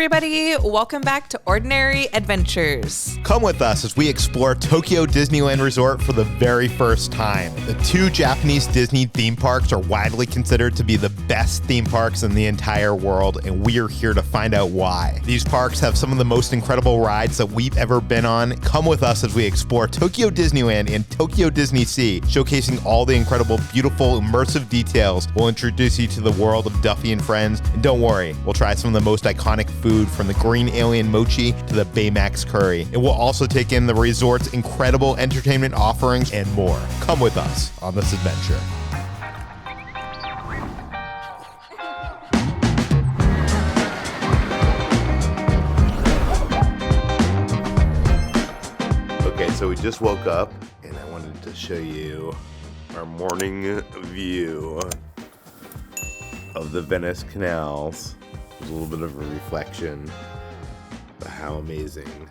everybody. Welcome back to Ordinary Adventures. Come with us as we explore Tokyo Disneyland Resort for the very first time. The two Japanese Disney theme parks are widely considered to be the best theme parks in the entire world, and we are here to find out why. These parks have some of the most incredible rides that we've ever been on. Come with us as we explore Tokyo Disneyland and Tokyo DisneySea, showcasing all the incredible, beautiful, immersive details. We'll introduce you to the world of Duffy and friends, and don't worry, we'll try some of the most iconic food from the green alien mochi to the Baymax curry. It will also take in the resort's incredible entertainment offerings and more. Come with us on this adventure. Okay, so we just woke up and I wanted to show you our morning view of the Venice canals. There's a little bit of a reflection, but how amazing,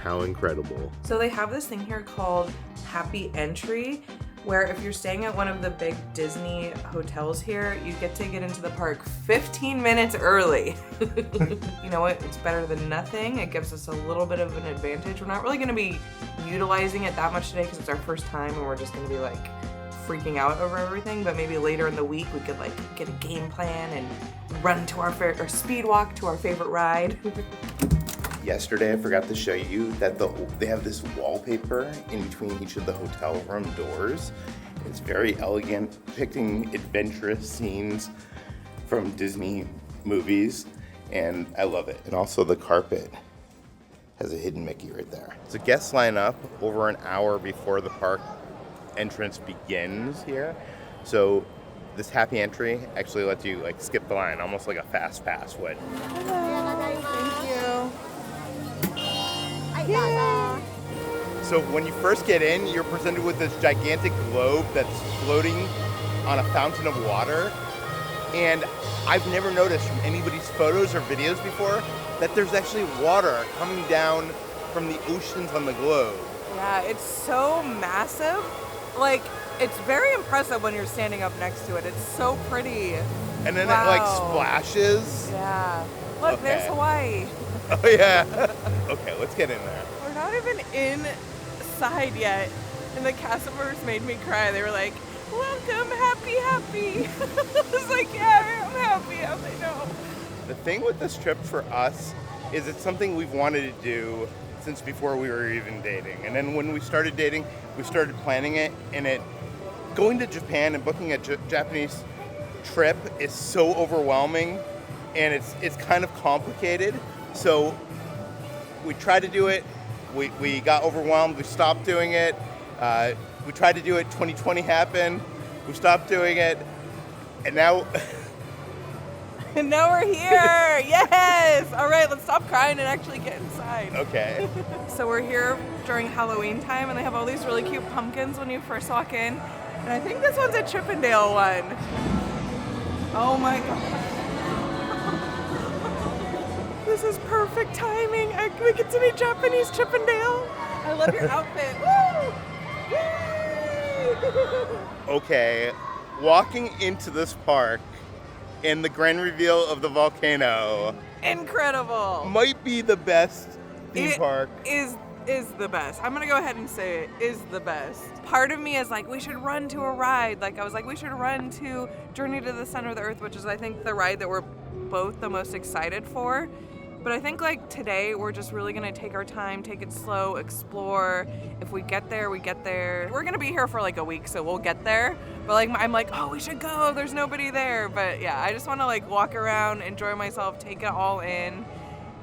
how incredible. So they have this thing here called Happy Entry, where if you're staying at one of the big Disney hotels here, you get to get into the park 15 minutes early. You know what? It's better than nothing. It gives us a little bit of an advantage. We're not really going to be utilizing it that much today because it's our first time and we're just going to be like freaking out over everything, but maybe later in the week we could like get a game plan and run to our speed walk to our favorite ride. Yesterday I forgot to show you that they have this wallpaper in between each of the hotel room doors. It's very elegant, depicting adventurous scenes from Disney movies, and I love it. And also the carpet has a hidden Mickey right there. So guests line up over an hour before the park entrance begins here. So this Happy Entry actually lets you like skip the line, almost like a fast pass would. Thank you. So when you first get in, you're presented with this gigantic globe that's floating on a fountain of water. And I've never noticed from anybody's photos or videos before that there's actually water coming down from the oceans on the globe. Yeah, it's so massive. Like, it's very impressive when you're standing up next to it. It's so pretty. And then it like splashes. Yeah. Look, Okay. There's Hawaii. Oh yeah. Okay, let's get in there. We're not even inside yet, and the cast members made me cry. They were like, "Welcome, happy." I was like, "Yeah, I'm happy." I was like, "No." The thing with this trip for us is it's something we've wanted to do since before we were even dating. And then when we started dating, we started planning it, and going to Japan and booking a Japanese trip is so overwhelming, and it's kind of complicated. So we tried to do it, we got overwhelmed, we stopped doing it. We tried to do it, 2020 happened, we stopped doing it, and now... And now we're here! Yes! All right, let's stop crying and actually get inside. Okay. So we're here during Halloween time, and they have all these really cute pumpkins when you first walk in. And I think this one's a Chippendale one. Oh my God. This is perfect timing. We get to meet Japanese Chippendale. I love your outfit. Woo! Okay, walking into this park and the grand reveal of the volcano. Incredible. Might be the best theme park. Is the best. I'm gonna go ahead and say it is the best. Part of me is like, we should run to a ride. Like I was like, we should run to Journey to the Center of the Earth, which is I think the ride that we're both the most excited for. But I think like today we're just really gonna take our time, take it slow, explore. If we get there, we get there. We're gonna be here for like a week, so we'll get there. But like I'm like, oh, we should go. There's nobody there. But yeah, I just want to like walk around, enjoy myself, take it all in,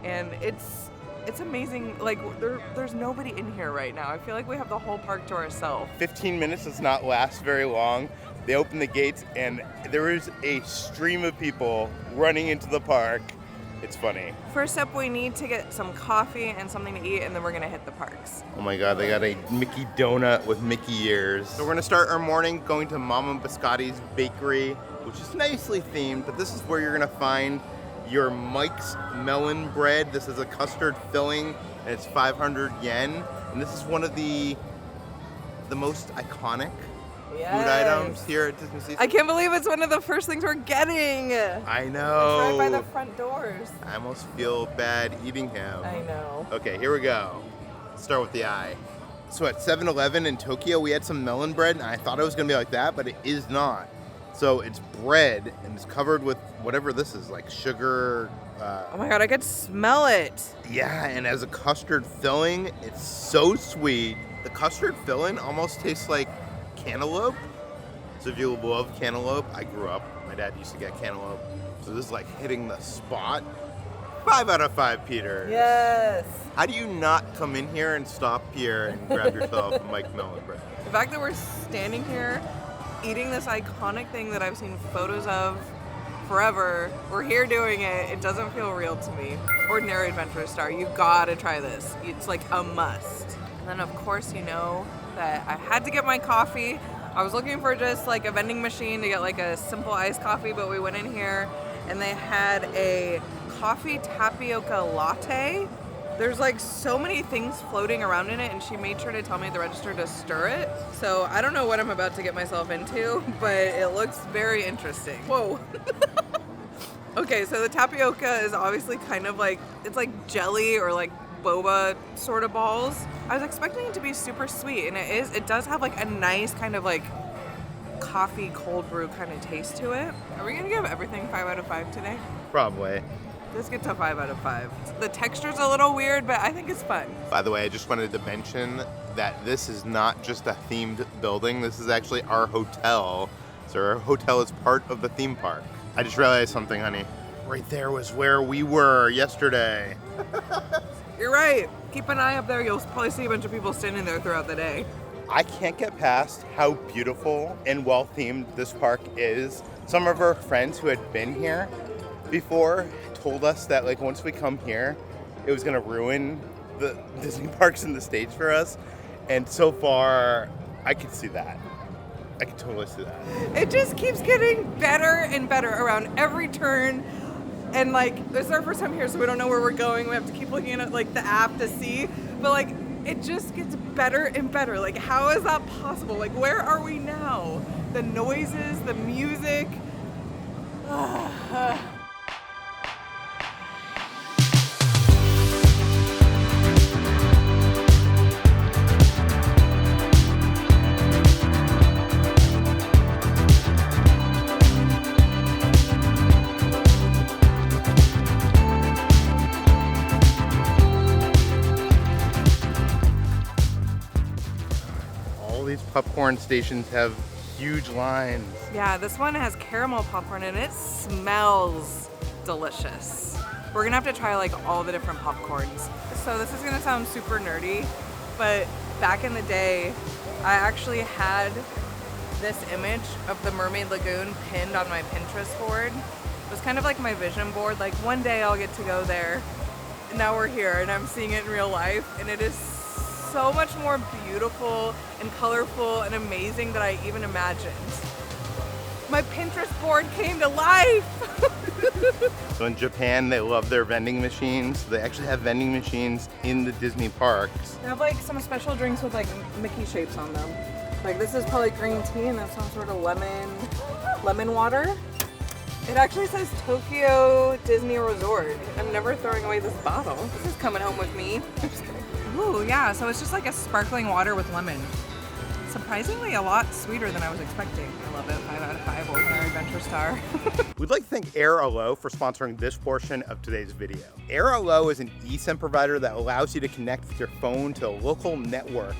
and it's amazing. Like there's nobody in here right now. I feel like we have the whole park to ourselves. 15 minutes does not last very long. They open the gates and there is a stream of people running into the park. It's funny. First up, we need to get some coffee and something to eat, and then we're gonna hit the parks. Oh my God, they got a Mickey donut with Mickey ears. So we're gonna start our morning going to Mama Biscotti's Bakery, which is nicely themed, but this is where you're gonna find your Mike's melon bread. This is a custard filling, and it's 500 yen. And this is one of the most iconic Yes. food items here at DisneySea. I can't believe it's one of the first things we're getting. I know. It's right by the front doors. I almost feel bad eating him. I know. Okay, here we go. Let's start with the eye. So at 7-Eleven in Tokyo, we had some melon bread, and I thought it was gonna be like that, but it is not. So it's bread, and it's covered with whatever this is, like sugar. Oh my god, I could smell it. Yeah, and as a custard filling, it's so sweet. The custard filling almost tastes like cantaloupe. So if you love cantaloupe, I grew up, my dad used to get cantaloupe. So this is like hitting the spot. 5 out of 5, Peter. Yes. How do you not come in here and stop here and grab yourself a Mike Melon bread? The fact that we're standing here eating this iconic thing that I've seen photos of forever, we're here doing it, it doesn't feel real to me. Ordinary Adventure Star, you gotta try this. It's like a must. And then of course you know that I had to get my coffee. I was looking for just like a vending machine to get like a simple iced coffee, but we went in here and they had a coffee tapioca latte. There's like so many things floating around in it, and she made sure to tell me at the register to stir it. So I don't know what I'm about to get myself into, but it looks very interesting. Whoa. Okay, so the tapioca is obviously kind of like, it's like jelly or like boba sort of balls. I was expecting it to be super sweet, and it does have like a nice kind of like coffee cold brew kind of taste to it. Are we gonna give everything 5 out of 5 today? Probably. This gets a 5 out of 5. The texture's a little weird, but I think it's fun. By the way, I just wanted to mention that this is not just a themed building. This is actually our hotel. So our hotel is part of the theme park. I just realized something, honey. Right there was where we were yesterday. You're right. Keep an eye up there. You'll probably see a bunch of people standing there throughout the day. I can't get past how beautiful and well-themed this park is. Some of our friends who had been here before told us that like once we come here, it was gonna ruin the Disney parks in the States for us. And so far, I could see that. I could totally see that. It just keeps getting better and better around every turn. And like, this is our first time here, so we don't know where we're going. We have to keep looking at like the app to see. But like, it just gets better and better. Like, how is that possible? Like, where are we now? The noises, the music. These popcorn stations have huge lines. Yeah, this one has caramel popcorn and it smells delicious. We're gonna have to try like all the different popcorns. So this is gonna sound super nerdy, but back in the day, I actually had this image of the Mermaid Lagoon pinned on my Pinterest board. It was kind of like my vision board, like one day I'll get to go there. And now we're here and I'm seeing it in real life, and it is so much more beautiful and colorful and amazing than I even imagined. My Pinterest board came to life. So in Japan, they love their vending machines. They actually have vending machines in the Disney parks. They have like some special drinks with like Mickey shapes on them. Like this is probably green tea and that's some sort of lemon water. It actually says Tokyo Disney Resort. I'm never throwing away this bottle. This is coming home with me. Ooh, yeah, so it's just like a sparkling water with lemon. Surprisingly a lot sweeter than I was expecting. I love it, 5 out of 5, Ordinary Adventure Star. We'd like to thank Air Aloha for sponsoring this portion of today's video. Air Aloha is an eSIM provider that allows you to connect with your phone to a local network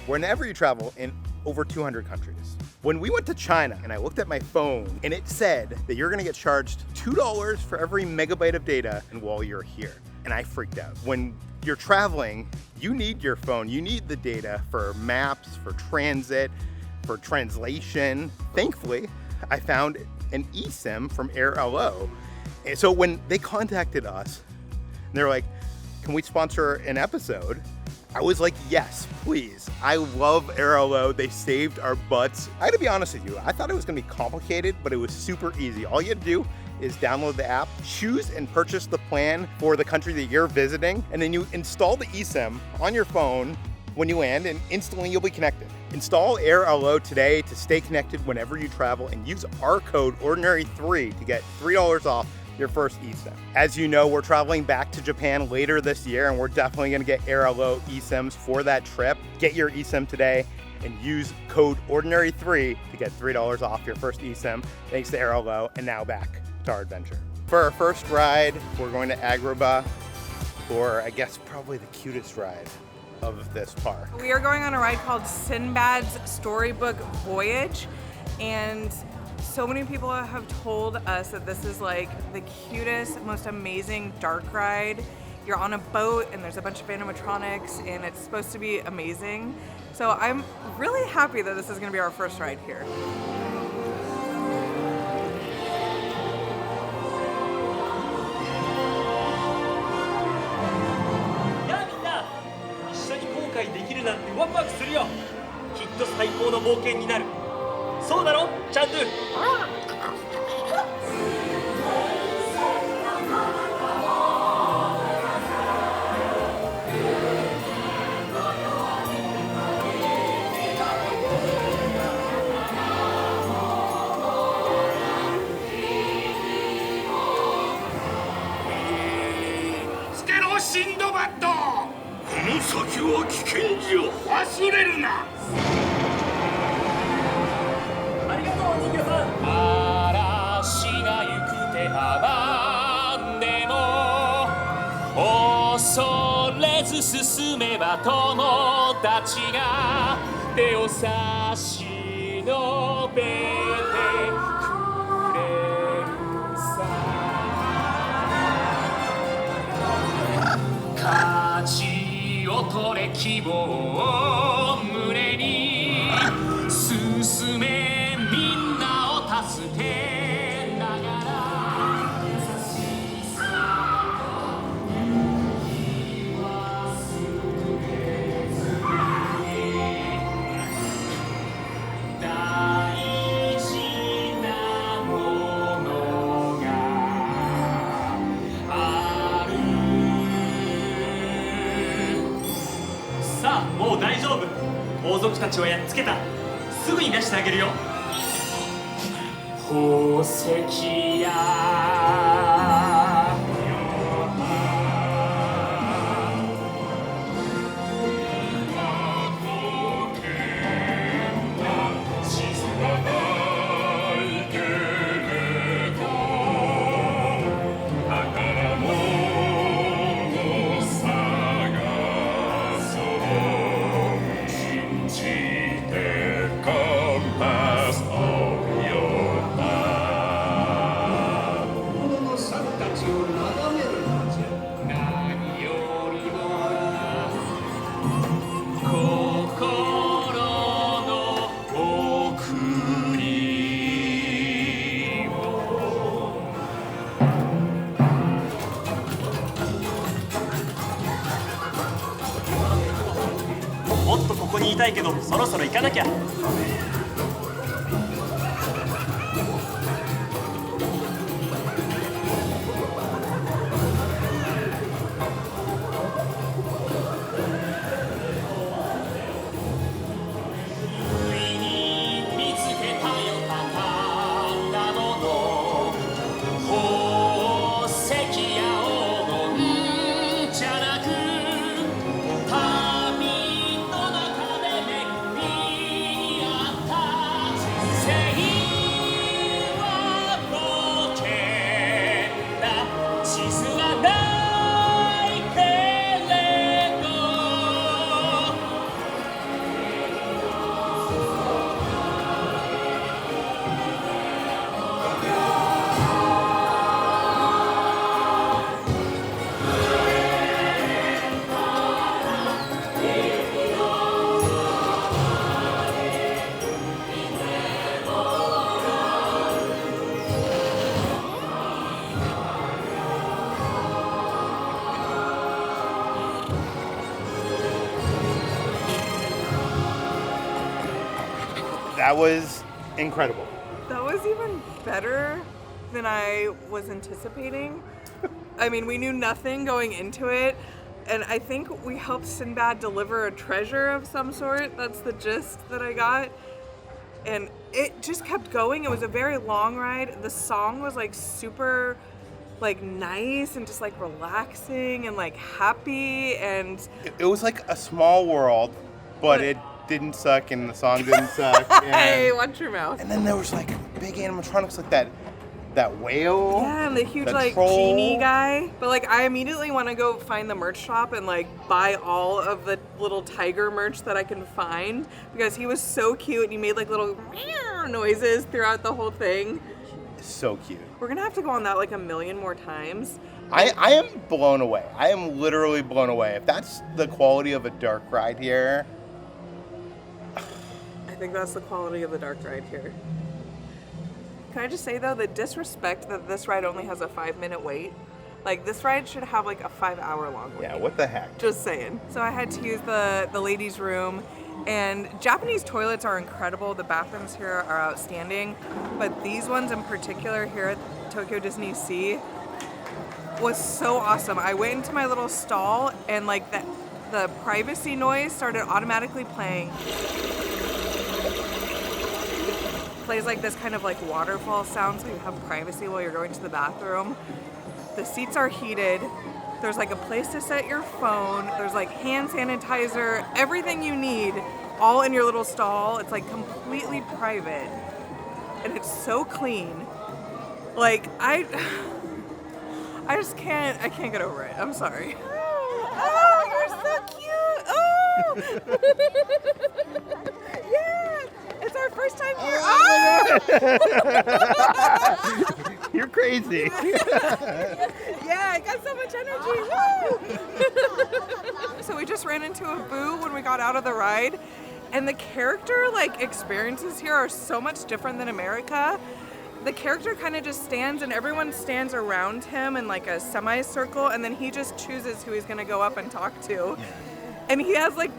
whenever you travel in over 200 countries. When we went to China and I looked at my phone and it said that you're gonna get charged $2 for every megabyte of data and while you're here. And I freaked out. When you're traveling, you need your phone. You need the data for maps, for transit, for translation. Thankfully, I found an eSIM from Air Aloha. And so when they contacted us, they're like, can we sponsor an episode? I was like, yes, please. I love Air Aloha. They saved our butts. I gotta be honest with you, I thought it was gonna be complicated, but it was super easy. All you had to do is download the app, choose and purchase the plan for the country that you're visiting, and then you install the eSIM on your phone when you land, and instantly you'll be connected. Install Airalo today to stay connected whenever you travel and use our code ordinary3 to get $3 off your first eSIM. As you know, we're traveling back to Japan later this year, and we're definitely gonna get Airalo eSIMs for that trip. Get your eSIM today and use code ordinary3 to get $3 off your first eSIM. Thanks to Airalo, and now back to our adventure. For our first ride, we're going to Agrabah, for I guess probably the cutest ride of this park. We are going on a ride called Sindbad's Storybook Voyage, and so many people have told us that this is like the cutest, most amazing dark ride. You're on a boat and there's a bunch of animatronics and it's supposed to be amazing. So I'm really happy that this is gonna be our first ride here. Yeah, みんな、一緒に航海できるなんてワクワクするよ。きっと最高の冒険になる。そうだろ、チャンドゥ。つけろ、シンドバッド。この先は危険じゃ。忘れるな。ありがとう、人魚さん。嵐が行く手阻んでも恐れず進めば友達が手を差し伸べてくれるさ。勝ちを取れ、希望を胸に進め、みんなを助けながら優しさと勇気忘れずに大事なものがある。さあ、もう大丈夫。王族たちをやっつけた。すぐに出してあげるよ。宝石やもっとここにいたいけど、そろそろ行かなきゃ。That was incredible. That was even better than I was anticipating. I mean, we knew nothing going into it, And I think we helped Sindbad deliver a treasure of some sort. That's the gist that I got. And it just kept going. It was a very long ride. The song was like super like nice and just like relaxing and like happy, and It was like a small world, but it didn't suck and the song didn't suck. Hey, watch your mouth. And then there was like big animatronics like that whale. Yeah, and the huge the like troll. genie guy. But like I immediately want to go find the merch shop and like buy all of the little tiger merch that I can find, because he was so cute and he made like little meow noises throughout the whole thing. So cute. We're gonna have to go on that like a million more times. I am blown away. I am literally blown away. If that's the quality of a dark ride here. I think that's the quality of the dark ride here. Can I just say though, the disrespect that this ride only has a 5-minute wait. Like this ride should have like a 5-hour long wait. Yeah, what the heck? Just saying. So I had to use the ladies' room, and Japanese toilets are incredible. The bathrooms here are outstanding, but these ones in particular here at Tokyo DisneySea was so awesome. I went into my little stall and like the privacy noise started automatically playing. Plays like this kind of like waterfall sound, so you have privacy while you're going to the bathroom. The seats are heated. There's like a place to set your phone. There's like hand sanitizer, everything you need, all in your little stall. It's like completely private, and it's so clean. Like I can't get over it. I'm sorry. Oh, you're so cute. Oh. Yeah. It's our first time here. Oh! You're crazy. Yeah, I got so much energy. Woo! So we just ran into a Pooh when we got out of the ride, and the character like experiences here are so much different than America. The character kind of just stands and everyone stands around him in like a semicircle, and then he just chooses who he's gonna go up and talk to. And he has like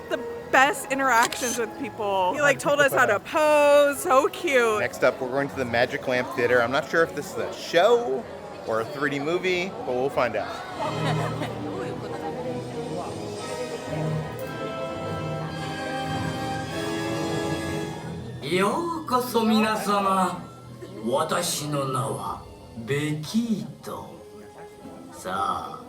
the best interactions with people. He like told us how to pose, so cute. Next up, we're going to the Magic Lamp Theater. I'm not sure if this is a show or a 3D movie, but we'll find out. Yokoso minasama. Watashi no na wa Bekito. Saあ、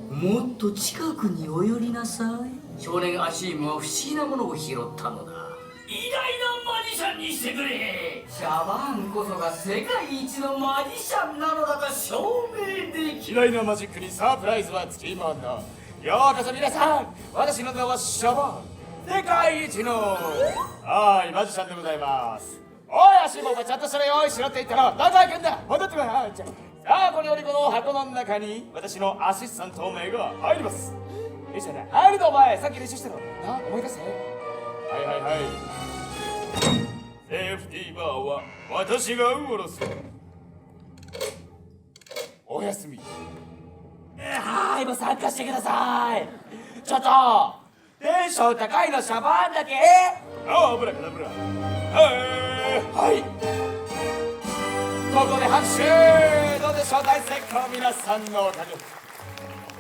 もっと近くにお寄りなさい。少年アシームは不思議なものを拾ったのだ。偉大なマジシャンにしてくれ。シャバーンこそが世界一のマジシャンなのだと証明できる。嫌いなマジックにサプライズはつきまんな。ようこそ皆さん、私の名はシャバーン、世界一のはいマジシャンでございます。おいアシーム、お前ちゃんとそれ用意しろって言ったらどこ行くんだ。戻ってこい。さあこれよりこの箱の中に私のアシスタント名が入ります。いいじゃない。入るのお前、さっき練習したろな、思い出せ。はいはいはい。セーフティーバーは私が下ろす。おやすみ。はい、もう参加してください。ちょっとテンション高いのシャバーンだけ。ああ、ブラブラブラ。はい。ここで拍手。どうでしょう、大成功、皆さんのおかげ。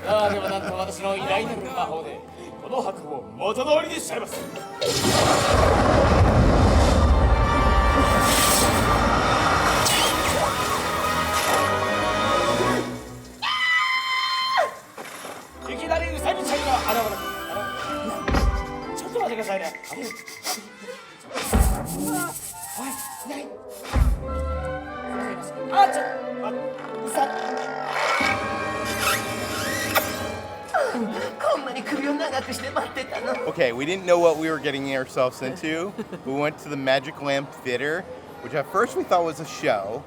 ああ、ではなんと私の偉大なる魔法でこの箱を元通りにしちゃいます。いきなりウサギちゃんが現れた。ちょっと待ってくださいね。おい、いない。あ、ちょっと、ウサこんなに首を長くして待ってたの。 Okay, we didn't know what we were getting ourselves into. We went to the Magic Lamp Theater, which at first we thought was a show.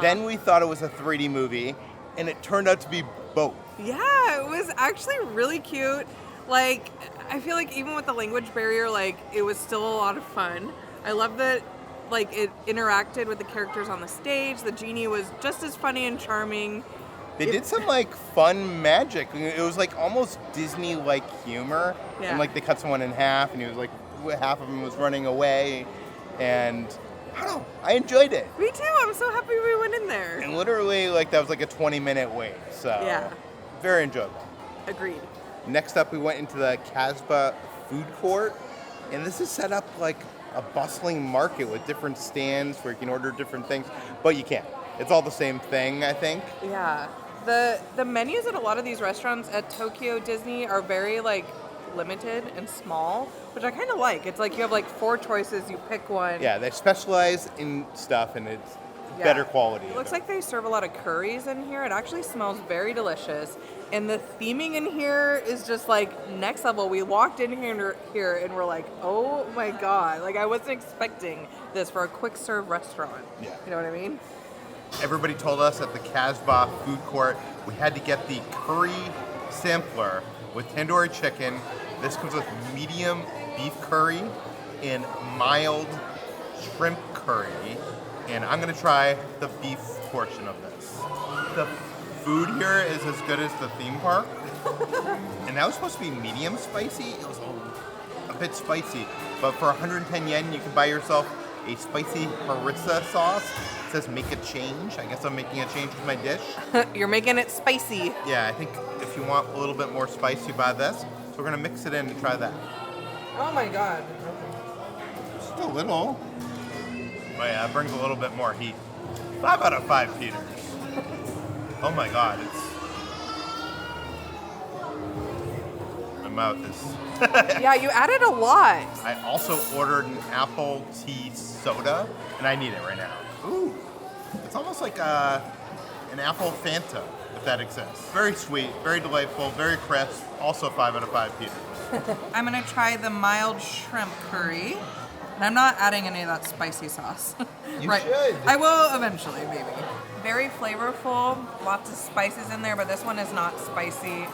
Then we thought it was a 3D movie, and it turned out to be both. Yeah, it was actually really cute. Like, I feel like even with the language barrier, like, it was still a lot of fun. I love that, like, it interacted with the characters on the stage. The genie was just as funny and charming. They did some like fun magic. It was like almost Disney-like humor. Yeah. And like they cut someone in half, and he was like half of him was running away, and I don't know. I enjoyed it. Me too. I'm so happy we went in there. And literally, like that was like a 20-minute wait. So Yeah. very enjoyable. Agreed. Next up, we went into the Casbah food court, and this is set up like a bustling market with different stands where you can order different things, but you can't. It's all the same thing, I think. Yeah. The menus at a lot of these restaurants at Tokyo Disney are very like limited and small, which I kind of like. It's like you have like 4 choices, you pick one. Yeah, they specialize in stuff, and it's better quality. It looks like they serve a lot of curries in here. It actually smells very delicious. And the theming in here is just like next level. We walked in here and we're like, oh my God. Like I wasn't expecting this for a quick serve restaurant. Yeah. You know what I mean? Everybody told us at the Casbah food court we had to get the curry sampler with tandoori chicken. This comes with medium beef curry and mild shrimp curry. And I'm gonna try the beef portion of this. The food here is as good as the theme park. And that was supposed to be medium spicy. It was a bit spicy. But for 110 yen, you can buy yourself a spicy harissa sauce. It says make a change. I guess I'm making a change with my dish. You're making it spicy. Yeah, I think if you want a little bit more spice, you buy this. So we're gonna mix it in and try that. Oh my God. Just a little. Oh yeah, it brings a little bit more heat. 5 out of 5 Peters. Oh my God, my mouth is... Yeah, you added a lot. I also ordered an apple tea soda, and I need it right now. Ooh, it's almost like an apple Fanta, if that exists. Very sweet, very delightful, very crisp. Also 5 out of 5 Peters. I'm gonna try the mild shrimp curry. And I'm not adding any of that spicy sauce. You should. I will eventually, maybe. Very flavorful, lots of spices in there, but this one is not spicy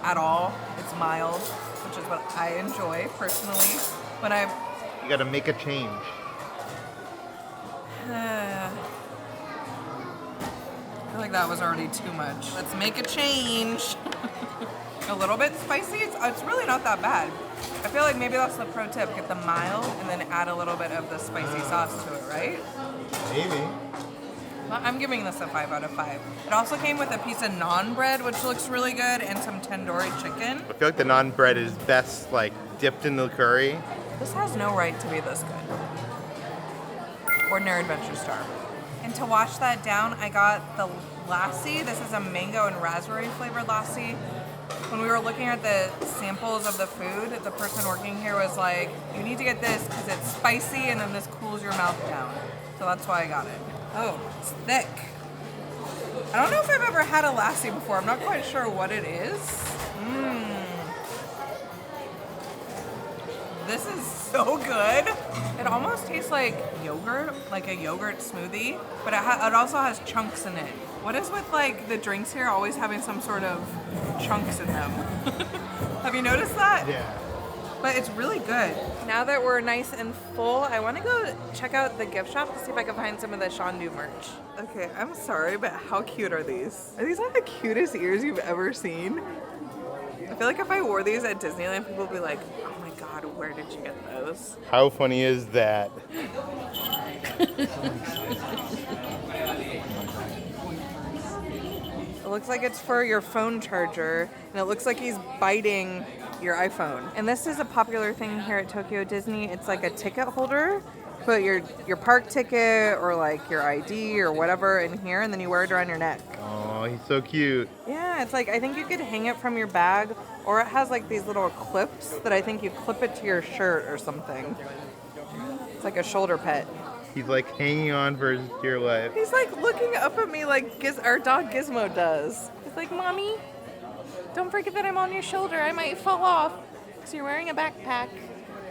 at all. It's mild, which is what I enjoy personally. When I You gotta make a change. I feel like that was already too much. Let's make a change. A little bit spicy. It's really not that bad. I feel like maybe that's the pro tip. Get the mild and then add a little bit of the spicy sauce to it, right? Maybe. I'm giving this a 5 out of 5. It also came with a piece of naan bread, which looks really good, and some tandoori chicken. I feel like the naan bread is best like dipped in the curry. This has no right to be this good. Ordinary Adventure Star. And to wash that down, I got the lassi. This is a mango and raspberry flavored lassi. When we were looking at the samples of the food, the person working here was like, you need to get this because it's spicy and then this cools your mouth down. So that's why I got it. Oh, it's thick. I don't know if I've ever had a lassi before. I'm not quite sure what it is. This is so good. It almost tastes like yogurt, like a yogurt smoothie, but it also has chunks in it. What is with like the drinks here always having some sort of chunks in them? Have you noticed that? Yeah. But it's really good. Now that we're nice and full, I want to go check out the gift shop to see if I can find some of the Shandu merch. Okay, I'm sorry, but how cute are these? Are these like the cutest ears you've ever seen? I feel like if I wore these at Disneyland, people would be like, oh my God, where did you get those? How funny is that? It looks like it's for your phone charger, and it looks like he's biting your iPhone. And this is a popular thing here at Tokyo Disney. It's like a ticket holder. Put your park ticket or like your ID or whatever in here, and then you wear it around your neck. Oh, he's so cute. Yeah, it's like, I think you could hang it from your bag, or it has like these little clips that I think you clip it to your shirt or something. It's like a shoulder pet. He's like hanging on for his dear life. He's like looking up at me like our dog Gizmo does. He's like, Mommy, don't forget that I'm on your shoulder. I might fall off because you're wearing a backpack.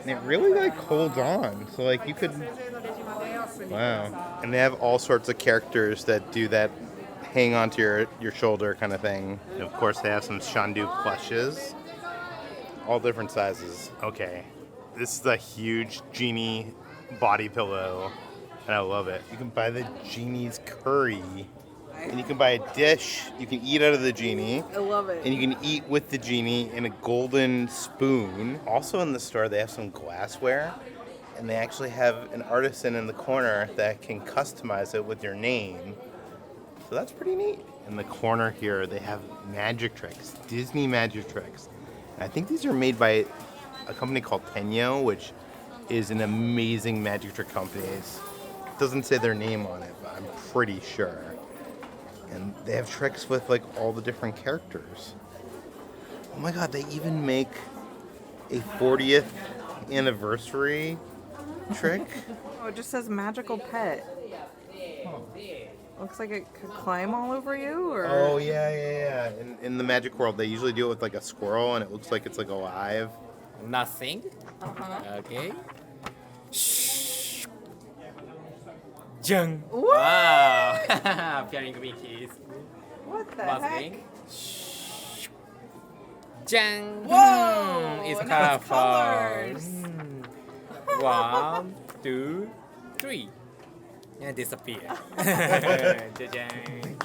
And it really like holds on. So like you could, wow. And they have all sorts of characters that do that hang onto your shoulder kind of thing. And of course they have some Shandu plushes. All different sizes. Okay. This is a huge genie body pillow. And I love it. You can buy the genie's curry. And you can buy a dish. You can eat out of the genie. I love it. And you can eat with the genie in a golden spoon. Also in the store, they have some glassware. And they actually have an artisan in the corner that can customize it with your name. So that's pretty neat. In the corner here, they have magic tricks, Disney magic tricks. I think these are made by a company called Tenyo, which is an amazing magic trick company. It doesn't say their name on it, but I'm pretty sure. And they have tricks with like all the different characters. Oh my god, they even make a 40th anniversary trick. Oh, it just says magical pet. Looks like it could climb all over you, or? Oh yeah. In the magic world, they usually do it with like a squirrel, and it looks like it's like alive. Nothing. Okay. Shh. Jung. What? Wow. Appearing Mickey's. What the Buzzing. heck? Shh. Jung. Whoa! It's Now it's colorful. colors. 1, 2, 3. And disappear.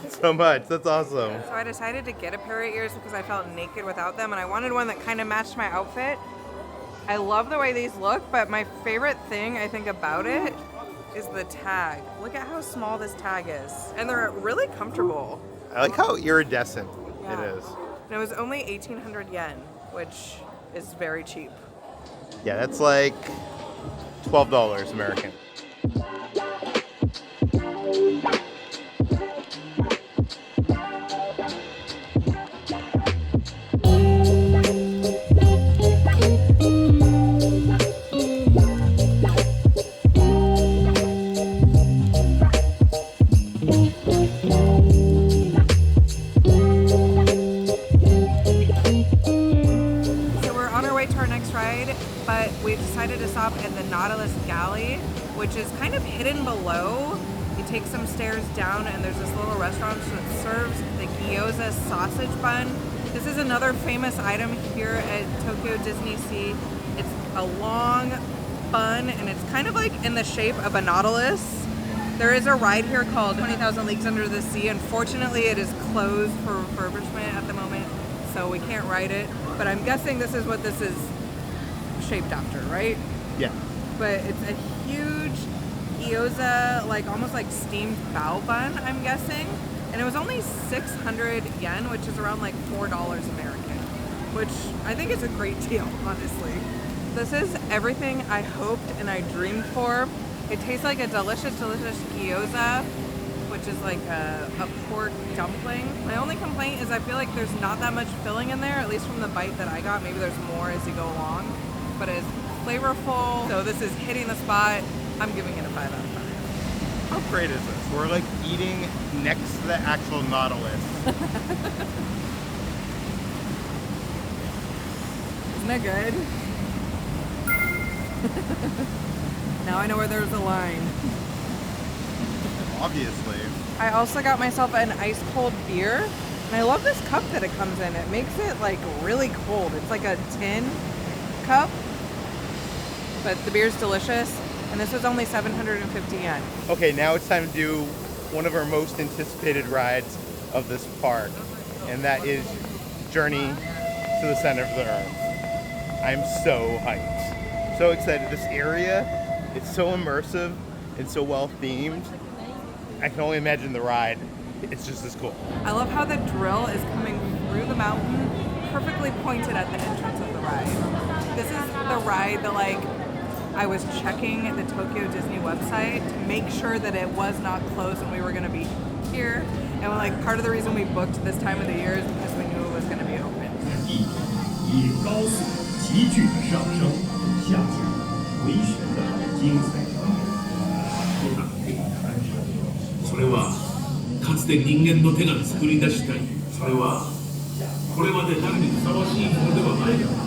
So much. That's awesome. So I decided to get a pair of ears because I felt naked without them, and I wanted one that kind of matched my outfit. I love the way these look, but my favorite thing I think about it is the tag. Look at how small this tag is. And they're really comfortable. I like how iridescent Yeah. it is. And it was only 1,800 yen, which is very cheap. Yeah, that's like $12 American. But we decided to stop at the Nautilus Galley, which is kind of hidden below. You take some stairs down and there's this little restaurant that serves the gyoza sausage bun. This is another famous item here at Tokyo DisneySea. It's a long bun and it's kind of like in the shape of a nautilus. There is a ride here called 20,000 Leagues Under the Sea. Unfortunately, it is closed for refurbishment at the moment, so we can't ride it. But I'm guessing this is what this is shaped after, right? Yeah. But it's a huge gyoza, like almost like steamed bao bun, I'm guessing. And it was only 600 yen, which is around like $4 American, which I think is a great deal, honestly. This is everything I hoped and I dreamed for. It tastes like a delicious, delicious gyoza, which is like a pork dumpling. My only complaint is I feel like there's not that much filling in there, at least from the bite that I got. Maybe there's more as you go along. But it's flavorful, so this is hitting the spot. I'm giving it a 5 out of 5. How great is this? We're like eating next to the actual nautilus. Isn't that good? Now I know where there's a line. Obviously. I also got myself an ice cold beer. And I love this cup that it comes in. It makes it like really cold. It's like a tin cup. But the beer's delicious. And this was only 750 yen. Okay, now it's time to do one of our most anticipated rides of this park. And that is Journey to the Center of the Earth. I'm so hyped. So excited. This area, it's so immersive and so well themed. I can only imagine the ride. It's just as cool. I love how the drill is coming through the mountain, perfectly pointed at the entrance of the ride. This is the ride that like I was checking the Tokyo Disney website to make sure that it was not closed and we were going to be here. And like part of the reason we booked this time of the year is because we knew it was going to be open. 以高速急剧的上升、下降、回旋的精彩场面，不难可以看出。それはかつて人間の手が作り出したい。それはこれまで誰にふさわしいものではないだろう。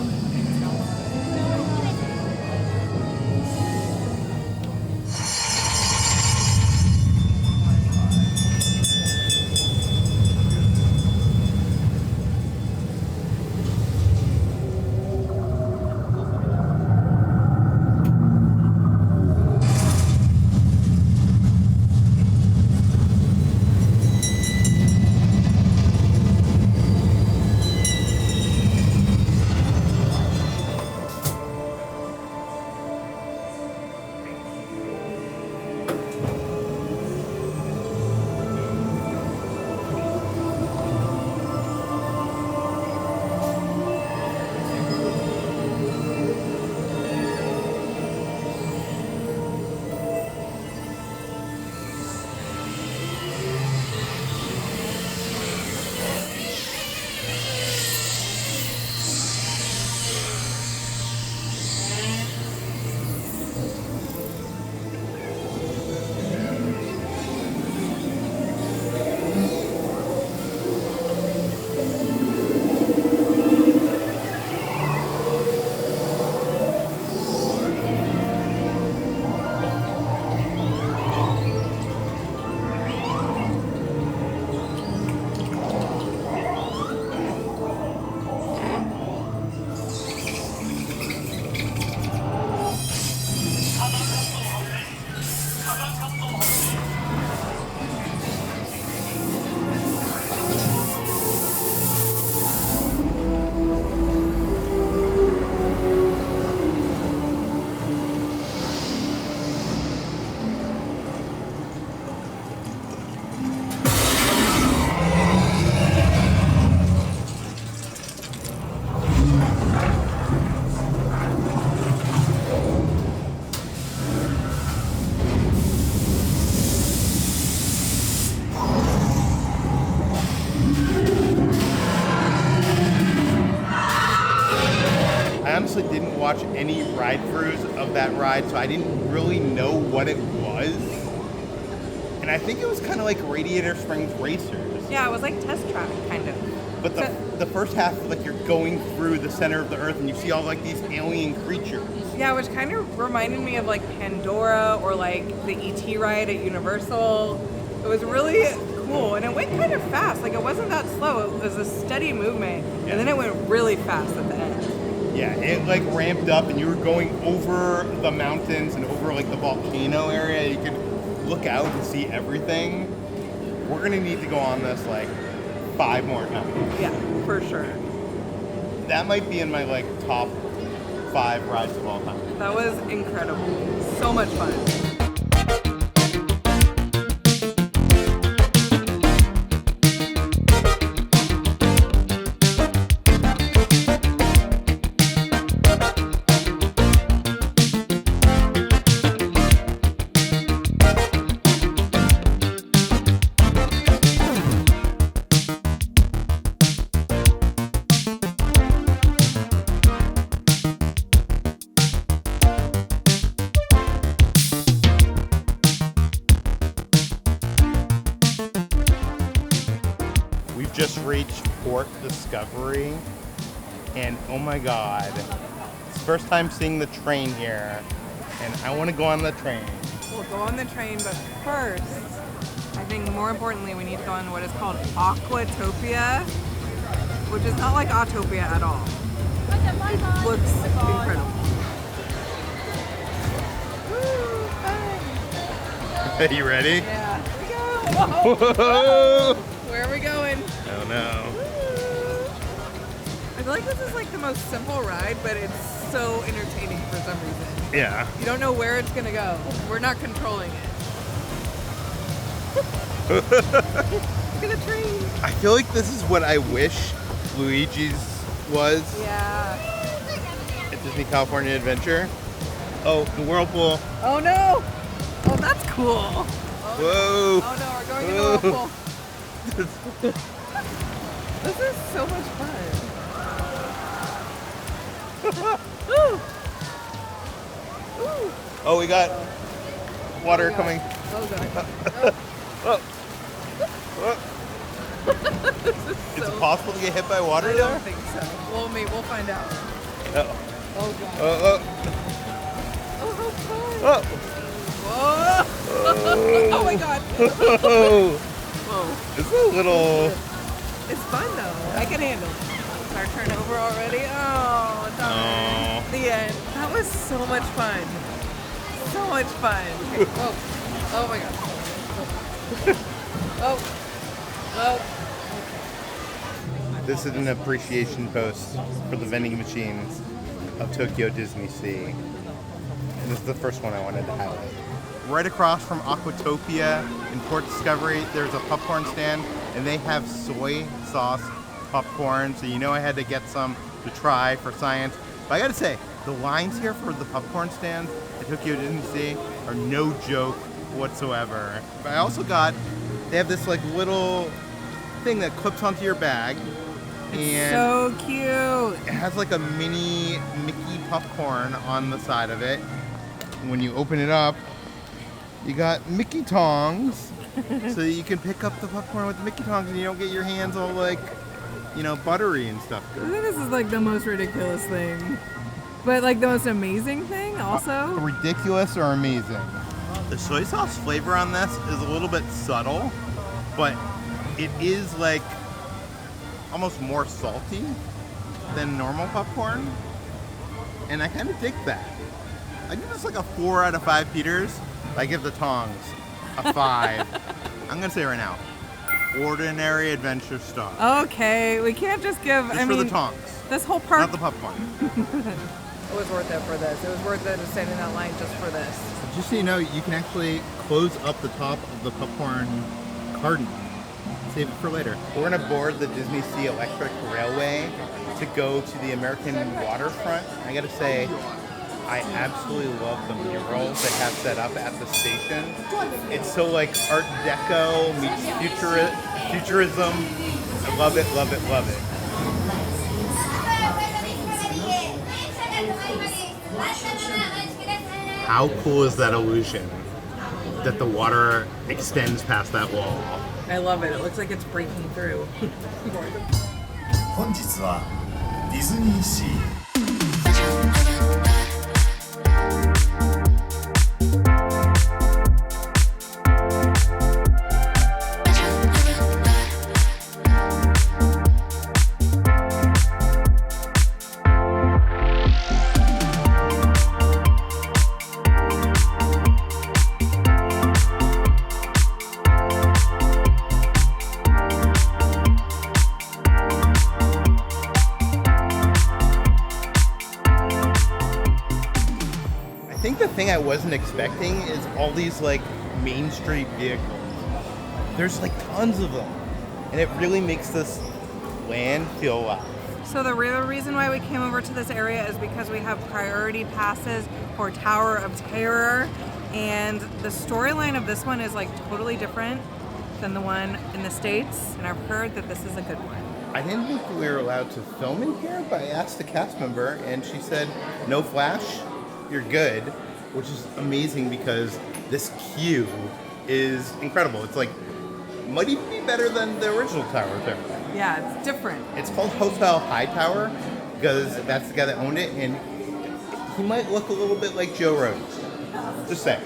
honestly didn't watch any ride-throughs of that ride, so I didn't really know what it was. And I think it was kind of like Radiator Springs Racers. Yeah, it was like test track, kind of. But the first half, like you're going through the center of the earth and you see all like these alien creatures. Yeah, which kind of reminded me of like Pandora or like the E.T. ride at Universal. It was really cool, and it went kind of fast. Like it wasn't that slow. It was a steady movement, and then it went really fast at the end. Yeah, it like ramped up, and you were going over the mountains and over like the volcano area. You could look out and see everything. We're gonna need to go on this like 5 more times. Yeah, for sure. That might be in my like top 5 rides of all time. That was incredible. So much fun. Just reached Port Discovery, and oh my god, it's the first time seeing the train here, and I want to go on the train. We'll go on the train, but first, I think more importantly, we need to go on what is called Aquatopia, which is not like Autopia at all. It looks incredible. Woo, fun. Are you ready? Yeah. Here we go. Whoa! Where are we going? Oh no. I feel like this is like the most simple ride, but it's so entertaining for some reason. Yeah. You don't know where it's gonna go. We're not controlling it. Look at the train. I feel like this is what I wish Luigi's was. Yeah. At Disney California Adventure. Oh, the whirlpool. Oh no! Oh, that's cool. Oh, Whoa. Oh no, we're going in the whirlpool. This is so much fun. Ooh. Ooh. Oh, we got water coming. Oh god. Oh. Is it possible to get hit by water I there? don't think so. Well, maybe we'll find out. Oh god. Oh, Oh, oh. how fun. Whoa. Oh my god. Oh. Whoa. It's a little... It's fun though. I can handle it. It's our turn over already. Oh, it's all right. The end. That was so much fun. So much fun. Okay. Whoa. Oh my god. Oh. Oh. This is an appreciation post for the vending machines of Tokyo DisneySea. And this is the first one I wanted to highlight. Right across from Aquatopia in Port Discovery, there's a popcorn stand, and they have soy sauce popcorn, so you know I had to get some to try for science. But I gotta say, the lines here for the popcorn stands at Tokyo DisneySea are no joke whatsoever. But I also got, they have this like little thing that clips onto your bag. And so cute. it has like a mini Mickey popcorn on the side of it. When you open it up, you got Mickey tongs, so that you can pick up the popcorn with the Mickey tongs and you don't get your hands all like, you know, buttery and stuff. I think this is like the most ridiculous thing. But like the most amazing thing also. Ridiculous or amazing? The soy sauce flavor on this is a little bit subtle, but it is like almost more salty than normal popcorn. And I kind of dig that. I give this like a 4 out of 5 Peters. I give the tongs a 5. I'm gonna say right now, ordinary adventure star. Okay, we can't just give. Just I for mean, the tongs, this whole park. not the popcorn. It was worth it for this. It was worth it to stand in that line just for this. Just so you know, you can actually close up the top of the popcorn carton. Save it for later. We're gonna board the DisneySea Electric Railway to go to the American waterfront. I gotta say, I absolutely love the murals they have set up at the station. It's so like Art Deco meets futurism. I love it, love it, love it. How cool is that illusion that the water extends past that wall? I love it. It looks like it's breaking through. 本日はディズニーシー I think the thing I wasn't expecting is all these like Main Street vehicles. There's like tons of them, and it really makes this land feel alive. So the real reason why we came over to this area is because we have priority passes for Tower of Terror, and the storyline of this one is like totally different than the one in the States, and I've heard that this is a good one. I didn't think we were allowed to film in here, but I asked a cast member, and she said, no flash, you're good, which is amazing because this queue is incredible. It's like, might even be better than the original Tower of Terror. Yeah, it's different. It's called Hotel Hightower because that's the guy that owned it, and he might look a little bit like Joe Rogan. Just saying.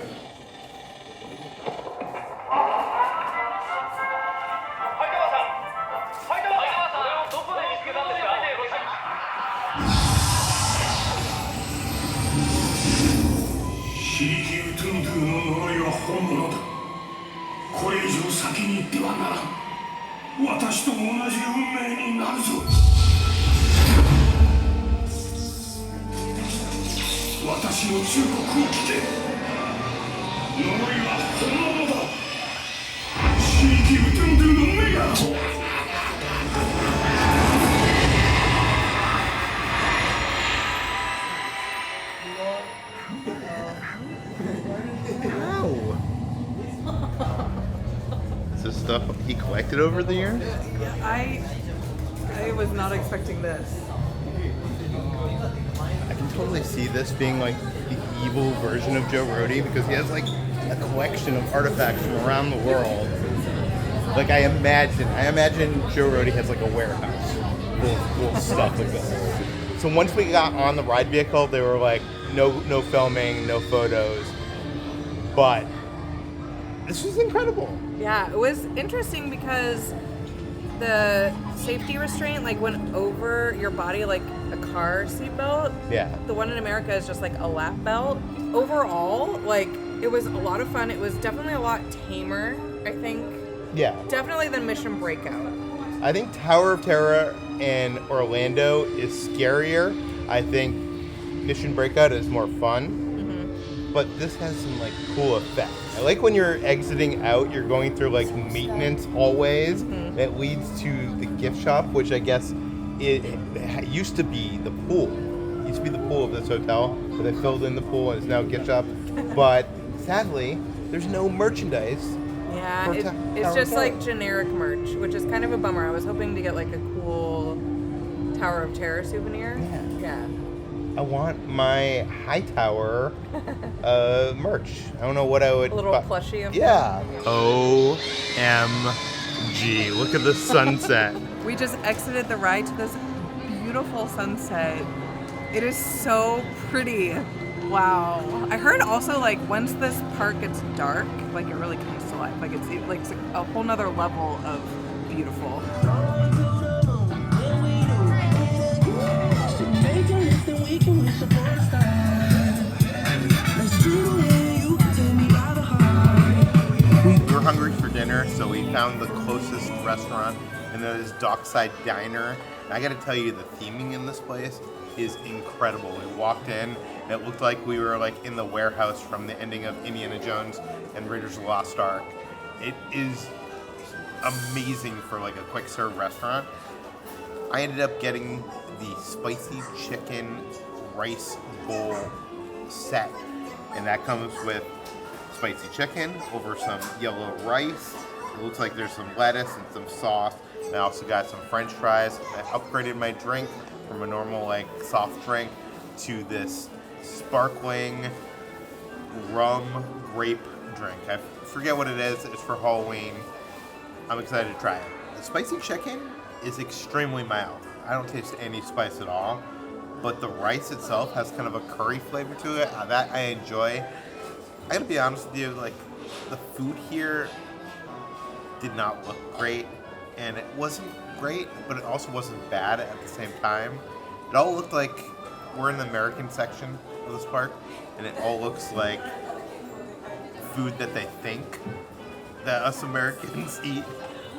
Is this stuff he collected over the years? I was not expecting this. I can totally see this being like the evil version of Joe Rohde because he has like a collection of artifacts from around the world. Like I imagine Joe Rohde has like a warehouse full of stuff like this. So once we got on the ride vehicle, they were like, no filming, no photos. But this was incredible. Yeah, it was interesting because the safety restraint like went over your body like a car seatbelt. Yeah. The one in America is just like a lap belt. Overall, like it was a lot of fun. It was definitely a lot tamer, I think. Yeah. Definitely than Mission Breakout. I think Tower of Terror in Orlando is scarier. I think Mission Breakout is more fun. But this has some like cool effects. I like when you're exiting out, you're going through like maintenance hallways that leads to the gift shop, which I guess it used to be the pool. It used to be the pool of this hotel, but they filled in the pool and it's now a gift shop. But sadly, there's no merchandise. Yeah, it's just like generic merch, which is kind of a bummer. I was hoping to get like a cool Tower of Terror souvenir. Yeah. I want my Hightower merch. I don't know what I would. A little plushie of Yeah. OMG. Look at the sunset. We just exited the ride to this beautiful sunset. It is so pretty. Wow. I heard also like once this park gets dark, like it really comes to life. Like it's a whole nother level of beautiful. We were hungry for dinner, so we found the closest restaurant, and that is Dockside Diner. And I gotta tell you, the theming in this place is incredible. We walked in, and it looked like we were like in the warehouse from the ending of Indiana Jones and Raiders of the Lost Ark. It is amazing for like a quick serve restaurant. I ended up getting the spicy chicken rice bowl set, and that comes with spicy chicken over some yellow rice. It looks like there's some lettuce and some sauce. And I also got some French fries. I upgraded my drink from a normal like soft drink to this sparkling rum grape drink. I forget what it is. It's for Halloween. I'm excited to try it. The spicy chicken is extremely mild. I don't taste any spice at all, but the rice itself has kind of a curry flavor to it. That I enjoy. I gotta be honest with you, like, the food here did not look great, and it wasn't great, but it also wasn't bad at the same time. It all looked like we're in the American section of this park, and it all looks like food that they think that us Americans eat,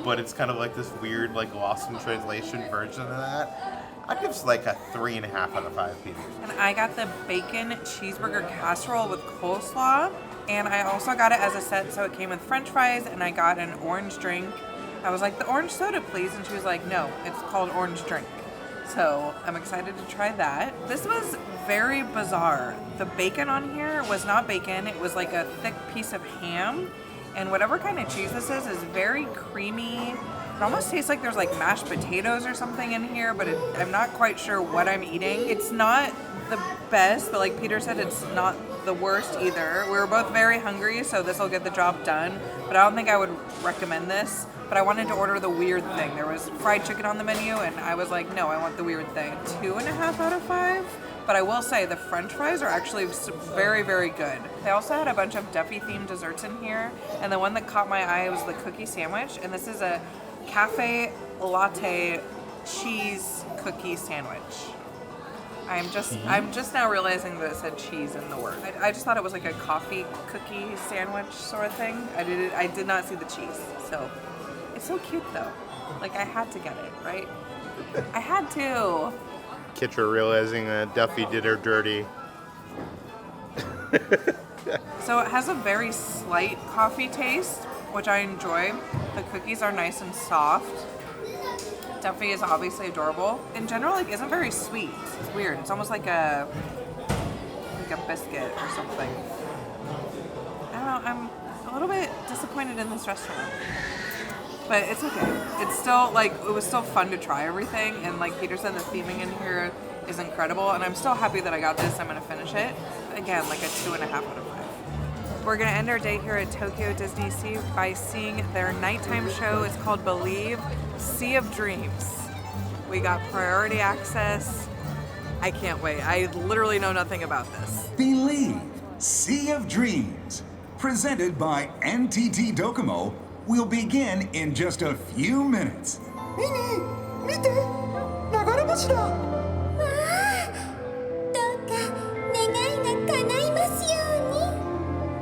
but it's kind of like this weird, like, lost in translation version of that. I'd give this like a 3.5 out of 5, Peters. And I got the bacon cheeseburger casserole with coleslaw. And I also got it as a set, so it came with french fries, and I got an orange drink. I was like, the orange soda, please. And she was like, no, it's called orange drink. So I'm excited to try that. This was very bizarre. The bacon on here was not bacon. It was like a thick piece of ham. And whatever kind of cheese this is very creamy. It almost tastes like there's like mashed potatoes or something in here, but I'm not quite sure what I'm eating. It's not the best, but like Peter said, it's not the worst either. We were both very hungry, so this will get the job done. But I don't think I would recommend this. But I wanted to order the weird thing. There was fried chicken on the menu, and I was like, no, I want the weird thing. 2.5 out of 5. But I will say the french fries are actually very, very good. They also had a bunch of Duffy-themed desserts in here, and the one that caught my eye was the cookie sandwich, and this is a cafe latte cheese cookie sandwich. I'm just now realizing that it said cheese in the word. I just thought it was like a coffee cookie sandwich sort of thing. I did not see the cheese, so it's so cute though. Like I had to get it, right? I had to. Kitcher realizing that Duffy did her dirty. So it has a very slight coffee taste, which I enjoy. The cookies are nice and soft. Duffy is obviously adorable. In general, like, isn't very sweet. It's weird. It's almost like a biscuit or something. I don't know. I'm a little bit disappointed in this restaurant, but it's okay. It's still like it was still fun to try everything, and like Peter said, the theming in here is incredible, and I'm still happy that I got this. I'm gonna finish it. Again, like a 2.5 out of 5. We're gonna end our day here at Tokyo DisneySea by seeing their nighttime show. It's called Believe, Sea of Dreams. We got priority access. I can't wait. I literally know nothing about this. Believe, Sea of Dreams, presented by NTT Docomo, will begin in just a few minutes. 見て、流れ星だ。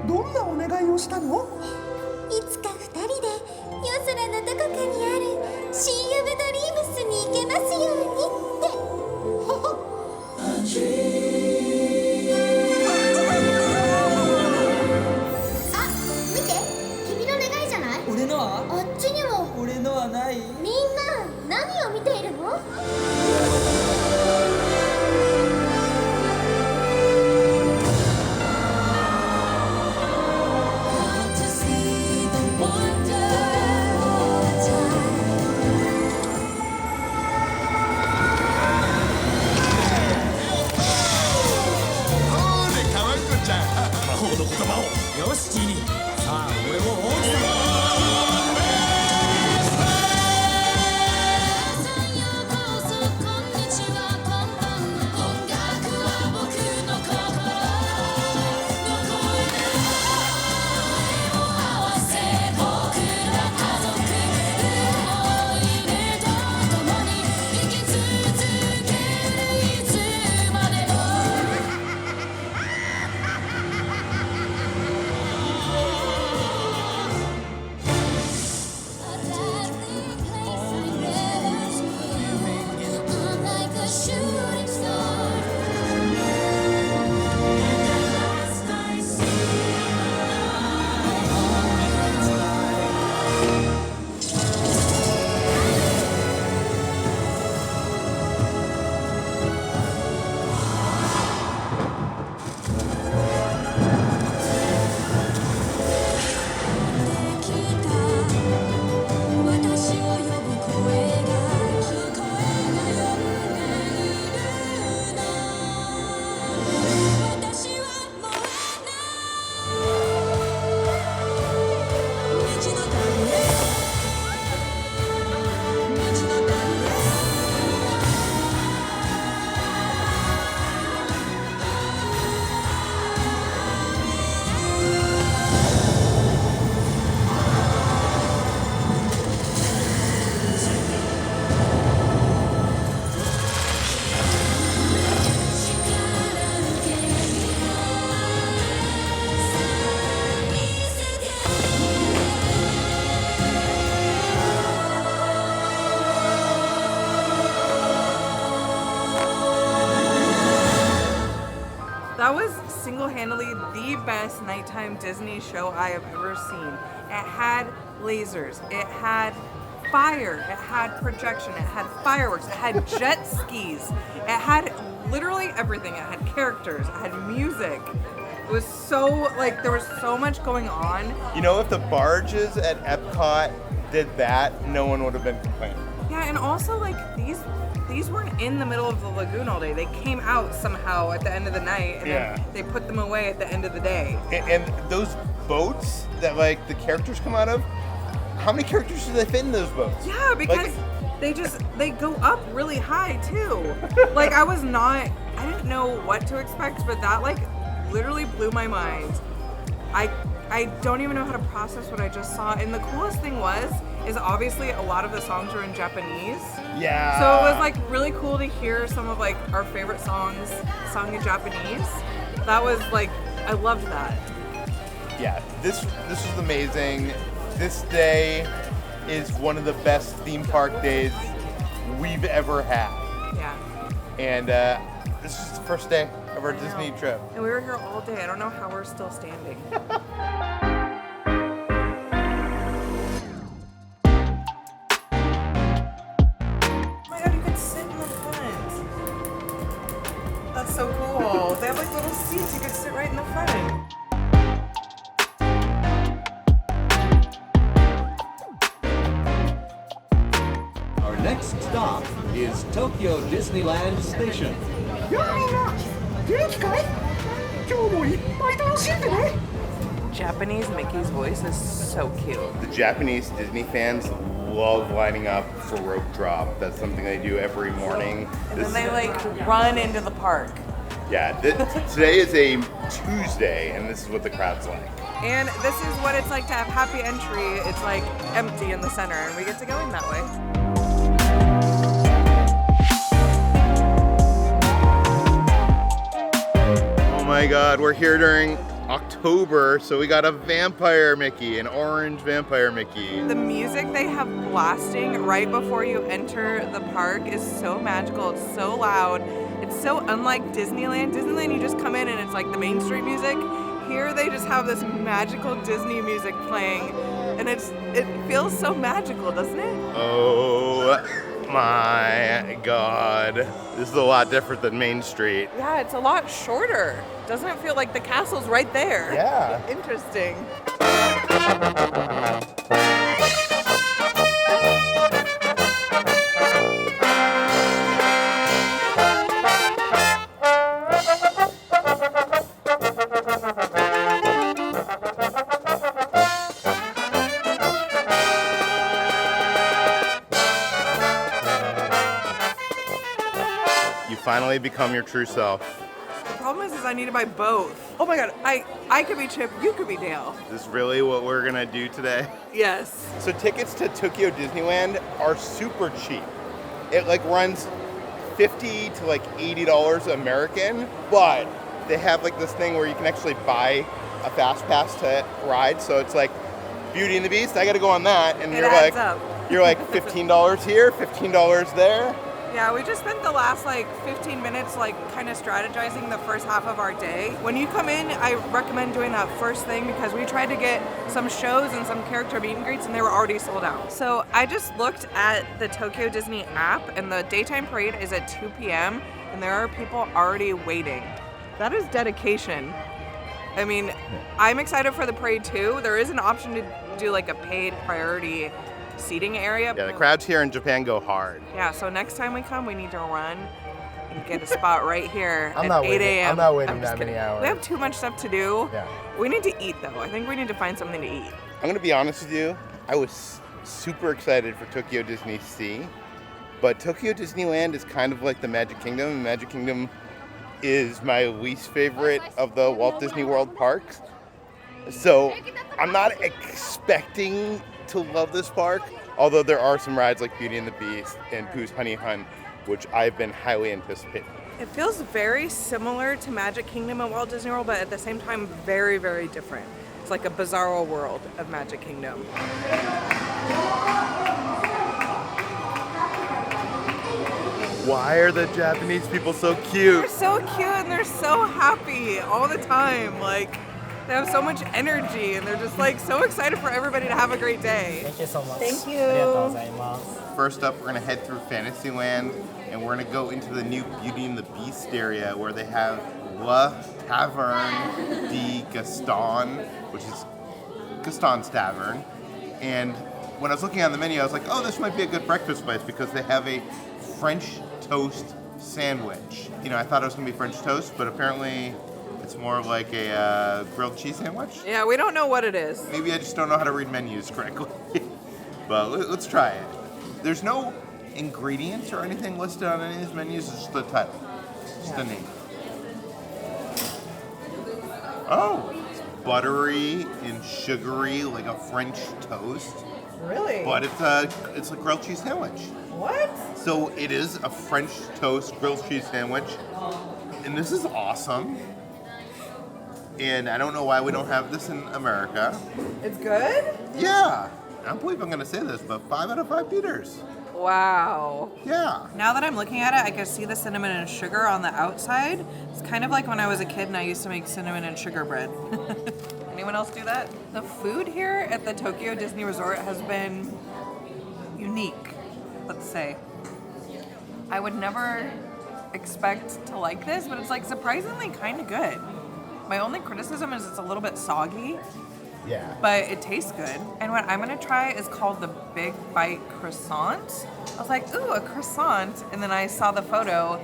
どんなお願いをしたの？いつか2人で夜空のどこかにあるシー・オブ・ドリームスに行けますようにってあ、見て、君の願いじゃない？俺のは？あっちにも。俺のはない。みんな何を見ているの？ single-handedly the best nighttime Disney show I have ever seen. It had lasers, it had fire, it had projection, it had fireworks, it had jet skis, it had literally everything. It had characters, it had music. It was so, like, there was so much going on. You know, if the barges at Epcot did that, no one would have been complaining. Yeah, and also, like, these weren't in the middle of the lagoon all day. They came out somehow at the end of the night, and then they put them away at the end of the day. And those boats that, like, the characters come out of, how many characters do they fit in those boats? Yeah, because they go up really high, too. Like, I didn't know what to expect, but that, like, literally blew my mind. I don't even know how to process what I just saw. And the coolest thing is obviously a lot of the songs were in Japanese. Yeah. So it was like really cool to hear some of like our favorite songs sung in Japanese. That was like, I loved that. Yeah, this was amazing. This day is one of the best theme park days we've ever had. Yeah. And this is the first day of our Disney trip. And we were here all day. I don't know how we're still standing. That's so cool. They have like little seats. You could sit right in the front. Our next stop is Tokyo Disneyland Station. Japanese Mickey's voice is so cute. The Japanese Disney fans love lining up for rope drop. That's something they do every morning. And then they like run into the park. Yeah, today is a Tuesday, and this is what the crowd's like. And this is what it's like to have happy entry. It's like empty in the center, and we get to go in that way. Oh my God, we're here during October, so we got a vampire Mickey, an orange vampire Mickey. The music they have blasting right before you enter the park is so magical. It's so loud. It's so unlike Disneyland. Disneyland, you just come in and it's like the Main Street music. Here they just have this magical Disney music playing, and it feels so magical, doesn't it? Oh my God. This is a lot different than Main Street. Yeah, it's a lot shorter. Doesn't it feel like the castle's right there? Yeah. Interesting. Finally become your true self. The problem is I need to buy both. Oh my God, I could be Chip, you could be Dale. Is this really what we're gonna do today? Yes. So tickets to Tokyo Disneyland are super cheap. It like runs $50 to like $80 American, but they have like this thing where you can actually buy a fast pass to ride. So it's like Beauty and the Beast, I gotta go on that, and you're like $15 here, $15 there. Yeah, we just spent the last like 15 minutes like kind of strategizing the first half of our day. When you come in, I recommend doing that first thing because we tried to get some shows and some character meet and greets and they were already sold out. So I just looked at the Tokyo Disney app and the daytime parade is at 2 p.m. and there are people already waiting. That is dedication. I mean, I'm excited for the parade too. There is an option to do like a paid priority seating area. Yeah, the crowds here in Japan go hard. Yeah, so next time we come, we need to run and get a spot right here I'm at not 8 waiting. a.m. I'm not waiting just that many kidding. hours. We have too much stuff to do. Yeah. We need to eat though. I think we need to find something to eat. I'm gonna be honest with you, I was super excited for Tokyo DisneySea, but Tokyo Disneyland is kind of like the Magic Kingdom, and Magic Kingdom is my least favorite of the Walt Disney World parks. So I'm not expecting to love this park, although there are some rides like Beauty and the Beast and Pooh's Honey Hunt, which I've been highly anticipating. It feels very similar to Magic Kingdom at Walt Disney World, but at the same time, very, very different. It's like a bizarro world of Magic Kingdom. Why are the Japanese people so cute? They're so cute and they're so happy all the time. Like, they have so much energy and they're just like so excited for everybody to have a great day. Thank you so much. Thank you. First up, we're gonna head through Fantasyland and we're gonna go into the new Beauty and the Beast area where they have La Taverne de Gaston, which is Gaston's Tavern. And when I was looking on the menu, I was like, oh, this might be a good breakfast place because they have a French toast sandwich. You know, I thought it was gonna be French toast, but apparently it's more like a grilled cheese sandwich. Yeah, we don't know what it is. Maybe I just don't know how to read menus correctly. But let's try it. There's no ingredients or anything listed on any of these menus, it's just the title, just the name. Oh, it's buttery and sugary like a French toast. Really? But it's a grilled cheese sandwich. What? So it is a French toast grilled cheese sandwich. And this is awesome. And I don't know why we don't have this in America. It's good? Yeah. I don't believe I'm going to say this, but 5 out of 5 Peters. Wow. Yeah. Now that I'm looking at it, I can see the cinnamon and sugar on the outside. It's kind of like when I was a kid and I used to make cinnamon and sugar bread. Anyone else do that? The food here at the Tokyo Disney Resort has been unique, let's say. I would never expect to like this, but it's like surprisingly kind of good. My only criticism is it's a little bit soggy. Yeah. But it tastes good. And what I'm gonna try is called the Big Bite Croissant. I was like, ooh, a croissant. And then I saw the photo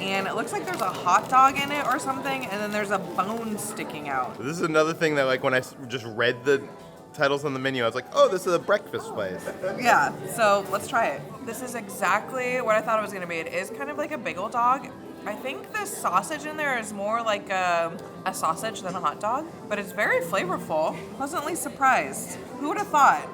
and it looks like there's a hot dog in it or something, and then there's a bone sticking out. This is another thing that, like, when I just read the titles on the menu, I was like, oh, this is a breakfast place. Yeah, so let's try it. This is exactly what I thought it was gonna be. It is kind of like a bagel dog. I think the sausage in there is more like a sausage than a hot dog, but it's very flavorful. Pleasantly surprised. Who would have thought?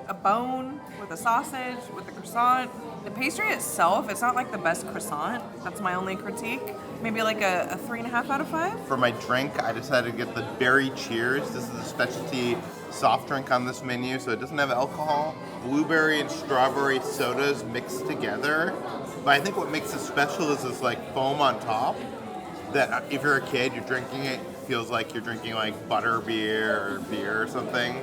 A bone with a sausage, with a croissant. The pastry itself, it's not like the best croissant. That's my only critique. Maybe like a 3.5 out of 5. For my drink, I decided to get the Berry Cheers. This is a specialty soft drink on this menu, so it doesn't have alcohol. Blueberry and strawberry sodas mixed together. But I think what makes it special is this like foam on top that if you're a kid, you're drinking it, feels like you're drinking like butter beer or beer or something.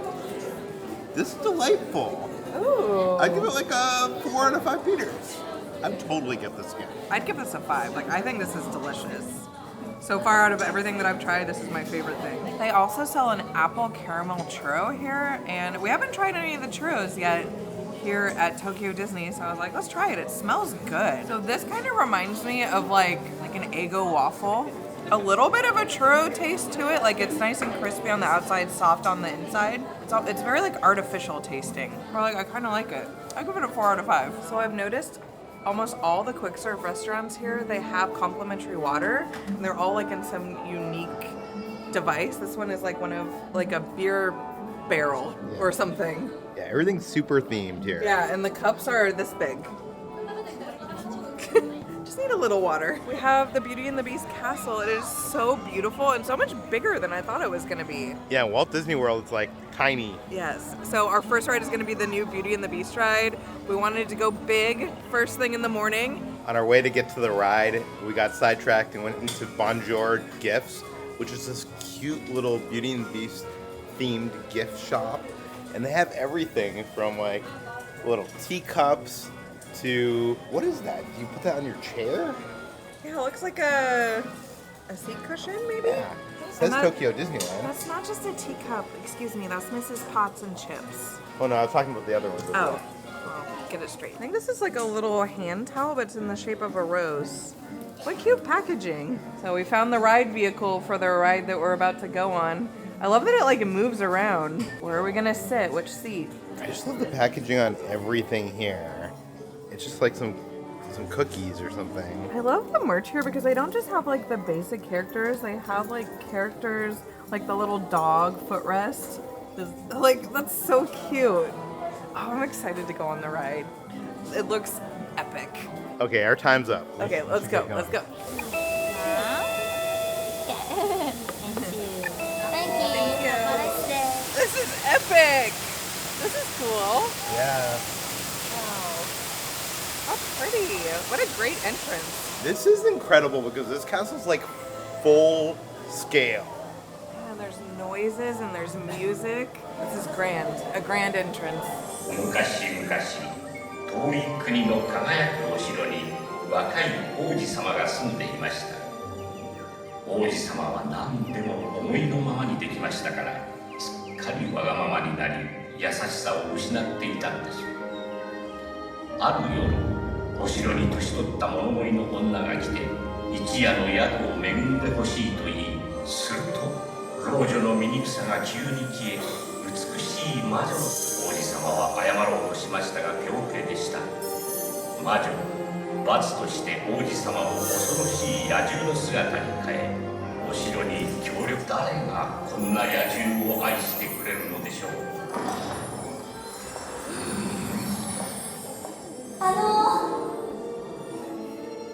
This is delightful. Ooh. I'd give it like a 4 out of 5 Peters. I'd totally get this again. I'd give this a 5. Like, I think this is delicious. So far out of everything that I've tried, this is my favorite thing. They also sell an apple caramel churro here, and we haven't tried any of the churros yet here at Tokyo Disney, so I was like, let's try it. It smells good. So this kind of reminds me of like an Eggo waffle. A little bit of a churro taste to it, like it's nice and crispy on the outside, soft on the inside. It's very like artificial tasting. Or like, I kind of like it. I give it a 4 out of 5. So I've noticed almost all the quick serve restaurants here, they have complimentary water, and they're all like in some unique device. This one is like one of like a beer barrel or something. Yeah, everything's super themed here. Yeah, and the cups are this big. Just need a little water. We have the Beauty and the Beast castle. It is so beautiful and so much bigger than I thought it was gonna be. Yeah, Walt Disney World, it's like tiny. Yes, so our first ride is gonna be the new Beauty and the Beast ride. We wanted to go big first thing in the morning. On our way to get to the ride, we got sidetracked and went into Bonjour Gifts, which is this cute little Beauty and the Beast themed gift shop. And they have everything from like little teacups to, what is that? Do you put that on your chair? Yeah, it looks like a seat cushion maybe? Yeah, it says Tokyo Disneyland. That's not just a teacup, excuse me, that's Mrs. Potts and Chips. Oh no, I was talking about the other ones as well. Well, get it straight. I think this is like a little hand towel, but it's in the shape of a rose. What cute packaging. So we found the ride vehicle for the ride that we're about to go on. I love that it like moves around. Where are we gonna sit? Which seat? I just love the packaging on everything here. It's just like some cookies or something. I love the merch here because they don't just have like the basic characters. They have like characters like the little dog footrest. Like, that's so cute. Oh, I'm excited to go on the ride. It looks epic. Okay, our time's up. Okay, let's go. Let's go. This is epic. This is cool. Yeah. Wow. How pretty. What a great entrance. This is incredible because this castle's like full scale. Yeah, there's noises and there's music. This is grand. A grand entrance. 昔々遠い国の輝くお城に若い王子様が住んでいました。王子様は何でも思いのままにできましたから、すっかりわがままになり、優しさを失っていたんでしょう。ある夜、お城に年取った物乞いの女が来て、一夜の宿を恵んでほしいと言い、すると老女の醜さが急に消え、美しい魔女の王子様は謝ろうとしましたが手遅れでした。魔女、罰として王子様を恐ろしい野獣の姿に変え、お城に協力。誰がこんな野獣を愛してくれるのでしょう。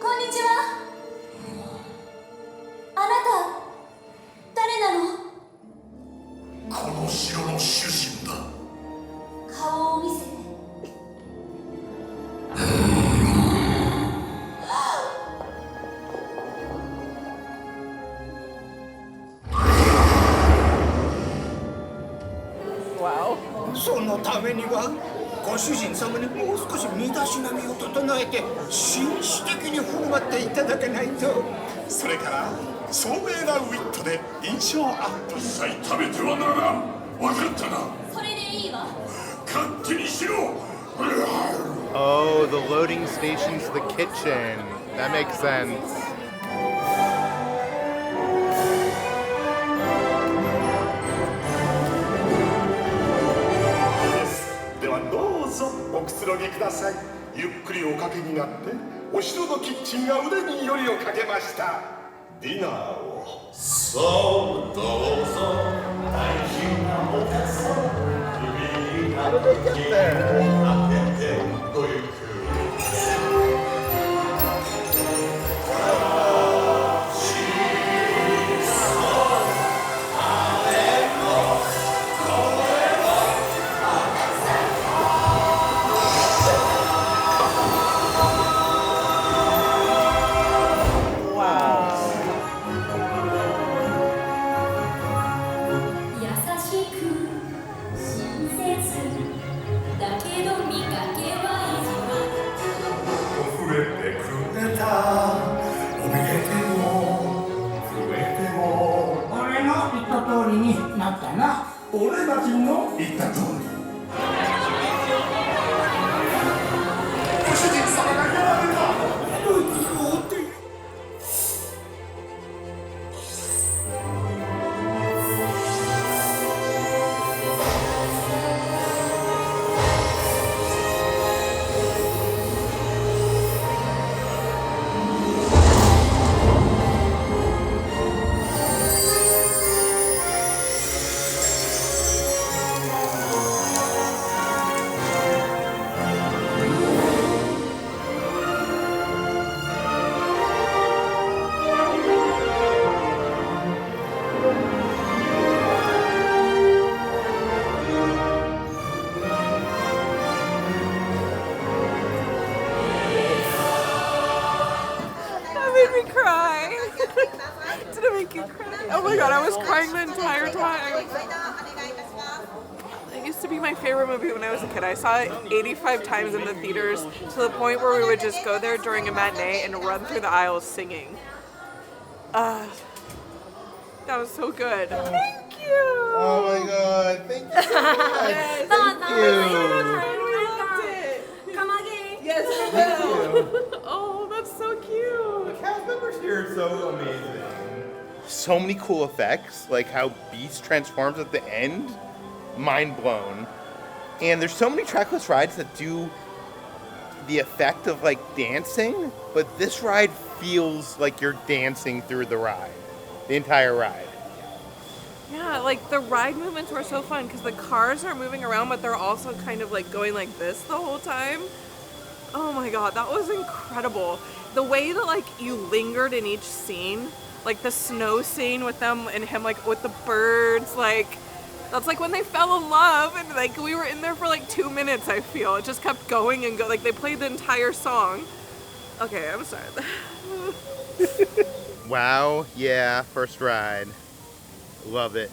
こんにちは。あなた誰なの？この城の主人だ。顔を見せて。そのためにはご主人様にもう少し身だしなみを整えて紳士的に振る舞っていただけないと。それから聡明なウィットで印象アップ。一切食べてはならん。分かったな。それでいいわ。勝手にしろ。 Oh, the loading station's the kitchen. That makes sense. ではどうぞおくつろぎください。ゆっくりおかけになってお城のキッチンが腕によりをかけました。ディナーを。そうどうぞ大事なお客様。君が開けてごゆっくり。 俺たちの言った通り。ご主人様がやられた。Oh my god, I was crying the entire time. It used to be my favorite movie when I was a kid. I saw it 85 times in the theaters to the point where we would just go there during a matinee and run through the aisles singing. That was so good. Thank you! Oh my god, thank you so much. Yes, thank you. We loved it. Come again. Yes, we will. Oh, that's so cute. The cast members here are so amazing. So many cool effects, like how Beast transforms at the end. Mind blown. And there's so many trackless rides that do the effect of like dancing, but this ride feels like you're dancing through the ride, the entire ride. Yeah, like the ride movements were so fun because the cars are moving around, but they're also kind of like going like this the whole time. Oh my god, that was incredible. The way that like you lingered in each scene, like the snow scene with them and him like with the birds, like that's like when they fell in love, and like we were in there for like 2 minutes. I feel it just kept going and go. Like they played the entire song. Okay, I'm sorry. Wow, yeah, first ride. Love it.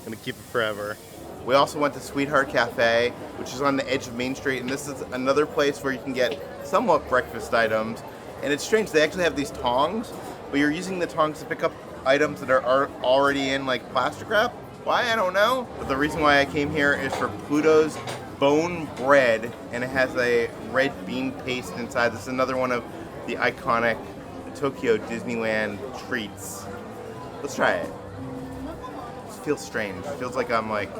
Gonna keep it forever. We also went to Sweetheart Cafe, which is on the edge of Main Street, and this is another place where you can get somewhat breakfast items. And it's strange, they actually have these tongs, but you're using the tongs to pick up items that are already in like plastic wrap. Why, I don't know. But the reason why I came here is for Pluto's Bone Bread, and it has a red bean paste inside. This is another one of the iconic Tokyo Disneyland treats. Let's try it. It feels strange. It feels like I'm like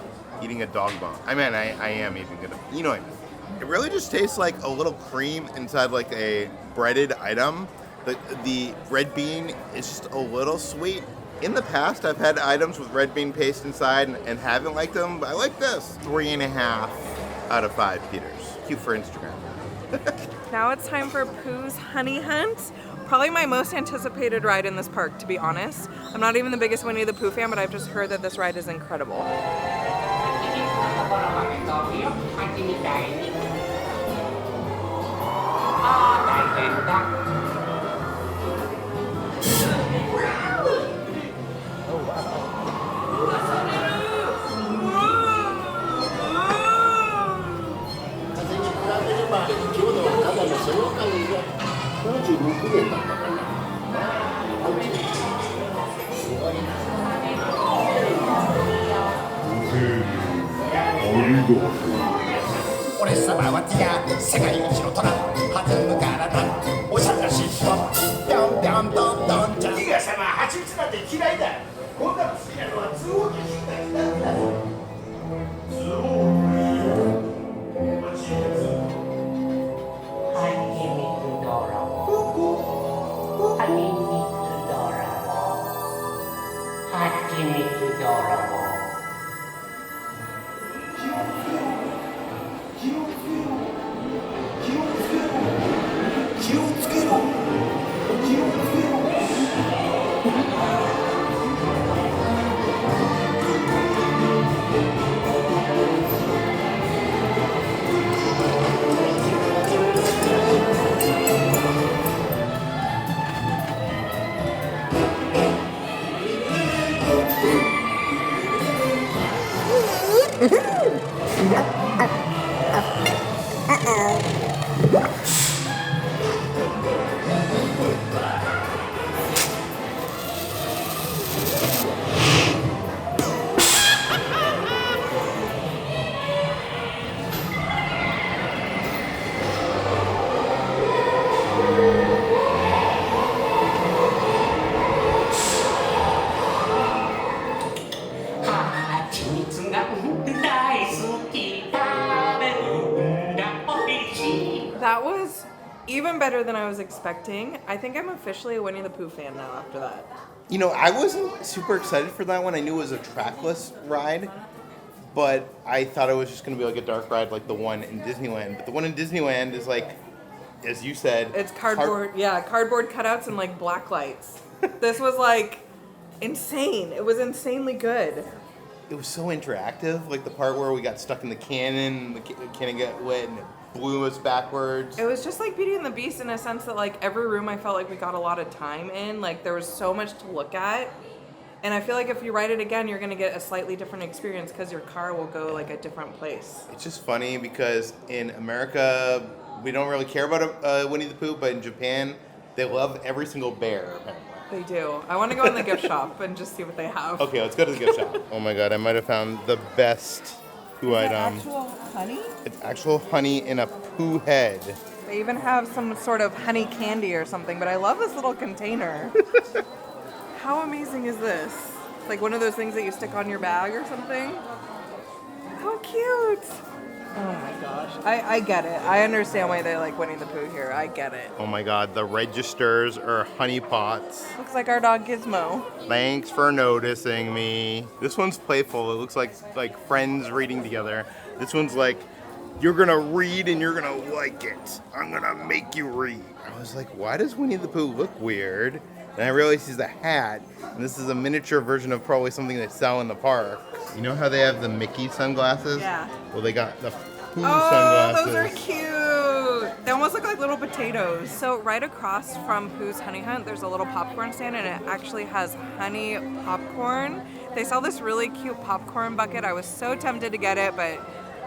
eating a dog bone. I mean, I am eating it. You know what I mean. It really just tastes like a little cream inside like a breaded item. The red bean is just a little sweet. In the past, I've had items with red bean paste inside and haven't liked them, but I like this. 3.5 out of 5 Peters. Cute for Instagram. Now it's time for Pooh's Honey Hunt. Probably my most anticipated ride in this park, to be honest. I'm not even the biggest Winnie the Pooh fan, but I've just heard that this ride is incredible. That was even better than I was expecting. I think I'm officially a Winnie the Pooh fan now after that. You know, I wasn't super excited for that one. I knew it was a trackless ride, but I thought it was just going to be like a dark ride like the one in Disneyland. But the one in Disneyland is like, as you said... It's cardboard, cardboard cutouts and like black lights. This was like insane. It was insanely good. It was so interactive, like the part where we got stuck in the cannon, the cannon got wet and it blew us backwards. It was just like Beauty and the Beast in a sense that like every room I felt like we got a lot of time in. Like there was so much to look at. And I feel like if you ride it again, you're going to get a slightly different experience because your car will go like a different place. It's just funny because in America, we don't really care about Winnie the Pooh, but in Japan, they love every single bear, apparently. They do. I want to go in the gift shop and just see what they have. Okay, let's go to the gift shop. Oh my god, I might have found the best Pooh item. Actual honey? It's actual honey in a Pooh head. They even have some sort of honey candy or something, but I love this little container. How amazing is this? Like one of those things that you stick on your bag or something? How cute! Oh my gosh. I get it. I understand why they like Winnie the Pooh here. I get it. Oh my god, the registers are honey pots. Looks like our dog Gizmo. Thanks for noticing me. This one's playful. It looks like friends reading together. This one's like, you're gonna read and you're gonna like it. I'm gonna make you read. I was like, why does Winnie the Pooh look weird? And I realized he's a hat, and this is a miniature version of probably something they sell in the park. You know how they have the Mickey sunglasses? Yeah. Well, they got the Pooh sunglasses. Oh, those are cute. They almost look like little potatoes. So right across from Pooh's Honey Hunt, there's a little popcorn stand, and it actually has honey popcorn. They sell this really cute popcorn bucket. I was so tempted to get it, but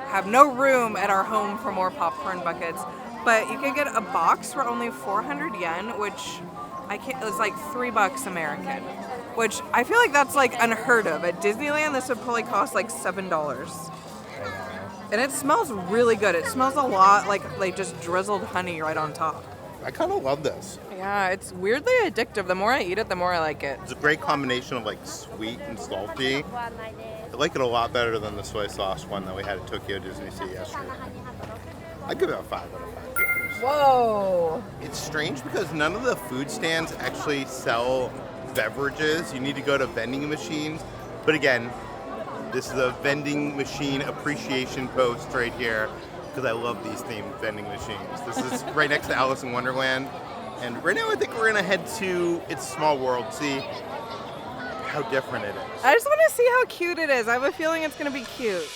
have no room at our home for more popcorn buckets. But you can get a box for only 400 yen, which it's like $3 American, which I feel like that's like unheard of. At Disneyland, this would probably cost like $7. And it smells really good. It smells a lot like they just drizzled honey right on top. I kind of love this. Yeah, it's weirdly addictive. The more I eat it, the more I like it. It's a great combination of like sweet and salty. I like it a lot better than the soy sauce one that we had at Tokyo DisneySea yesterday. I'd give it a 5 out of 5 viewers. Whoa! It's strange because none of the food stands actually sell beverages. You need to go to vending machines. But again, this is a vending machine appreciation post right here because I love these themed vending machines. This is right next to Alice in Wonderland. And right now I think we're gonna head to It's a Small World, see how different it is. I just want to see how cute it is. I have a feeling it's gonna be cute.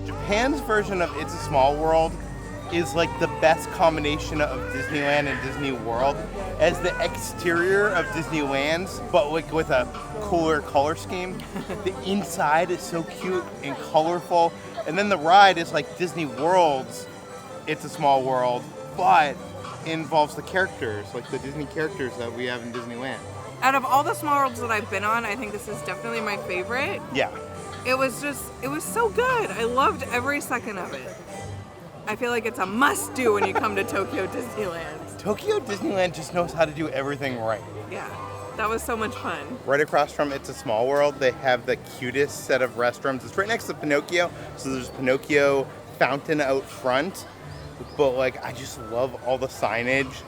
Japan's version of It's a Small World is like the best combination of Disneyland and Disney World as the exterior of Disneyland's, but like with a cooler color scheme. The inside is so cute and colorful, and then the ride is like Disney World's It's a Small World, but it involves the characters, like the Disney characters that we have in Disneyland. Out of all the Small Worlds that I've been on, I think this is definitely my favorite. Yeah. It was so good. I loved every second of it. I feel like it's a must-do when you come to Tokyo Disneyland. Tokyo Disneyland just knows how to do everything right. Yeah, that was so much fun. Right across from It's a Small World, they have the cutest set of restrooms. It's right next to Pinocchio, so there's Pinocchio fountain out front. But like, I just love all the signage,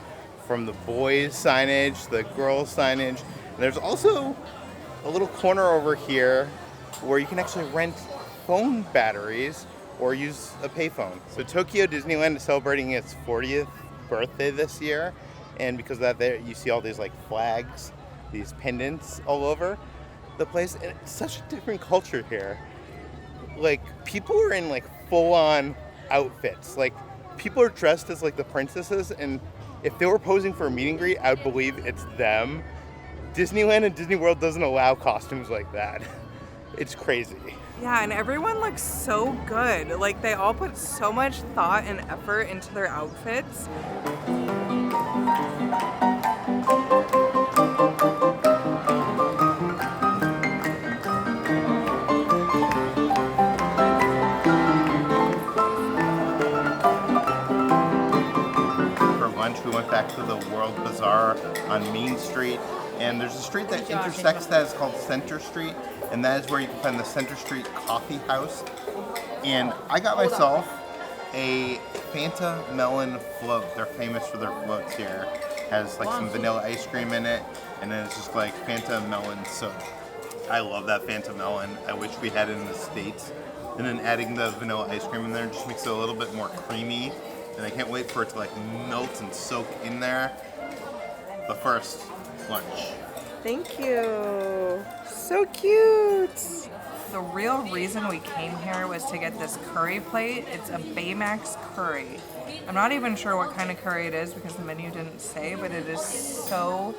from the boys' signage, the girls' signage. And there's also a little corner over here where you can actually rent phone batteries or use a payphone. So Tokyo Disneyland is celebrating its 40th birthday this year, and because of that, there you see all these like flags, these pendants all over the place, and it's such a different culture here. Like, people are in like full-on outfits. Like, people are dressed as like the princesses, and if they were posing for a meet and greet, I would believe it's them. Disneyland and Disney World doesn't allow costumes like that. It's crazy. Yeah, and everyone looks so good. Like, they all put so much thought and effort into their outfits. For lunch, we went back to the World Bazaar on Main Street, and there's a street that intersects that. It's called Center Street, and that is where you can find the Center Street Coffee House. And I got myself a Fanta melon float. They're famous for their floats here. Has like some vanilla ice cream in it, and then it's just like Fanta melon soda. I love that Fanta melon. I wish we had it in the States. And then adding the vanilla ice cream in there just makes it a little bit more creamy. And I can't wait for it to like melt and soak in there. But first, lunch. Thank you. So cute. The real reason we came here was to get this curry plate. It's a Baymax curry. I'm not even sure what kind of curry it is because the menu didn't say, but it is so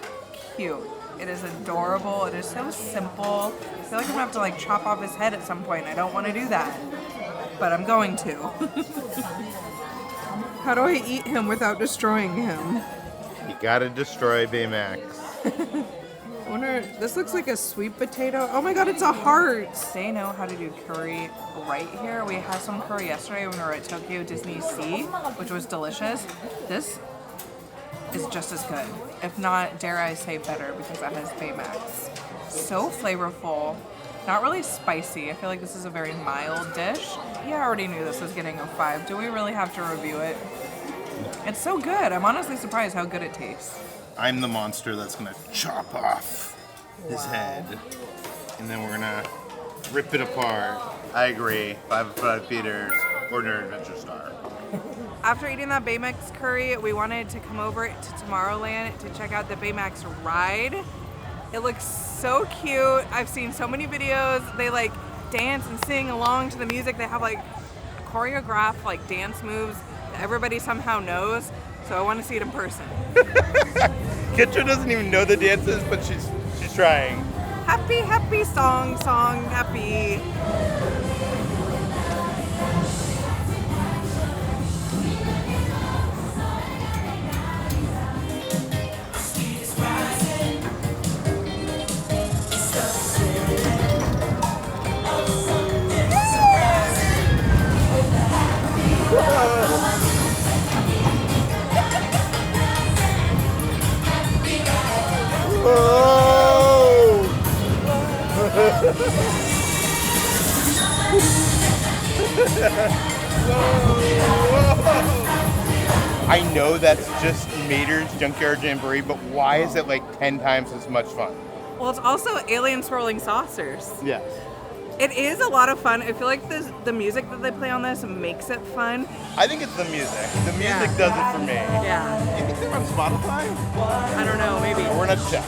cute. It is adorable. It is so simple. I feel like I'm gonna have to like chop off his head at some point. I don't want to do that, but I'm going to. How do I eat him without destroying him? You gotta destroy Baymax. I wonder, this looks like a sweet potato. Oh my god, it's a heart. They know how to do curry right here. We had some curry yesterday when we were at Tokyo DisneySea, which was delicious. This is just as good, if not, dare I say, better, because that has Baymax. So flavorful, not really spicy. I feel like this is a very mild dish. Yeah, I already knew this was getting a 5. Do we really have to review it? It's so good. I'm honestly surprised how good it tastes. I'm the monster that's gonna chop off his head, and then we're gonna rip it apart. I agree. 5 of 5 Peters, ordinary adventure star. After eating that Baymax curry, we wanted to come over to Tomorrowland to check out the Baymax ride. It looks so cute. I've seen so many videos. They like dance and sing along to the music. They have like choreographed like dance moves that everybody somehow knows. So I want to see it in person. Kitra doesn't even know the dances, but she's trying. Happy, happy song, happy. I know that's just Mater's Junkyard Jamboree, but why is it like 10 times as much fun? Well, it's also alien swirling saucers. Yes. It is a lot of fun. I feel like the music that they play on this makes it fun. I think it's the music. The music does it for me. Yeah. You think they're on Spotify? I don't know, maybe. We're gonna check.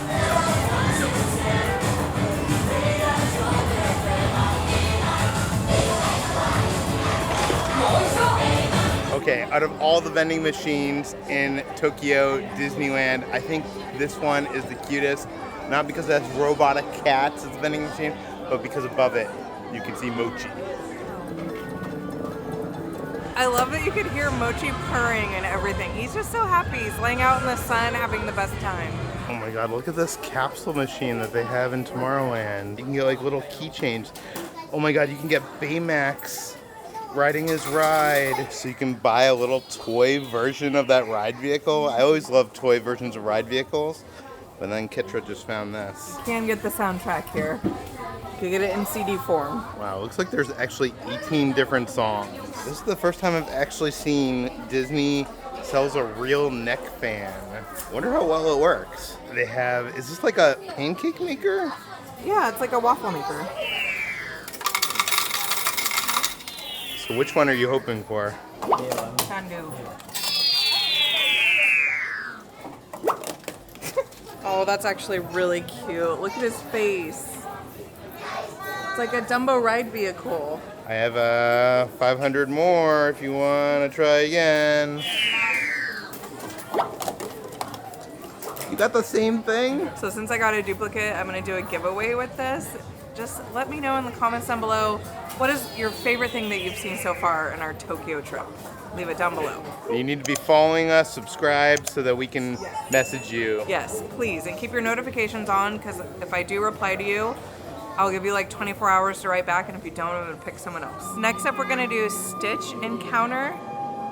Okay, out of all the vending machines in Tokyo Disneyland, I think this one is the cutest. Not because it has robotic cats as a vending machine, but because above it, you can see Mochi. I love that you could hear Mochi purring and everything. He's just so happy. He's laying out in the sun, having the best time. Oh my god, look at this capsule machine that they have in Tomorrowland. You can get like little keychains. Oh my god, you can get Baymax riding his ride. So you can buy a little toy version of that ride vehicle. I always love toy versions of ride vehicles. But then Kitra just found this. You can get the soundtrack here. You can get it in CD form. Wow, looks like there's actually 18 different songs. This is the first time I've actually seen Disney sells a real neck fan. Wonder how well it works. They have, is this like a pancake maker? Yeah, it's like a waffle maker. So which one are you hoping for? Can do. Oh, that's actually really cute. Look at his face. It's like a Dumbo ride vehicle. I have 500 more if you want to try again. You got the same thing? So since I got a duplicate, I'm gonna do a giveaway with this. Just let me know in the comments down below, what is your favorite thing that you've seen so far in our Tokyo trip? Leave it down below. You need to be following us, subscribe, so that we can message you. Yes, please, and keep your notifications on, because if I do reply to you, I'll give you like 24 hours to write back, and if you don't, I'm gonna pick someone else. Next up, we're gonna do Stitch Encounter.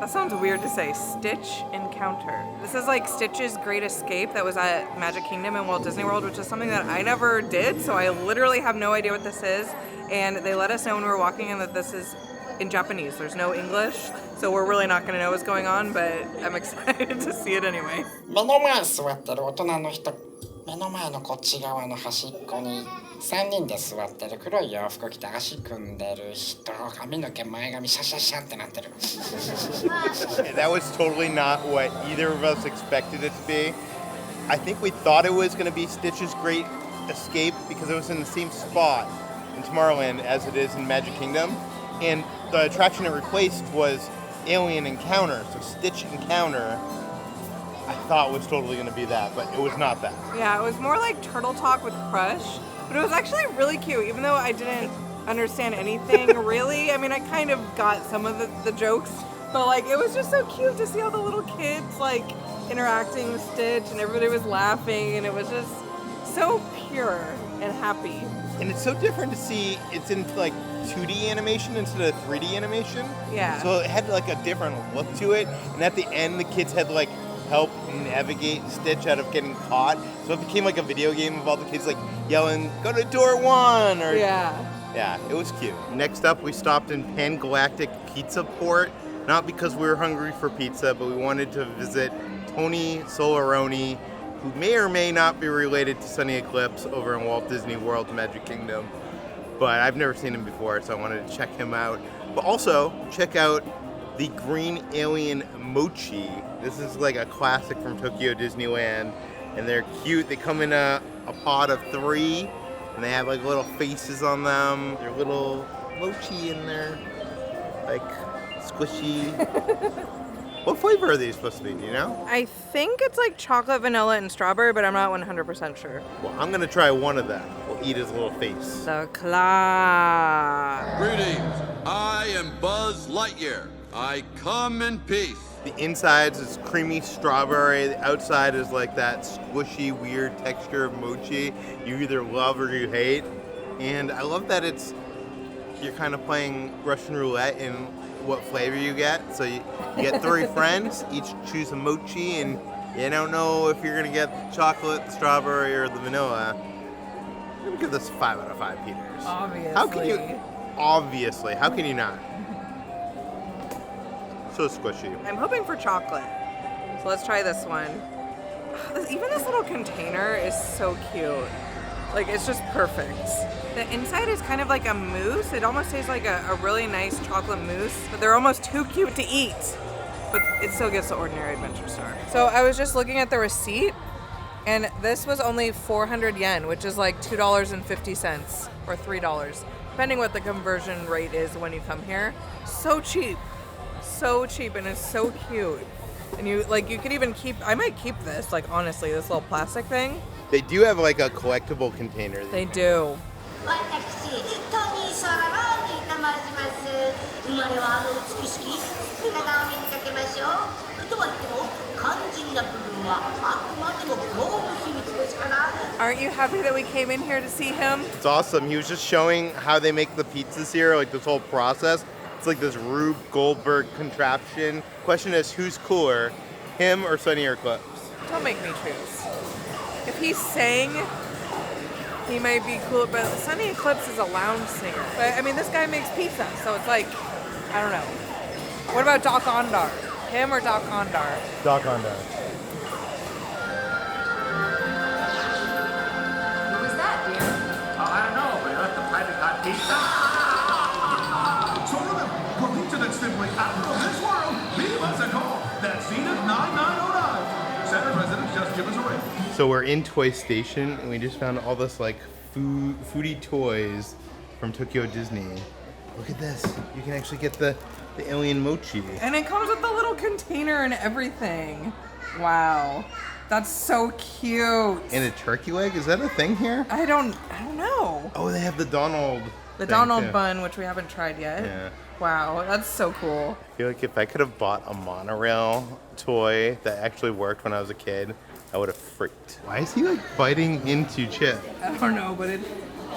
That sounds weird to say, Stitch Encounter. This is like Stitch's Great Escape that was at Magic Kingdom in Walt Disney World, which is something that I never did, so I literally have no idea what this is. And they let us know when we were walking in that this is in Japanese. There's no English, so we're really not gonna know what's going on, but I'm excited to see it anyway. 目の前座ってる大人の人、目の前のこっち側の端っこに3人で座ってる黒い洋服着て足組んでる人、髪の毛前髪シャシャシャってなってる。 That was totally not what either of us expected it to be. I think we thought it was going to be Stitch's Great escape because it was in the same spot in Tomorrowland as it is in Magic Kingdom. And the attraction it replaced was Alien Encounter. So Stitch Encounter, I thought was totally going to be that, but it was not that. Yeah, it was more like Turtle Talk with Crush, but it was actually really cute, even though I didn't understand anything really. I mean, I kind of got some of the jokes, but like it was just so cute to see all the little kids like interacting with Stitch, and everybody was laughing, and it was just so pure and happy. And it's so different to see it's in like 2D animation instead of 3D animation. Yeah. So it had like a different look to it. And at the end, the kids had to like help navigate Stitch out of getting caught. So it became like a video game of all the kids like yelling, "Go to door 1!" Or yeah, it was cute. Next up, we stopped in Pan Galactic Pizza Port. Not because we were hungry for pizza, but we wanted to visit Tony Solaroni, who may or may not be related to Sunny Eclipse over in Walt Disney World's Magic Kingdom. But I've never seen him before, so I wanted to check him out. But also, check out the Green Alien Mochi. This is like a classic from Tokyo Disneyland, and they're cute. They come in a pod of 3, and they have like little faces on them. They're little mochi in there, like squishy. What flavor are these supposed to be, do you know? I think it's like chocolate, vanilla, and strawberry, but I'm not 100% sure. Well, I'm gonna try one of them. We'll eat his little face. The claw. Greetings, I am Buzz Lightyear. I come in peace. The insides is creamy strawberry. The outside is like that squishy, weird texture of mochi you either love or you hate. And I love that you're kind of playing Russian roulette in what flavor you get. So you get 3 friends, each choose a mochi, and you don't know if you're gonna get the chocolate, the strawberry, or the vanilla. I'm gonna give this 5 out of 5 Peters. Obviously. How can you not? So squishy. I'm hoping for chocolate. So let's try this one. Even this little container is so cute. Like, it's just perfect. The inside is kind of like a mousse. It almost tastes like a really nice chocolate mousse, but they're almost too cute to eat. But it still gets the ordinary adventure star. So I was just looking at the receipt, and this was only 400 yen, which is like $2.50 or $3, depending what the conversion rate is when you come here. So cheap. So cheap, and it's so cute. And you could even I might keep this, like honestly, this little plastic thing. They do have like a collectible container. They do. Aren't you happy that we came in here to see him? It's awesome. He was just showing how they make the pizzas here, like this whole process. It's like this Rube Goldberg contraption. Question is, who's cooler, him or Sunny Eclipse? Don't make me choose. If he sang, he might be cool, but Sunny Eclipse is a lounge singer. But I mean, this guy makes pizza, so it's like, I don't know. What about Doc Ondar? Him or Doc Ondar? Doc Ondar. Who was that, dear? Oh, I don't know, but he left the private hot pizza. So remember, for pizza that's simply out of this world, leave us a call. That's Zenith 9909. Center residents, just give us a ring. So we're in Toy Station, and we just found all this like foodie toys from Tokyo Disney. Look at this. You can actually get the alien mochi. And it comes with the little container and everything. Wow. That's so cute. And a turkey leg? Is that a thing here? I don't know. Oh, they have the Donald. The thing Donald too. bun, which we haven't tried yet. Yeah. Wow, that's so cool. I feel like if I could have bought a monorail toy that actually worked when I was a kid, I would have freaked. Why is he like biting into Chip? I don't know, but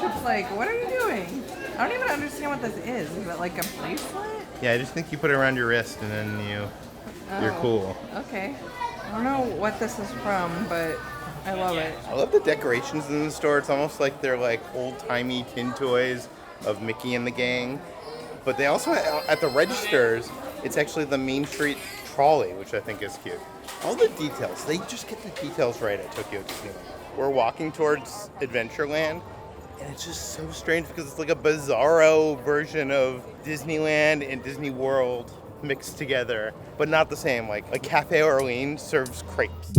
Chip's like, what are you doing? I don't even understand what this is. Is it like a bracelet? Yeah, I just think you put it around your wrist and then you're cool. Okay. I don't know what this is from, but I love it. I love the decorations in the store. It's almost like they're like old-timey tin toys of Mickey and the gang. But they also, at the registers, it's actually the Main Street trolley, which I think is cute. All the details, they just get the details right at Tokyo Disneyland. We're walking towards Adventureland, and it's just so strange because it's like a bizarro version of Disneyland and Disney World mixed together, but not the same. Like Cafe Orleans serves crepes.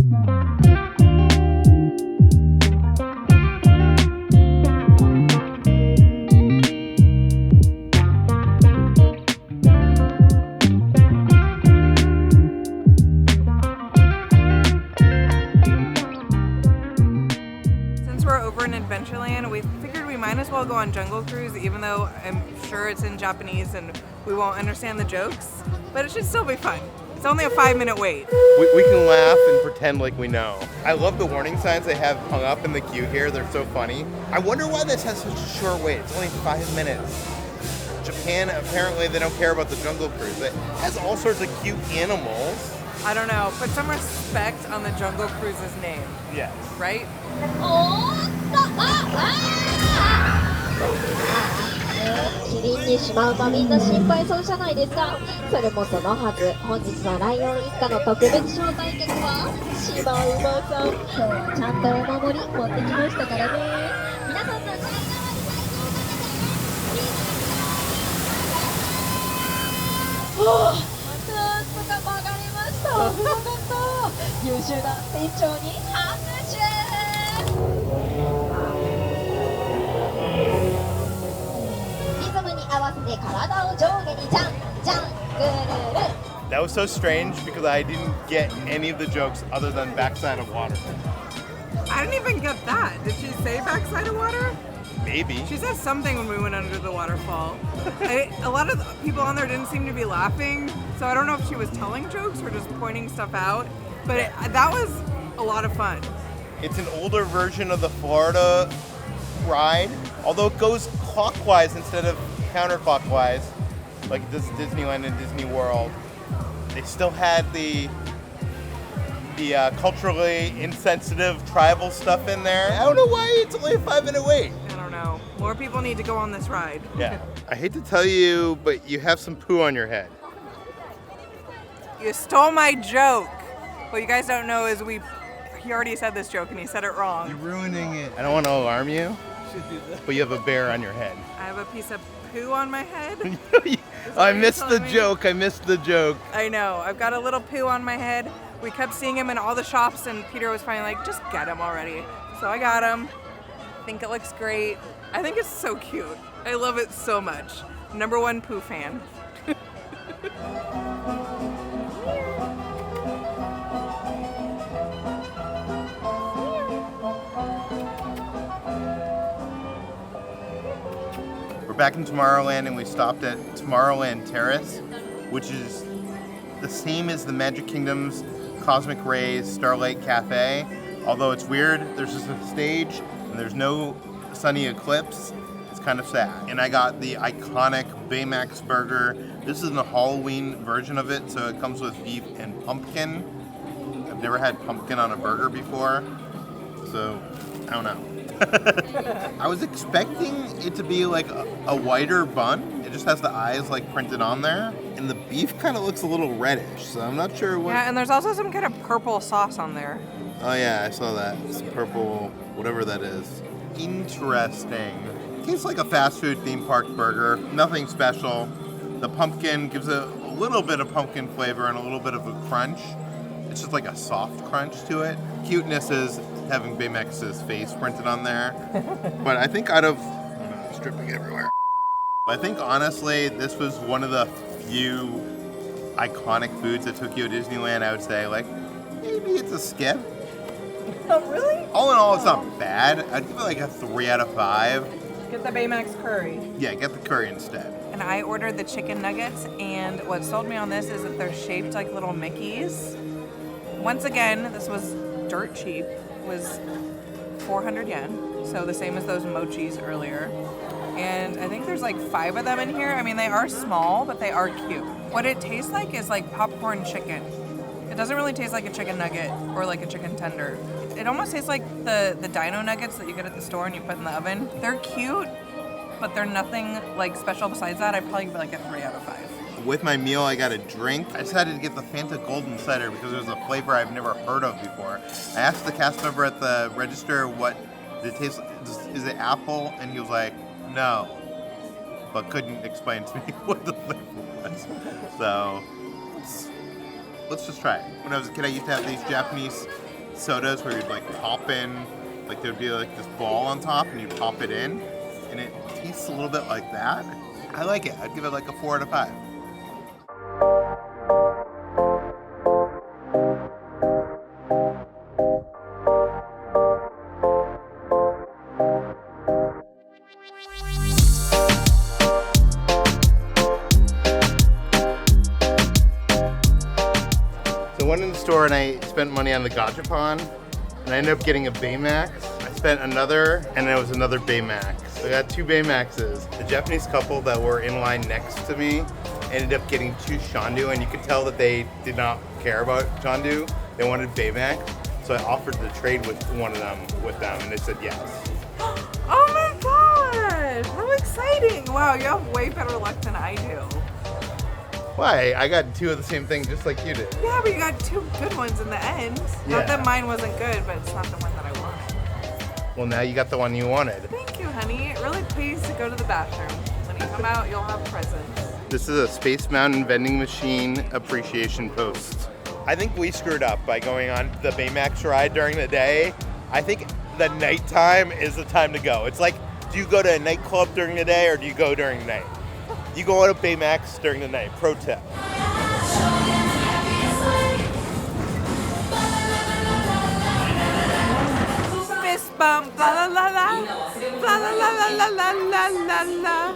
we figured we might as well go on Jungle Cruise, even though I'm sure it's in Japanese and we won't understand the jokes, but it should still be fun. It's only a 5-minute wait. We can laugh and pretend like we know. I love the warning signs they have hung up in the queue here. They're so funny. I wonder why this has such a short wait. It's only 5 minutes. Japan, apparently they don't care about the Jungle Cruise. It has all sorts of cute animals. I don't know. Put some respect on the Jungle Cruise's name. Yes. Right? キリンにしまうとみんな心配そうじゃないですか。それもそのはず。本日はライオン一家の特別招待客はシマウマさん。今日ちゃんとお守り持ってきましたからね。皆さんのなんとか曲がりました。よかった。優秀な船長に拍手。リズムに合わせて体を上下にジャンジャンぐるる。 That was so strange because I didn't get any of the jokes other than backside of water. I didn't even get that. Did she say backside of water? Maybe. She said something when we went under the waterfall. A lot of the people on there didn't seem to be laughing, so I don't know if she was telling jokes or just pointing stuff out, but that was a lot of fun. It's an older version of the Florida ride, although it goes clockwise instead of counterclockwise, like it does Disneyland and Disney World. They still had the culturally insensitive tribal stuff in there. I don't know why it's only a 5-minute wait. I don't know. More people need to go on this ride. Yeah. I hate to tell you, but you have some poo on your head. You stole my joke. What you guys don't know is he already said this joke and he said it wrong. You're ruining it. I don't want to alarm you, but you have a bear on your head. I have a piece of poo on my head. I missed the joke. I missed the joke. I know. I've got a little poo on my head. We kept seeing him in all the shops and Peter was finally like, just get him already. So I got him. I think it looks great. I think it's so cute. I love it so much. #1 Pooh fan. We're back in Tomorrowland and we stopped at Tomorrowland Terrace, which is the same as the Magic Kingdom's Cosmic Rays Starlight Cafe. Although it's weird, there's just a stage and there's no sunny eclipse. It's kind of sad. And I got the iconic Baymax burger. This is the Halloween version of it, so it comes with beef and pumpkin. I've never had pumpkin on a burger before, so I don't know. I was expecting it to be like a whiter bun. It just has the eyes like printed on there. And the beef kind of looks a little reddish, so I'm not sure what... Yeah, and there's also some kind of purple sauce on there. Oh yeah, I saw that. It's purple, whatever that is. Interesting. Tastes like a fast food theme park burger. Nothing special. The pumpkin gives a little bit of pumpkin flavor and a little bit of a crunch. It's just like a soft crunch to it. Cuteness is having Baymax's face printed on there. But I think out of... Oh no, it's dripping everywhere. I think honestly, this was one of the few iconic foods at Tokyo Disneyland. I would say, like, maybe it's a skip. Oh, really? All in all, it's not bad. I'd give it like a 3 out of 5. Get the Baymax curry. Yeah, get the curry instead. And I ordered the chicken nuggets, and what sold me on this is that they're shaped like little Mickeys. Once again, this was dirt cheap. It was 400 yen, so the same as those mochis earlier. And I think there's like 5 of them in here. I mean, they are small, but they are cute. What it tastes like is like popcorn chicken. It doesn't really taste like a chicken nugget or like a chicken tender. It almost tastes like the dino nuggets that you get at the store and you put in the oven. They're cute, but they're nothing like special besides that. I'd probably give it like a 3 out of 5. With my meal, I got a drink. I decided to get the Fanta Golden Cider because it was a flavor I've never heard of before. I asked the cast member at the register what it tastes like. Is it apple? And he was like, no, but couldn't explain to me what the flavor was. So let's just try it. When I was a kid, I used to have these Japanese sodas where you'd like pop in, like there'd be like this ball on top and you'd pop it in, and it tastes a little bit like that. I like it. I'd give it like a 4 out of 5. store and I spent money on the gachapon, and I ended up getting a Baymax. I spent another, and it was another Baymax. So I got 2 Baymaxes. The Japanese couple that were in line next to me ended up getting 2 Shandu, and you could tell that they did not care about Shandu. They wanted Baymax. So I offered to trade with one of them with them, and they said yes. Oh my god! How exciting! Wow, you have way better luck than I do. Why? I got 2 of the same thing just like you did. Yeah, but you got 2 good ones in the end. Yeah. Not that mine wasn't good, but it's not the one that I wanted. Well, now you got the one you wanted. Thank you, honey. Really pleased to go to the bathroom. When you come out, you'll have presents. This is a Space Mountain vending machine appreciation post. I think we screwed up by going on the Baymax ride during the day. I think the nighttime is the time to go. It's like, do you go to a nightclub during the day or do you go during the night? You go on a Baymax during the night. Pro tip. Fist bump, la la la la, la la la la la la la la.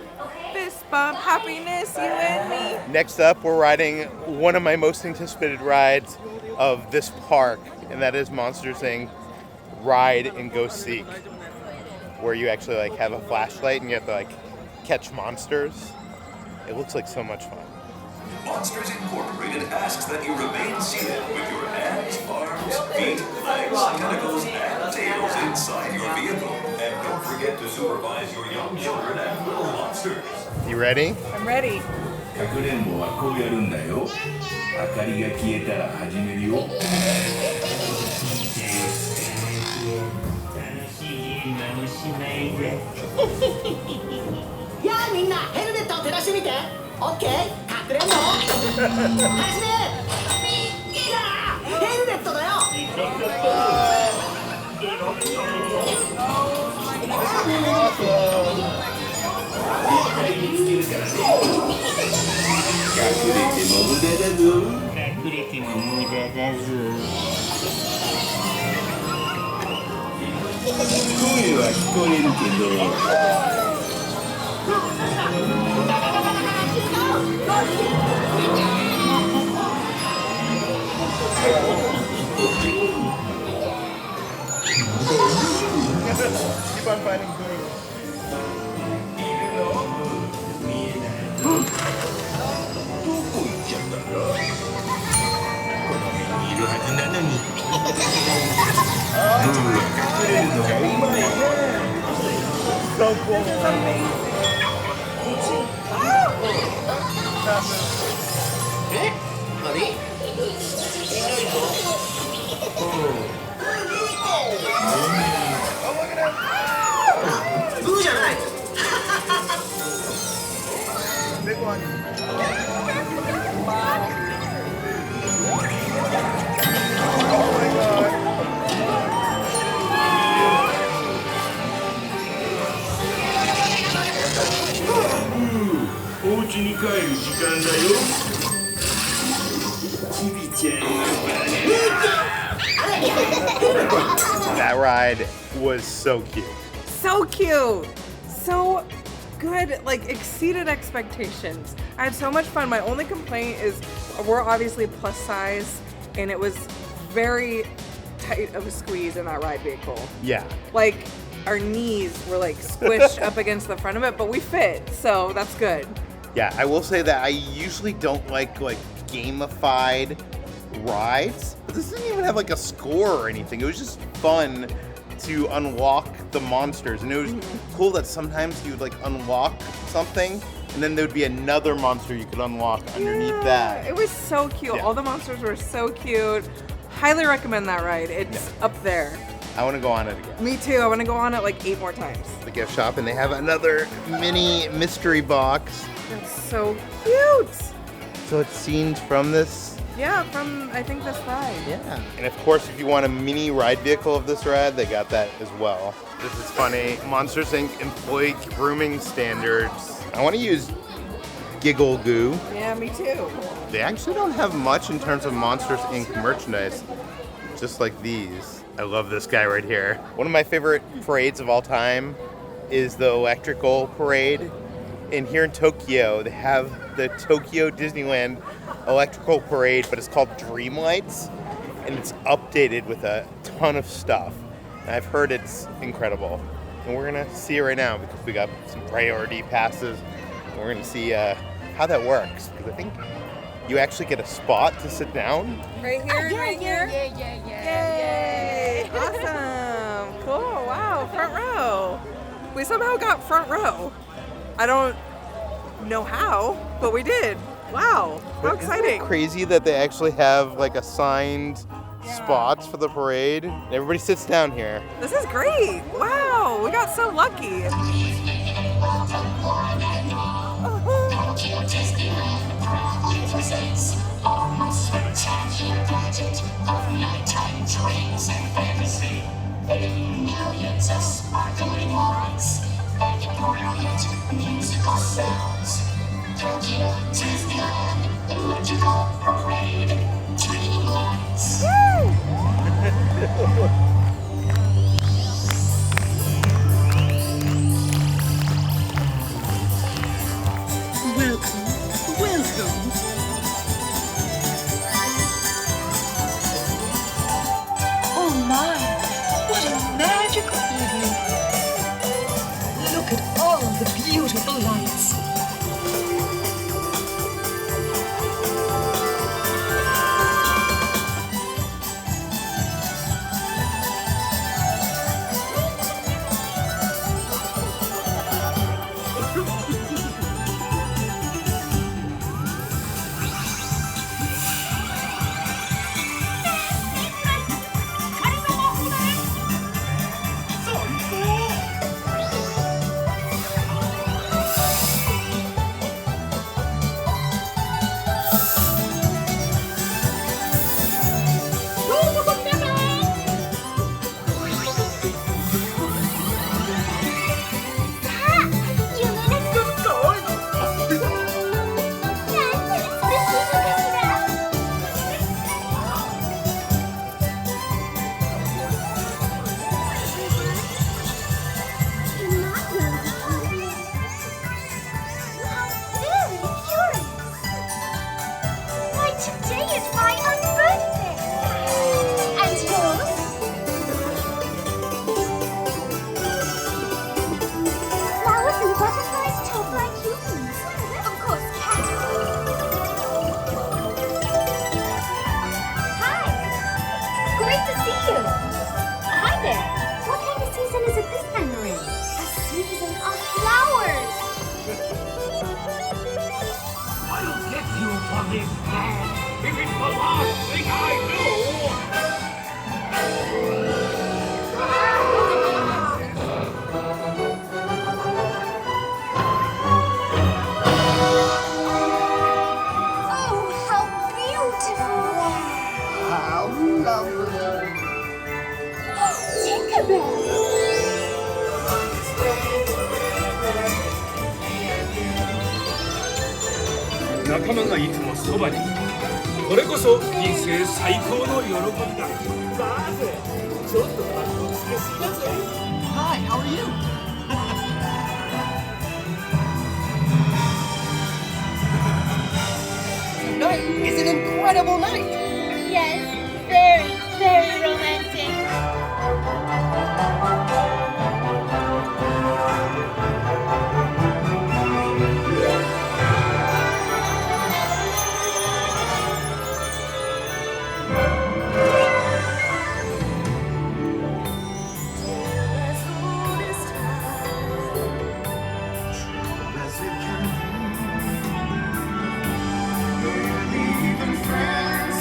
Fist bump, happiness, you and me. Next up, we're riding one of my most anticipated rides of this park, and that is Monsters Inc. Ride and Go Seek, where you actually like have a flashlight and you have to like catch monsters. It looks like so much fun. Monsters Incorporated asks that you remain seated with your hands, arms, feet, legs, tentacles, and tails inside your vehicle. And don't forget to supervise your young children and little monsters. You ready? I'm ready. かくれんぼはこうやるんだよ。明かりが消えたら始めるよ。やあみんなヘルメットを照らしてみて。オッケー、かくれんぼ。始め。いやー、ヘルメットだよ。隠れても無駄だぞ。隠れても無駄だぞ。声は聞こえるけど。Keep on finding Pooh. ブーじゃない。Big one. Oh my god. お家に帰る時間だよ。ちびちゃんのバナナ。 That ride was so cute. So cute. So good. Like, exceeded expectations. I had so much fun. My only complaint is we're obviously plus size, and it was very tight of a squeeze in that ride vehicle. Yeah. Like, our knees were like squished up against the front of it, but we fit, so that's good. Yeah, I will say that I usually don't like gamified rides, but this didn't even have like a score or anything. It was just fun to unlock the monsters, and it was cool that sometimes you would like unlock something, and then there would be another monster you could unlock underneath that. It was so cute. Yeah. All the monsters were so cute. Highly recommend that ride. It's up there. I want to go on it again. Me too. I want to go on it like 8 more times. The gift shop, and they have another mini mystery box. That's so cute. So it's scenes from this. Yeah, from I think this ride. Yeah. And of course, if you want a mini ride vehicle of this ride, they got that as well. This is funny. Monsters Inc. employee grooming standards. I want to use Giggle Goo. Yeah, me too. They actually don't have much in terms of Monsters Inc. merchandise, just like these. I love this guy right here. One of my favorite parades of all time is the electrical parade. And here in Tokyo, they have the Tokyo Disneyland electrical parade, but it's called Dreamlights. and it's updated with a ton of stuff. And I've heard it's incredible. And we're gonna see it right now because we got some priority passes. And we're gonna see how that works, because I think you actually get a spot to sit down. Right here and right here? Yay! Awesome. Cool. Wow. Front row. We somehow got front row. I don't know how, but we did. Wow. How exciting. Isn't it crazy that they actually have like assigned spots for the parade? And everybody sits down here. This is great. Wow. We got so lucky. Tokyo Disneyland presents almost spectacular pageant of nighttime dreams and fantasy. Millions of sparkling lights and brilliant musical sounds. Tokyo Disneyland Electrical Parade Dreamlights. Welcome. Oh my, what a magical evening. Look at all the beautiful lights. Hi, how are you? Tonight is an incredible night. Yes, very, very romantic. Even friends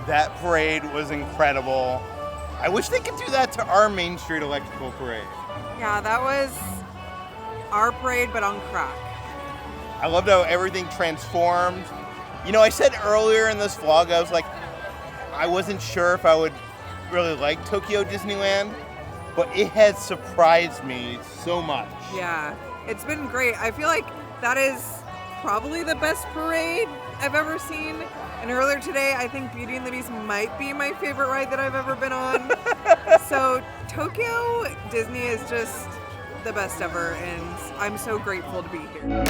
That parade was incredible. I wish they could do that to our Main Street Electrical Parade. Yeah, that was our parade, but on crack. I loved how everything transformed. You know, I said earlier in this vlog, I was like, I wasn't sure if I would really like Tokyo Disneyland, but it has surprised me so much. Yeah, it's been great. I feel like that is probably the best parade I've ever seen. And earlier today, I think Beauty and the Beast might be my favorite ride that I've ever been on. So Tokyo Disney is just the best ever, and I'm so grateful to be here.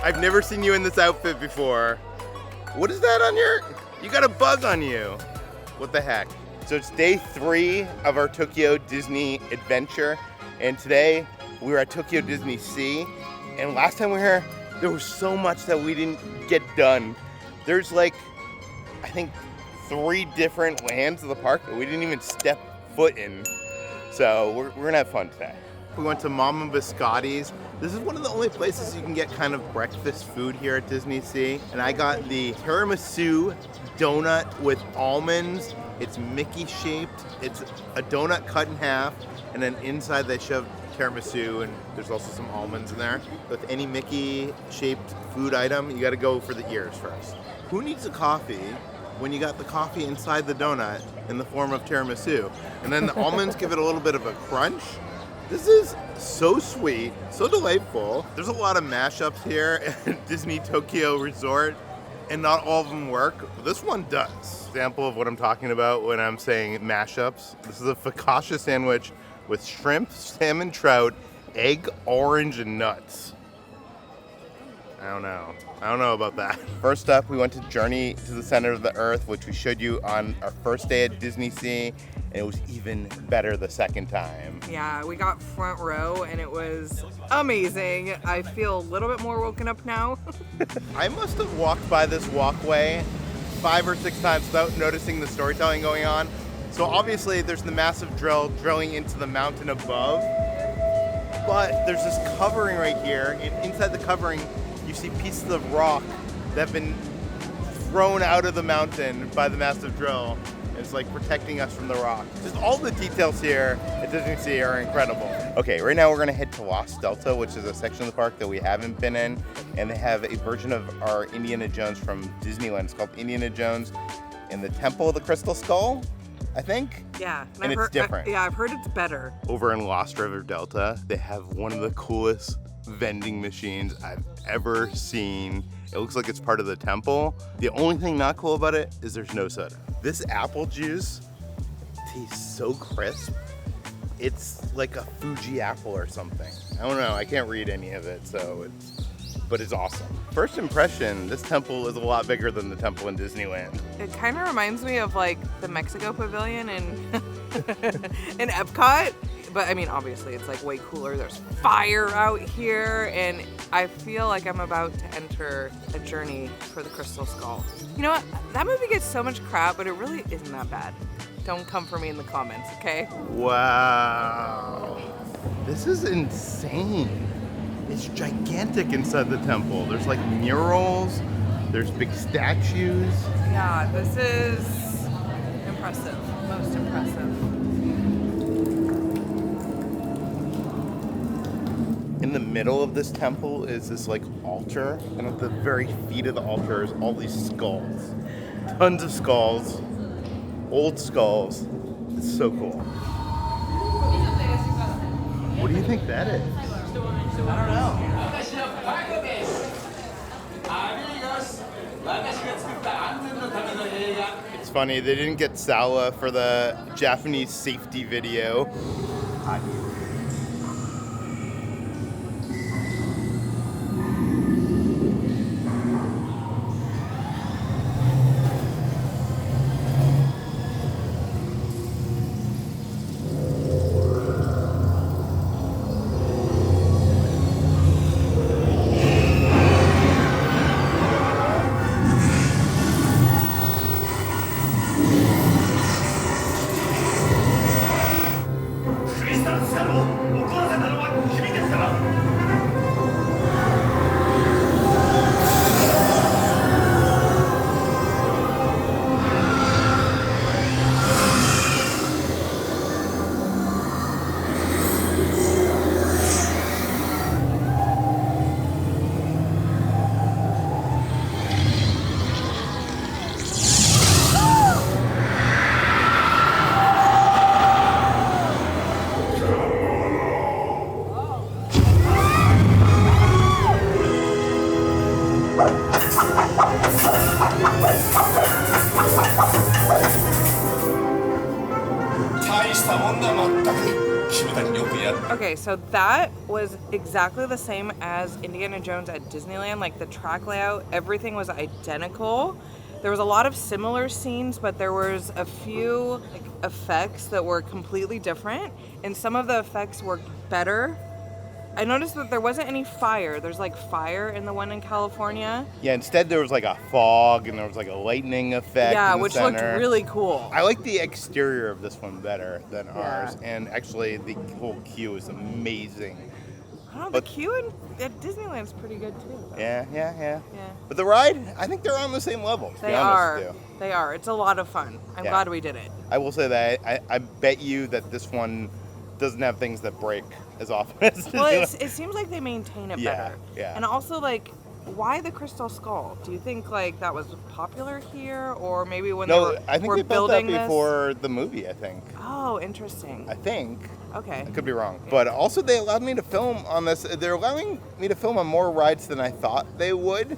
I've never seen you in this outfit before. What is that on your... You got a bug on you. What the heck? So it's day 3 of our Tokyo Disney adventure. And today we were at Tokyo DisneySea. And last time we were here, there was so much that we didn't get done. There's like, I think 3 different lands of the park that we didn't even step foot in. So we're gonna have fun today. We went to Mama Biscotti's. This is one of the only places you can get kind of breakfast food here at DisneySea. And I got the tiramisu donut with almonds. It's Mickey shaped. It's a donut cut in half, and then inside they shoved tiramisu, and there's also some almonds in there. With any Mickey shaped food item, you gotta go for the ears first. Who needs a coffee when you got the coffee inside the donut in the form of tiramisu? And then the almonds give it a little bit of a crunch. This is so sweet, so delightful. There's a lot of mashups here at Disney Tokyo Resort, and not all of them work. But this one does. Example of what I'm talking about when I'm saying mashups. This is a focaccia sandwich with shrimp, salmon, trout, egg, orange, and nuts. I don't know about that. First up, we went to Journey to the Center of the Earth, which we showed you on our first day at DisneySea, and it was even better the second time. Yeah, we got front row, and it was amazing. I feel a little bit more woken up now. I must have walked by this walkway 5 or 6 times without noticing the storytelling going on. So obviously there's the massive drill drilling into the mountain above, but there's this covering right here, and inside the covering you see pieces of rock that have been thrown out of the mountain by the massive drill. It's like protecting us from the rock. Just all the details here at DisneySea are incredible. Okay, right now we're gonna head to Lost Delta, which is a section of the park that we haven't been in, and they have a version of our Indiana Jones from Disneyland. It's called Indiana Jones in the Temple of the Crystal Skull, I think. Yeah, and it's different. I've heard it's better. Over in Lost River Delta, they have one of the coolest vending machines I've ever seen. It looks like it's part of the temple. The only thing not cool about it is there's no soda. This apple juice tastes so crisp. It's like a Fuji apple or something. I don't know, I can't read any of it, but it's awesome. First impression, this temple is a lot bigger than the temple in Disneyland. It kind of reminds me of like the Mexico Pavilion in in Epcot. But I mean, obviously it's like way cooler. There's fire out here, and I feel like I'm about to enter a journey for the Crystal Skull. You know what? That movie gets so much crap, but it really isn't that bad. Don't come for me in the comments, okay? Wow. This is insane. It's gigantic inside the temple. There's like murals, there's big statues. Yeah, this is impressive, most impressive. In the middle of this temple is this like altar, and at the very feet of the altar is all these skulls. Tons of skulls, old skulls. It's so cool. What do you think that is? I don't know. It's funny, they didn't get Sawa for the Japanese safety video. Okay, so that was exactly the same as Indiana Jones at Disneyland. Like the track layout, everything was identical. There was a lot of similar scenes, but there was a few like effects that were completely different, and some of the effects worked better. I noticed that there wasn't any fire. There's like fire in the one in California. Yeah, instead there was like a fog and there was like a lightning effect. Yeah, in the which center. looked really cool. I like the exterior of this one better than ours, and actually the whole queue is amazing. Oh, the queue at Disneyland is pretty good too. Yeah. But the ride, I think they're on the same level. To They be honest are. with you. They are. It's a lot of fun. I'm Yeah. glad we did it. I will say that I bet you that this one doesn't have things that break as often as Well, it seems like they maintain it Yeah, better. yeah. And also, like, why the crystal skull? Do you think like that was popular here, or maybe when No, they I think were they built that building this? before the movie, I think. Oh, interesting. I think. Okay. I could be wrong. But also they allowed me to film on this. They're allowing me to film on more rides than I thought they would.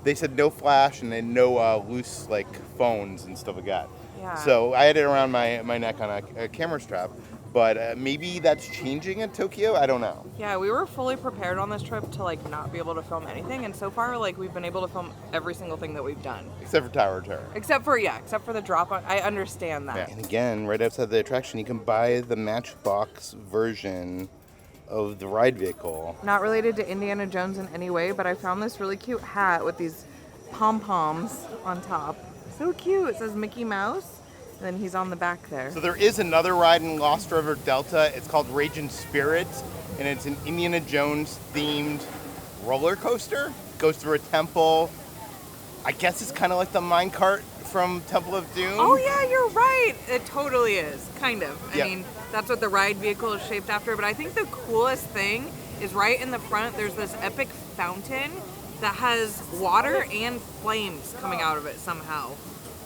They said no flash and then no loose like phones and stuff like that. Yeah. So I had it around my neck on a camera strap. But maybe that's changing in Tokyo. I don't know. Yeah, we were fully prepared on this trip to like not be able to film anything, and so far like we've been able to film every single thing that we've done. Except for Tower of Terror. Except for the drop on. I understand that. Yeah. And again, right outside the attraction, you can buy the Matchbox version of the ride vehicle. Not related to Indiana Jones in any way, but I found this really cute hat with these pom-poms on top. So cute. It says Mickey Mouse. And then he's on the back there. So there is another ride in Lost River Delta. It's called Raging Spirits, and it's an Indiana Jones themed roller coaster. Goes through a temple. I guess it's kind of like the minecart from Temple of Doom. Oh yeah, you're right. It totally is, kind of. I Yep. mean, that's what the ride vehicle is shaped after. But I think the coolest thing is right in the front. There's this epic fountain that has water and flames coming out of it somehow.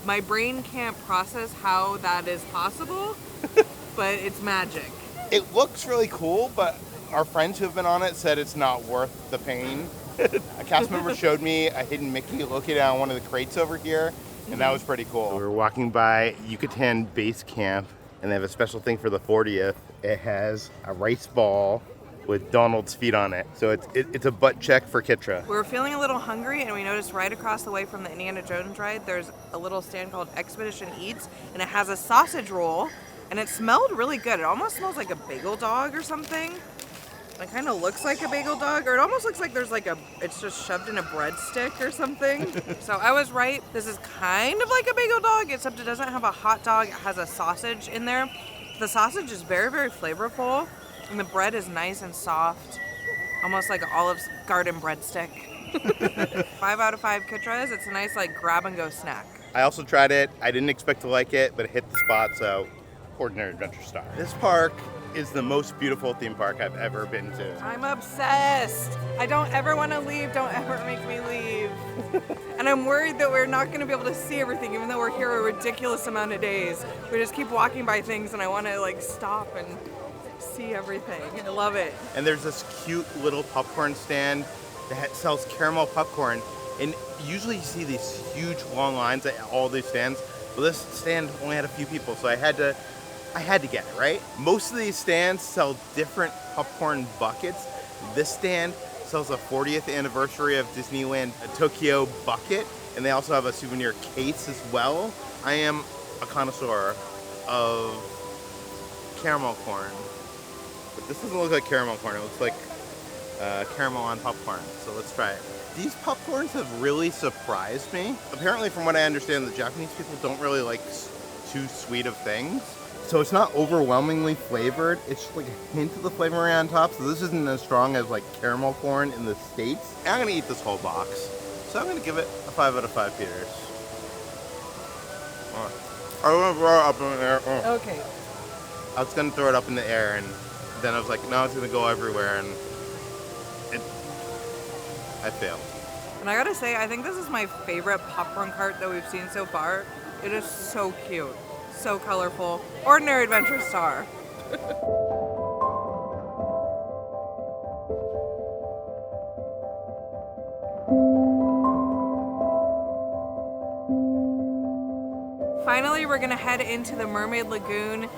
My brain can't process how that is possible, but it's magic. It looks really cool, but our friends who have been on it said it's not worth the pain. A cast member showed me a hidden Mickey located on one of the crates over here, and that was pretty cool. We were walking by Yucatan Base Camp, and they have a special thing for the 40th. It has a rice ball with Donald's feet on it. So it's a butt check for Kitra. We were feeling a little hungry, and we noticed right across the way from the Indiana Jones ride, there's a little stand called Expedition Eats, and it has a sausage roll, and it smelled really good. It almost smells like a bagel dog or something. It kind of looks like a bagel dog, or it almost looks like there's it's just shoved in a breadstick or something. So I was right. This is kind of like a bagel dog, except it doesn't have a hot dog. It has a sausage in there. The sausage is very, very flavorful. And the bread is nice and soft, almost like an Olive Garden breadstick. 5 out of 5 Kitras. It's a nice like grab and go snack. I also tried it. I didn't expect to like it, but it hit the spot, so Ordinary Adventure Star. This park is the most beautiful theme park I've ever been to. I'm obsessed. I don't ever want to leave. Don't ever make me leave. And I'm worried that we're not going to be able to see everything, even though we're here a ridiculous amount of days. We just keep walking by things, and I want to like stop and see everything. I love it. And there's this cute little popcorn stand that sells caramel popcorn. And usually you see these huge long lines at all these stands. Well, this stand only had a few people, so I had to get it, right? Most of these stands sell different popcorn buckets. This stand sells a 40th anniversary of Disneyland Tokyo bucket, and they also have a souvenir case as well. I am a connoisseur of caramel corn. But this doesn't look like caramel corn. It looks like caramel on popcorn. So let's try it. These popcorns have really surprised me. Apparently, from what I understand, the Japanese people don't really like too sweet of things. So it's not overwhelmingly flavored. It's just like a hint of the flavoring on top. So this isn't as strong as like caramel corn in the States. And I'm gonna eat this whole box. So I'm gonna give it a 5 out of 5 Peters. I want to throw it up in the air. Okay. I was gonna throw it up in the air, and then I was like, no, it's gonna go everywhere, and I failed. And I gotta say, I think this is my favorite popcorn cart that we've seen so far. It is so cute, so colorful. Ordinary Adventure Star. finally, we're gonna head into the Mermaid Lagoon.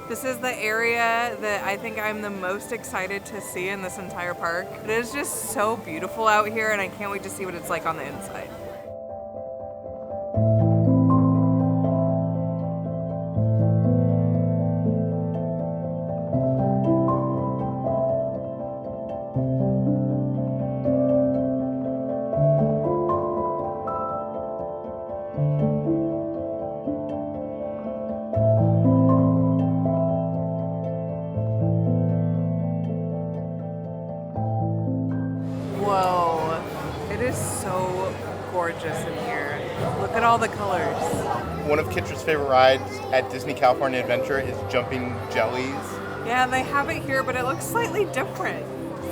This is the area that I think I'm the most excited to see in this entire park. It is just so beautiful out here, and I can't wait to see what it's like on the inside. Whoa, it is so gorgeous in here. Look at all the colors. One of Kitra's favorite rides at Disney California Adventure is Jumping Jellies. Yeah, they have it here, but it looks slightly different.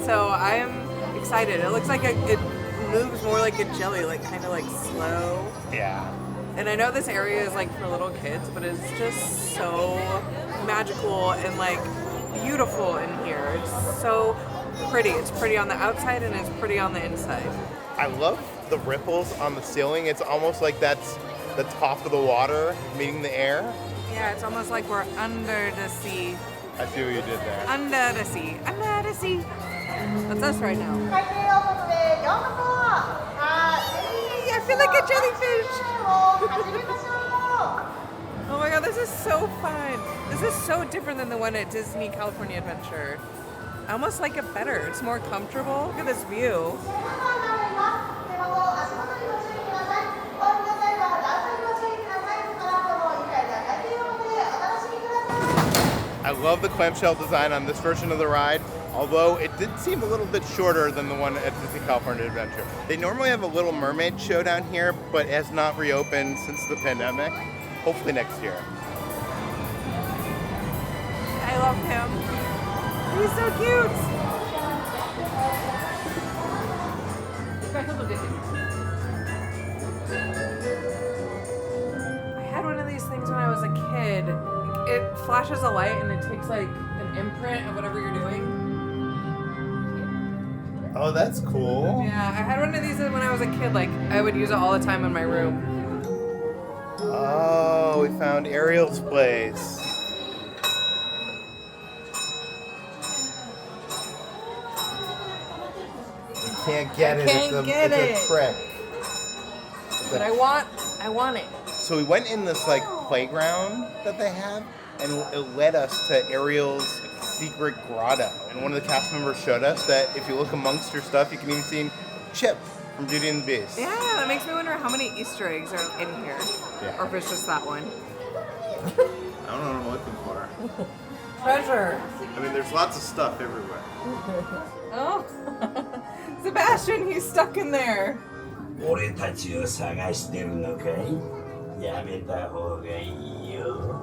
So I am excited. It looks like it moves more like a jelly, like kind of like slow. Yeah. And I know this area is like for little kids, but it's just so magical and like beautiful in here. It's so pretty. It's pretty on the outside and it's pretty on the inside. I love the ripples on the ceiling. It's almost like that's the top of the water meeting the air. Yeah, it's almost like we're under the sea. I see what you did there. Under the sea. Under the sea. That's us right now. I feel like a jellyfish. Oh my god, this is so fun. This is so different than the one at Disney California Adventure. I almost like it better. It's more comfortable. Look at this view. I love the clamshell design on this version of the ride, although it did seem a little bit shorter than the one at Disney California Adventure. They normally have a Little Mermaid show down here, but it has not reopened since the pandemic. Hopefully next year. I love him. He's so cute. I had one of these things when I was a kid. It flashes a light and it takes like an imprint of whatever you're doing. Oh, that's cool. Yeah, I had one of these when I was a kid. Like, I would use it all the time in my room. Oh, we found Ariel's place. You can't get it. It's a trick. But I want it. So we went in this like playground that they have, and it led us to Ariel's secret grotto. And one of the cast members showed us that if you look amongst her stuff, you can even see Chip from Beauty and the Beast. Yeah, that makes me wonder how many Easter eggs are in here. Yeah. Or if it's just that one. I don't know what I'm looking for. Treasure. I mean, there's lots of stuff everywhere. Oh, Sebastian, he's stuck in there. 俺たちを探してるのかい? やめた方がいいよ。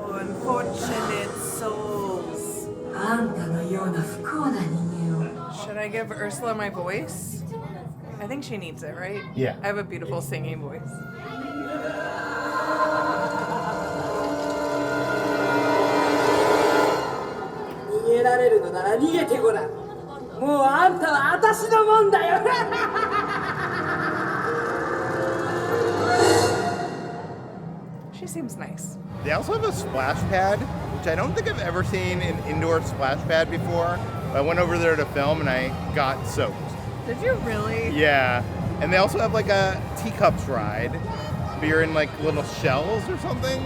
Oh, unfortunate souls. Should I give Ursula my voice? I think she needs it, right? Yeah. I have a beautiful singing voice. She seems nice. They also have a splash pad, which I don't think I've ever seen an indoor splash pad before. I went over there to film and I got soaked. Did you really? Yeah. And they also have like a teacups ride. But you're in like little shells or something.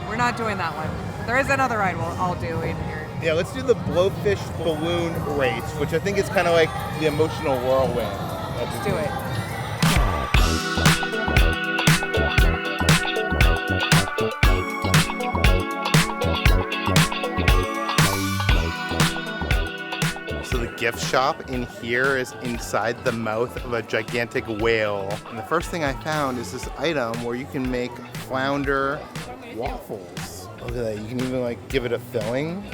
We're not doing that one. There is another ride I'll do in here. Yeah, let's do the Blowfish Balloon Race, which I think is kind of like the emotional whirlwind. Let's do it. So the gift shop in here is inside the mouth of a gigantic whale. And the first thing I found is this item where you can make flounder waffles. Look at that, you can even like give it a filling.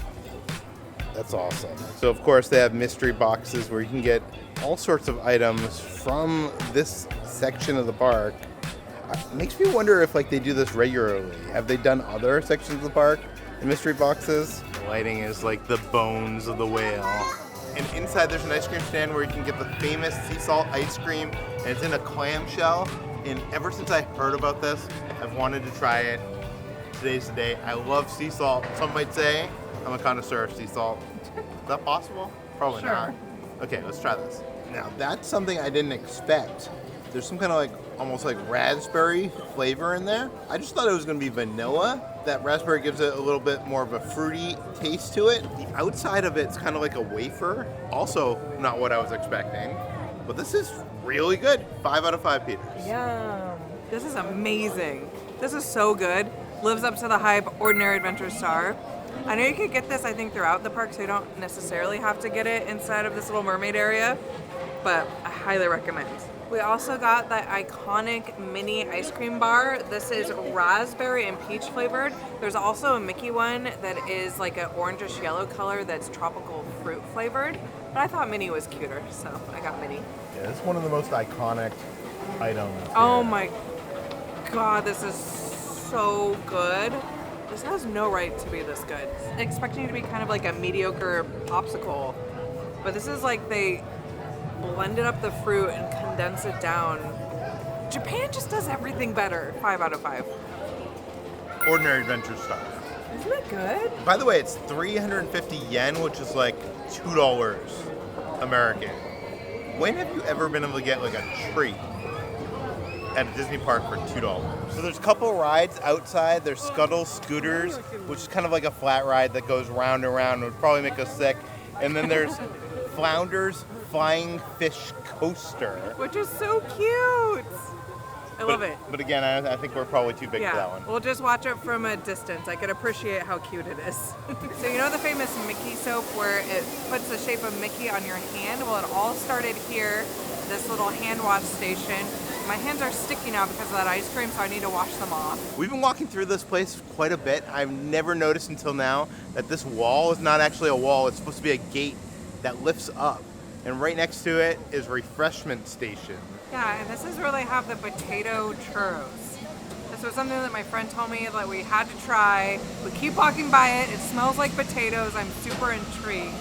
That's awesome. So of course they have mystery boxes where you can get all sorts of items from this section of the park. It makes me wonder if like they do this regularly. Have they done other sections of the park in mystery boxes? The lighting is like the bones of the whale. And inside there's an ice cream stand where you can get the famous sea salt ice cream, and it's in a clamshell. And ever since I heard about this, I've wanted to try it. Today's the day. I love sea salt. Some might say I'm a connoisseur of sea salt. Is that possible? Probably not. Okay, let's try this. Now that's something I didn't expect. There's some kind of like almost like raspberry flavor in there. I just thought it was gonna be vanilla. That raspberry gives it a little bit more of a fruity taste to it. The outside of it's kind of like a wafer. Also not what I was expecting. But this is really good. 5 out of 5 Peters. Yum. This is amazing. This is so good. Lives up to the hype. Ordinary Adventure Star. I know you could get this, I think, throughout the park, so you don't necessarily have to get it inside of this little mermaid area, but I highly recommend. We also got the iconic mini ice cream bar. This is raspberry and peach flavored. There's also a Mickey one that is like an orangish yellow color that's tropical fruit flavored, but I thought Minnie was cuter, so I got Minnie. Yeah, it's one of the most iconic items. Oh my god, this is so good. This has no right to be this good. Expecting it to be kind of like a mediocre popsicle, but this is like they blended up the fruit and condense it down. Japan just does everything better. 5 out of 5. Ordinary Adventure Star. Isn't it good? By the way, it's 350 yen, which is like $2 American. When have you ever been able to get like a treat at a Disney park for $2? So there's a couple rides outside. There's Scuttle Scooters, which is kind of like a flat ride that goes round and round. It would probably make us sick. And then there's Flounder's Flying Fish Coaster. Which is so cute. I love it. But again, I think we're probably too big for that one. We'll just watch it from a distance. I could appreciate how cute it is. So you know the famous Mickey soap where it puts the shape of Mickey on your hand? Well, it all started here, this little hand wash station. My hands are sticky now because of that ice cream, so I need to wash them off. We've been walking through this place quite a bit. I've never noticed until now that this wall is not actually a wall. It's supposed to be a gate that lifts up. And right next to it is refreshment station. Yeah, and this is where they have the potato churros. This was something that my friend told me that we had to try. We keep walking by it. It smells like potatoes. I'm super intrigued.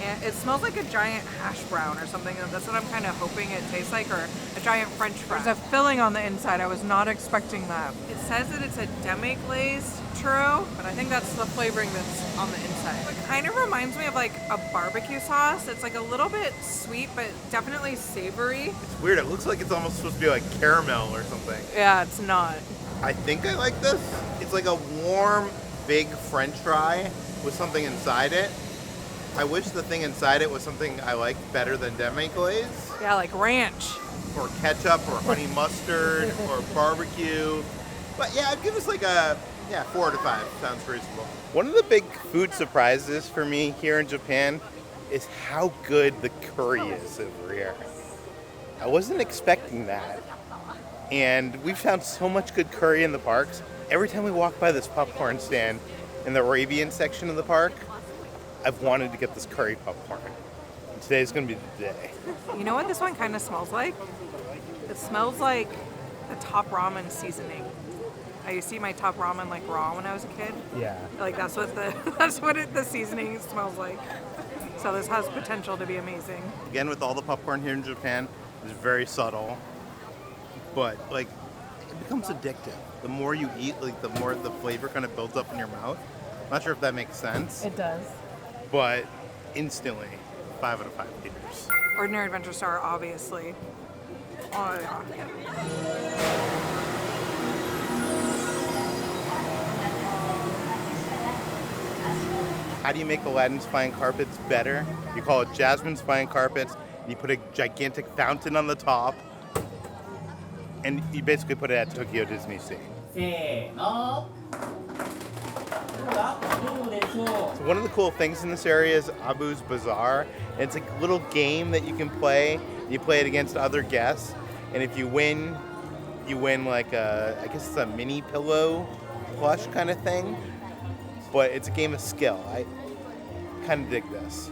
And it smells like a giant hash brown or something. That's what I'm kind of hoping it tastes like, or a giant French fry. There's a filling on the inside. I was not expecting that. It says that it's a demi-glazed churro, but I think that's the flavoring that's on the inside. It kind of reminds me of like a barbecue sauce. It's like a little bit sweet, but definitely savory. It's weird. It looks like it's almost supposed to be like caramel or something. Yeah, it's not. I think I like this. It's like a warm, big French fry with something inside it. I wish the thing inside it was something I liked better than demi-glaze. Yeah, like ranch. Or ketchup, or honey mustard, or barbecue. But yeah, I'd give this like a 4 out of 5. Sounds reasonable. One of the big food surprises for me here in Japan is how good the curry is over here. I wasn't expecting that. And we've found so much good curry in the parks. Every time we walk by this popcorn stand in the Arabian section of the park, I've wanted to get this curry popcorn. And today's gonna be the day. You know what this one kind of smells like? It smells like the top ramen seasoning. I used to eat my top ramen like raw when I was a kid. Yeah. Like that's what the seasoning smells like. So this has potential to be amazing. Again, with all the popcorn here in Japan, it's very subtle, but like it becomes addictive. The more you eat, like the more the flavor kind of builds up in your mouth. I'm not sure if that makes sense. It does. But instantly, 5 out of 5 Peters. Ordinary Adventure Star, obviously. Oh yeah. How do you make Aladdin's Flying Carpets better? You call it Jasmine's Flying Carpets, and you put a gigantic fountain on the top, and you basically put it at Tokyo DisneySea. So one of the cool things in this area is Abu's Bazaar. It's a little game that you can play. You play it against other guests, and if you win like I guess it's a mini pillow plush kind of thing. But it's a game of skill. I kind of dig this.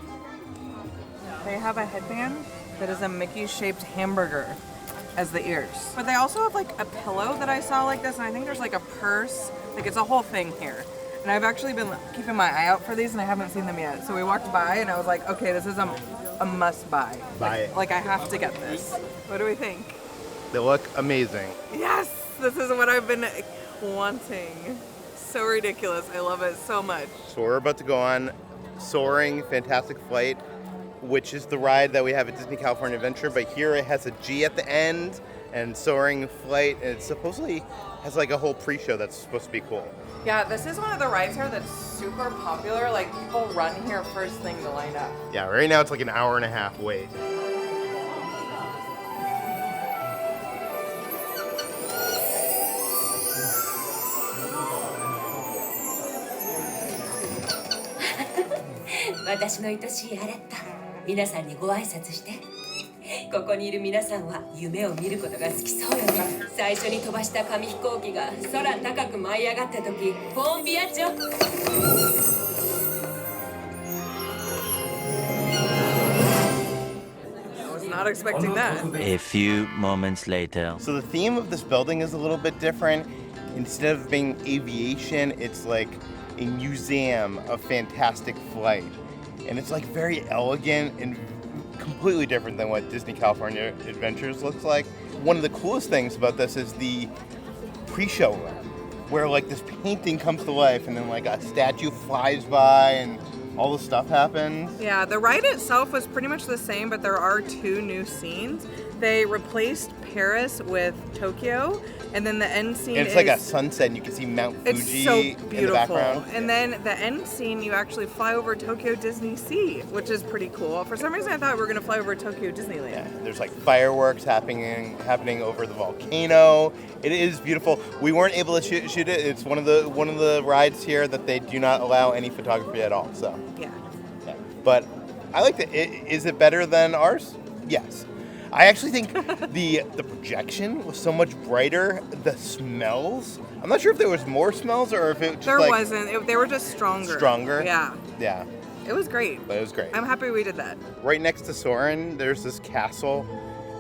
They have a headband that is a Mickey-shaped hamburger as the ears. But they also have like a pillow that I saw like this, and I think there's like a purse. Like it's a whole thing here. And I've actually been keeping my eye out for these and I haven't seen them yet. So we walked by and I was like, okay, this is a must buy. Buy it. Like I have to get this. What do we think? They look amazing. Yes, this is what I've been wanting. So ridiculous. I love it so much. So we're about to go on Soaring Fantastic Flight, which is the ride that we have at Disney California Adventure, but here it has a G at the end and Soaring Flight, and it supposedly has like a whole pre-show that's supposed to be cool. Yeah, this is one of the rides here that's super popular. Like people run here first thing to line up. Yeah, right now it's like an hour and a half wait.私の愛しいアレッタ、皆さんにご挨拶して。ここにいる皆さんは夢を見ることが好きそうよね。最初に飛ばした紙飛行機が空高く舞い上がった時、ボンビアチョ。Not expecting that. A few moments later. So the theme of this building is a little bit different. Instead of being aviation, it's like a museum of fantastic flight. And it's like very elegant and completely different than what Disney California Adventures looks like. One of the coolest things about this is the pre-show run, where like this painting comes to life and then like a statue flies by and all the stuff happens. Yeah, the ride itself was pretty much the same, but there are 2 new scenes. They replaced Paris with Tokyo, and then the end scene and it's like a sunset and you can see Mount Fuji it's so beautiful. In the background. And then the end scene, you actually fly over Tokyo DisneySea, which is pretty cool. For some reason, I thought we were going to fly over Tokyo Disneyland. Yeah, there's like fireworks happening over the volcano. It is beautiful. We weren't able to shoot it. It's one of the rides here that they do not allow any photography at all. So yeah. But I like it. Is it better than ours? Yes. I actually think the projection was so much brighter. The smells. I'm not sure if there was more smells or if it just there wasn't. They were just stronger. Stronger. Yeah. Yeah. It was great. But it was great. I'm happy we did that. Right next to Soaring, there's this castle,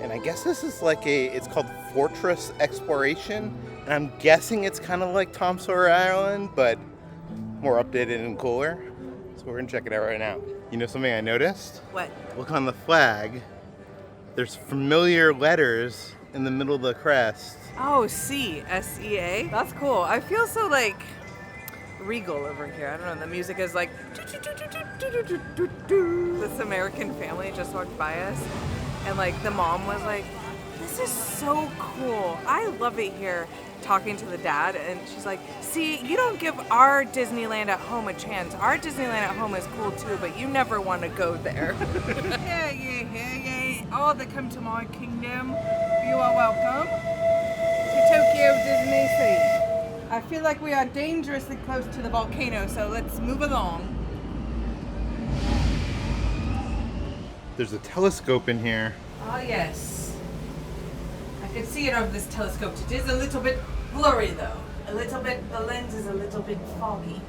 and I guess this is like it's called Fortress Exploration, and I'm guessing it's kind of like Tom Sawyer Island, but more updated and cooler. So we're gonna check it out right now. You know something I noticed? What? Look on the flag. There's familiar letters in the middle of the crest. Oh, C, S-E-A. That's cool. I feel so like regal over here. I don't know. The music is like. This American family just walked by us, and like the mom was like, "This is so cool. I love it here." Talking to the dad, and she's like, "See, you don't give our Disneyland at home a chance. Our Disneyland at home is cool too, but you never want to go there." Yeah. All that come to my kingdom, you are welcome to Tokyo DisneySea. I feel like we are dangerously close to the volcano, so let's move along. There's a telescope in here. Oh yes. I can see it over this telescope. It is a little bit blurry though. A little bit, the lens is a little bit foggy.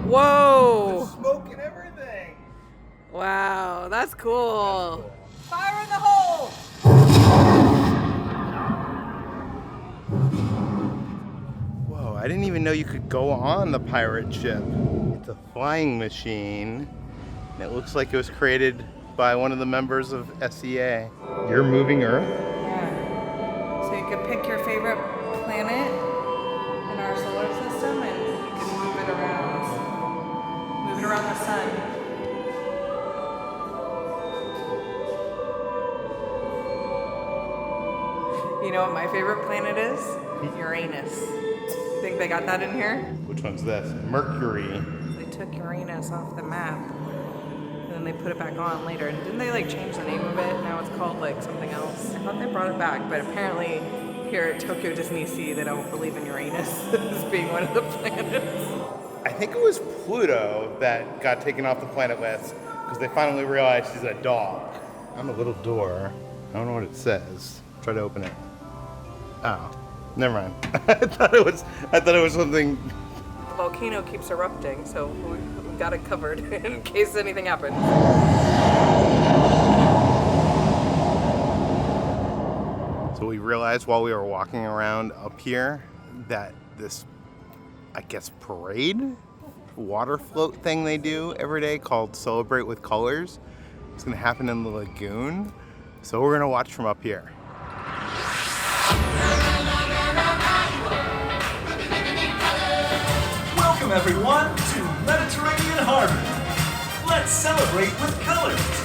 Whoa! There's smoke and everything. Wow, that's cool. Fire in the hole! Whoa, I didn't even know you could go on the pirate ship. It's a flying machine, and it looks like it was created by one of the members of SEA. You're moving Earth? Yeah. So you could pick your favorite planet in our solar system and you can move it around the sun. You know what my favorite planet is? Uranus. Think they got that in here? Which one's this? Mercury. They took Uranus off the map and then they put it back on later. And didn't they like change the name of it? Now it's called like something else. I thought they brought it back, but apparently here at Tokyo DisneySea they don't believe in Uranus as being one of the planets. I think it was Pluto that got taken off the planet list because they finally realized he's a dog. On a little door. I don't know what it says. Try to open it. Oh, never mind. I thought it was something. The volcano keeps erupting, so we got it covered in case anything happens. So we realized while we were walking around up here that this, I guess, parade, water float thing they do every day called Celebrate with Colors, it's gonna happen in the lagoon. So we're gonna watch from up here. Welcome everyone to Mediterranean Harbor. Let's celebrate with colors.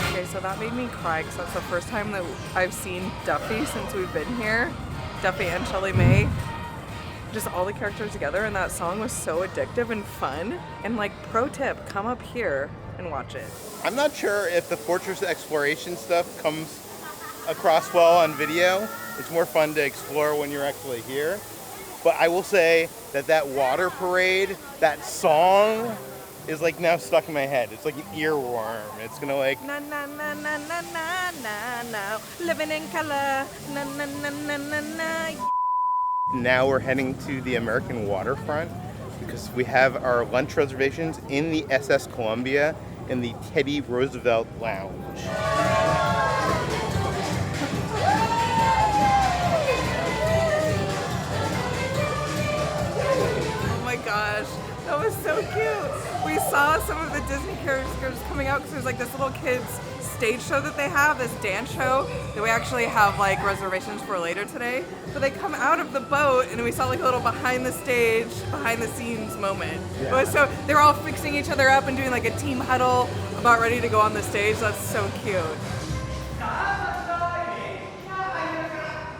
Okay, so that made me cry because that's the first time that I've seen Duffy since we've been here. Duffy and Shelly May. Just all the characters together, and that song was so addictive and fun. And like, pro tip, come up here and watch it. I'm not sure if the fortress exploration stuff comes across well on video. It's more fun to explore when you're actually here. But I will say that that water parade, that song is like now stuck in my head. It's like an earworm. It's gonna like Na na na na na na na na, living in color. Na na na na na na. Now we're heading to the American waterfront because we have our lunch reservations in the SS Columbia in the Teddy Roosevelt Lounge. Oh my gosh, that was so cute. We saw some of the Disney characters coming out because there's like this little kids stage show that they have, this dance show that we actually have like reservations for later today. But they come out of the boat and we saw like a little behind the stage, behind the scenes moment. Yeah. It was so they're all fixing each other up and doing like a team huddle about ready to go on the stage. That's so cute.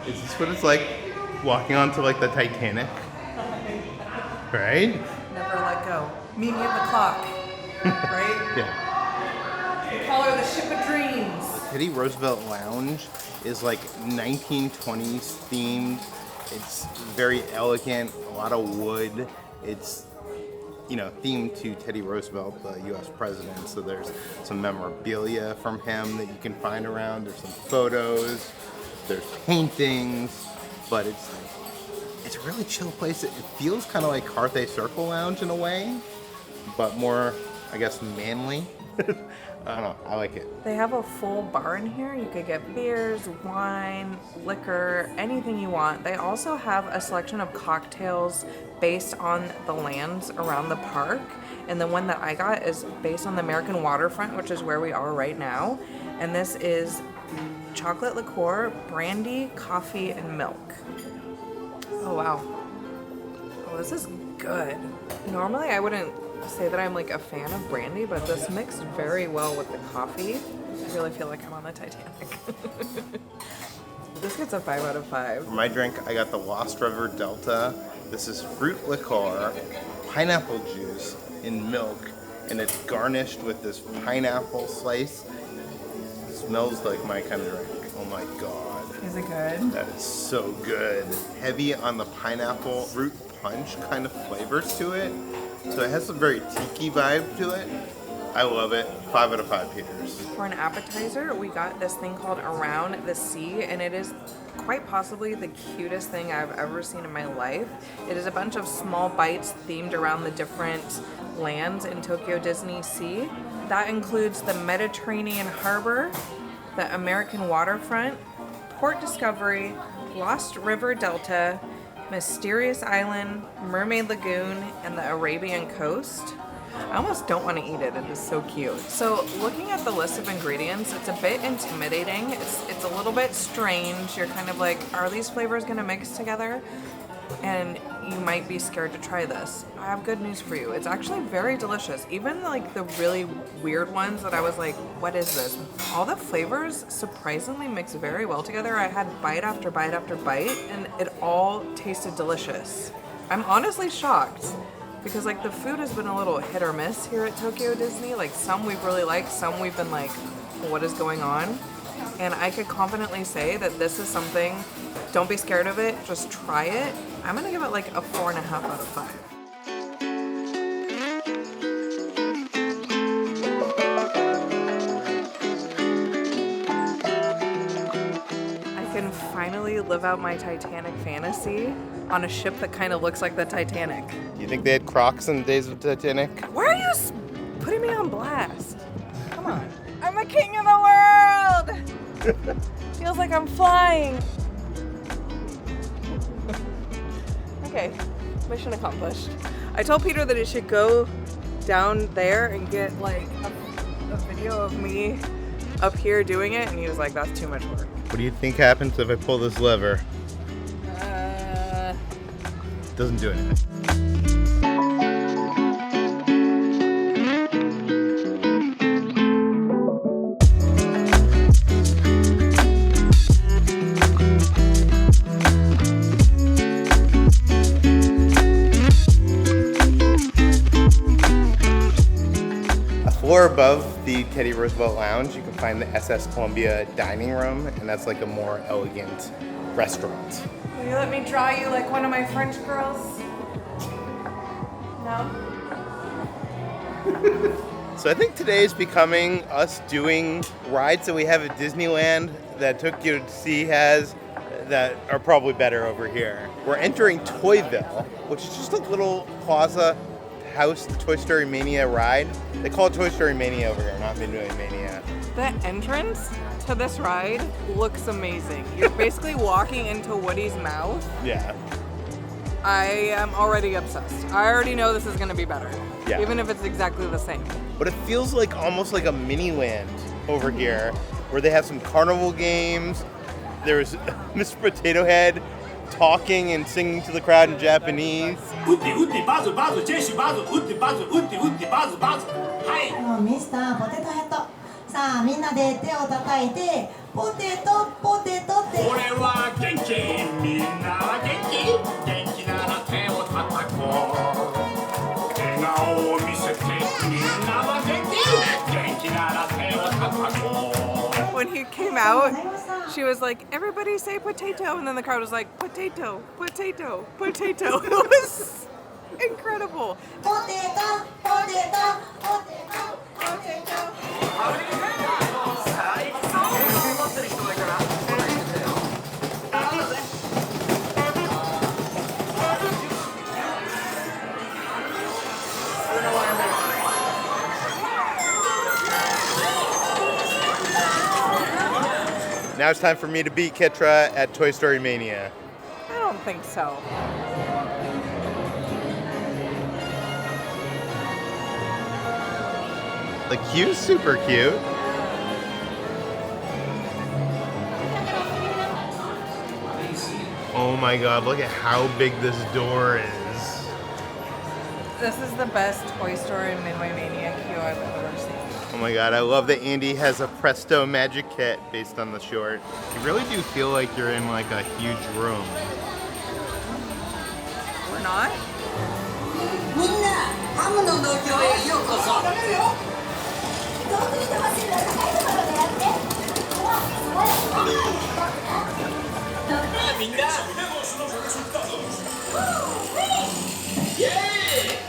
Is this what it's like walking onto like the Titanic? Right? Never let go. Meet me at the clock. Right? Yeah. We call her the Ship of Dreams. Teddy Roosevelt Lounge is like 1920s themed. It's very elegant, a lot of wood. It's, you know, themed to Teddy Roosevelt, the US president. So there's some memorabilia from him that you can find around. There's some photos, there's paintings, but it's a really chill place. It feels kind of like Carthay Circle Lounge in a way, but more, I guess, manly. I don't know, I like it. They have a full bar in here. You could get beers, wine, liquor, anything you want. They also have a selection of cocktails based on the lands around the park. And the one that I got is based on the American waterfront, which is where we are right now. And this is chocolate liqueur, brandy, coffee, and milk. Oh, wow. Oh, this is good. Normally, I wouldn't say that I'm like a fan of brandy, but this mixed very well with the coffee. I really feel like I'm on the Titanic. This gets a 5 out of 5. For my drink, I got the Lost River Delta. This is fruit liqueur, pineapple juice in milk, and it's garnished with this pineapple slice. It smells like my kind of drink. Oh my god. Is it good? That is so good. Heavy on the pineapple fruit punch kind of flavors to it. So it has a very tiki vibe to it. I love it. 5 out of 5 Peters. For an appetizer, we got this thing called Around the Sea, and it is quite possibly the cutest thing I've ever seen in my life. It is a bunch of small bites themed around the different lands in Tokyo DisneySea. That includes the Mediterranean Harbor, the American Waterfront, Port Discovery, Lost River Delta, Mysterious Island, Mermaid Lagoon, and the Arabian Coast. I almost don't want to eat it. It is so cute. So looking at the list of ingredients, it's a bit intimidating. It's a little bit strange. You're kind of like, are these flavors going to mix together? And you might be scared to try this. I have good news for you. It's actually very delicious. Even like the really weird ones that I was like, what is this? All the flavors surprisingly mix very well together. I had bite after bite after bite, and it all tasted delicious. I'm honestly shocked because like the food has been a little hit or miss here at Tokyo Disney. Like some we've really liked, some we've been like, what is going on? And I could confidently say that this is something, don't be scared of it, just try it. I'm gonna give it like a 4.5 out of 5. Can finally live out my Titanic fantasy on a ship that kind of looks like the Titanic. Do you think they had Crocs in the days of Titanic? Why are you putting me on blast? Come on. I'm the king of the world! Feels like I'm flying. Okay, mission accomplished. I told Peter that it should go down there and get like a video of me up here doing it, and he was like, that's too much work. What do you think happens if I pull this lever? Doesn't do anything. A floor above the Teddy Roosevelt Lounge, you can find the SS Columbia dining room, and that's like a more elegant restaurant. Will you let me draw you like one of my French girls? No? So I think today is becoming us doing rides that we have at Disneyland that Tokyo Sea has that are probably better over here. We're entering Toyville, which is just a little plaza house, the Toy Story Mania ride. They call it Toy Story Mania over here, not Midway Mania. The entrance to this ride looks amazing. You're basically walking into Woody's mouth. Yeah. I am already obsessed. I already know this is gonna be better. Yeah. Even if it's exactly the same. But it feels like almost like a mini land over here, where they have some carnival games. There's Mr. Potato Head talking and singing to the crowd in Japanese. Mr. Potato Head. さあみんなで手を叩いてポテトポテトって俺は元気みんなは元気元気なら手を叩こう笑顔を見せてみんなは元気元気なら手を叩こう When he came out, she was like, everybody say potato, and then the crowd was like, potato, potato, potato. It was incredible. Potato, potato, potato, potato. Now it's time for me to beat Kitra at Toy Story Mania. I don't think so. The queue's super cute. Oh my god, look at how big this door is. This is the best Toy Story Midway Mania queue I've ever seen. Oh my god, I love that Andy has a Presto Magic Kit based on the short. You really do feel like you're in like a huge room. We're not? みんなハムの農協へようこそ。遠くに飛ばせるの高いところでやって。みんなイエーイ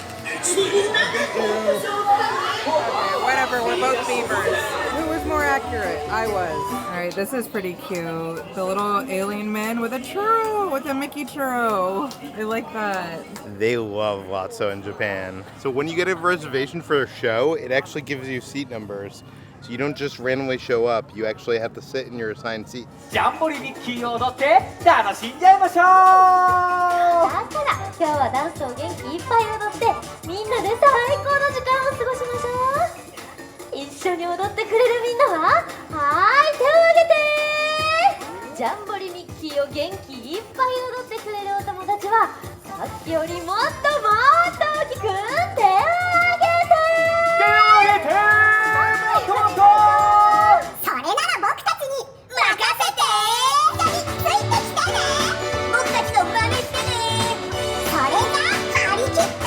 Whatever, we're both beavers. Who was more accurate? I was. Alright, this is pretty cute. The little alien man with a churro, with a Mickey churro. I like that. They love Lotso in Japan. So when you get a reservation for a show, it actually gives you seat numbers. So you don't just randomly show up, you actually have to sit in your assigned seat. ジャンボリミッキーを踊って楽しんじゃいましょう。だから今日はダンスを元気いっぱい踊ってみんなで最高の時間を過ごしましょう。一緒に踊ってくれるみんなははーい手を挙げて。ジャンボリミッキーを元気いっぱい踊ってくれるお友達はさっきよりもっともっと大きく手を挙げて。手を挙げて。それなら僕たちに任せて。ついてきてね。僕たちの真似してね。それが張り切って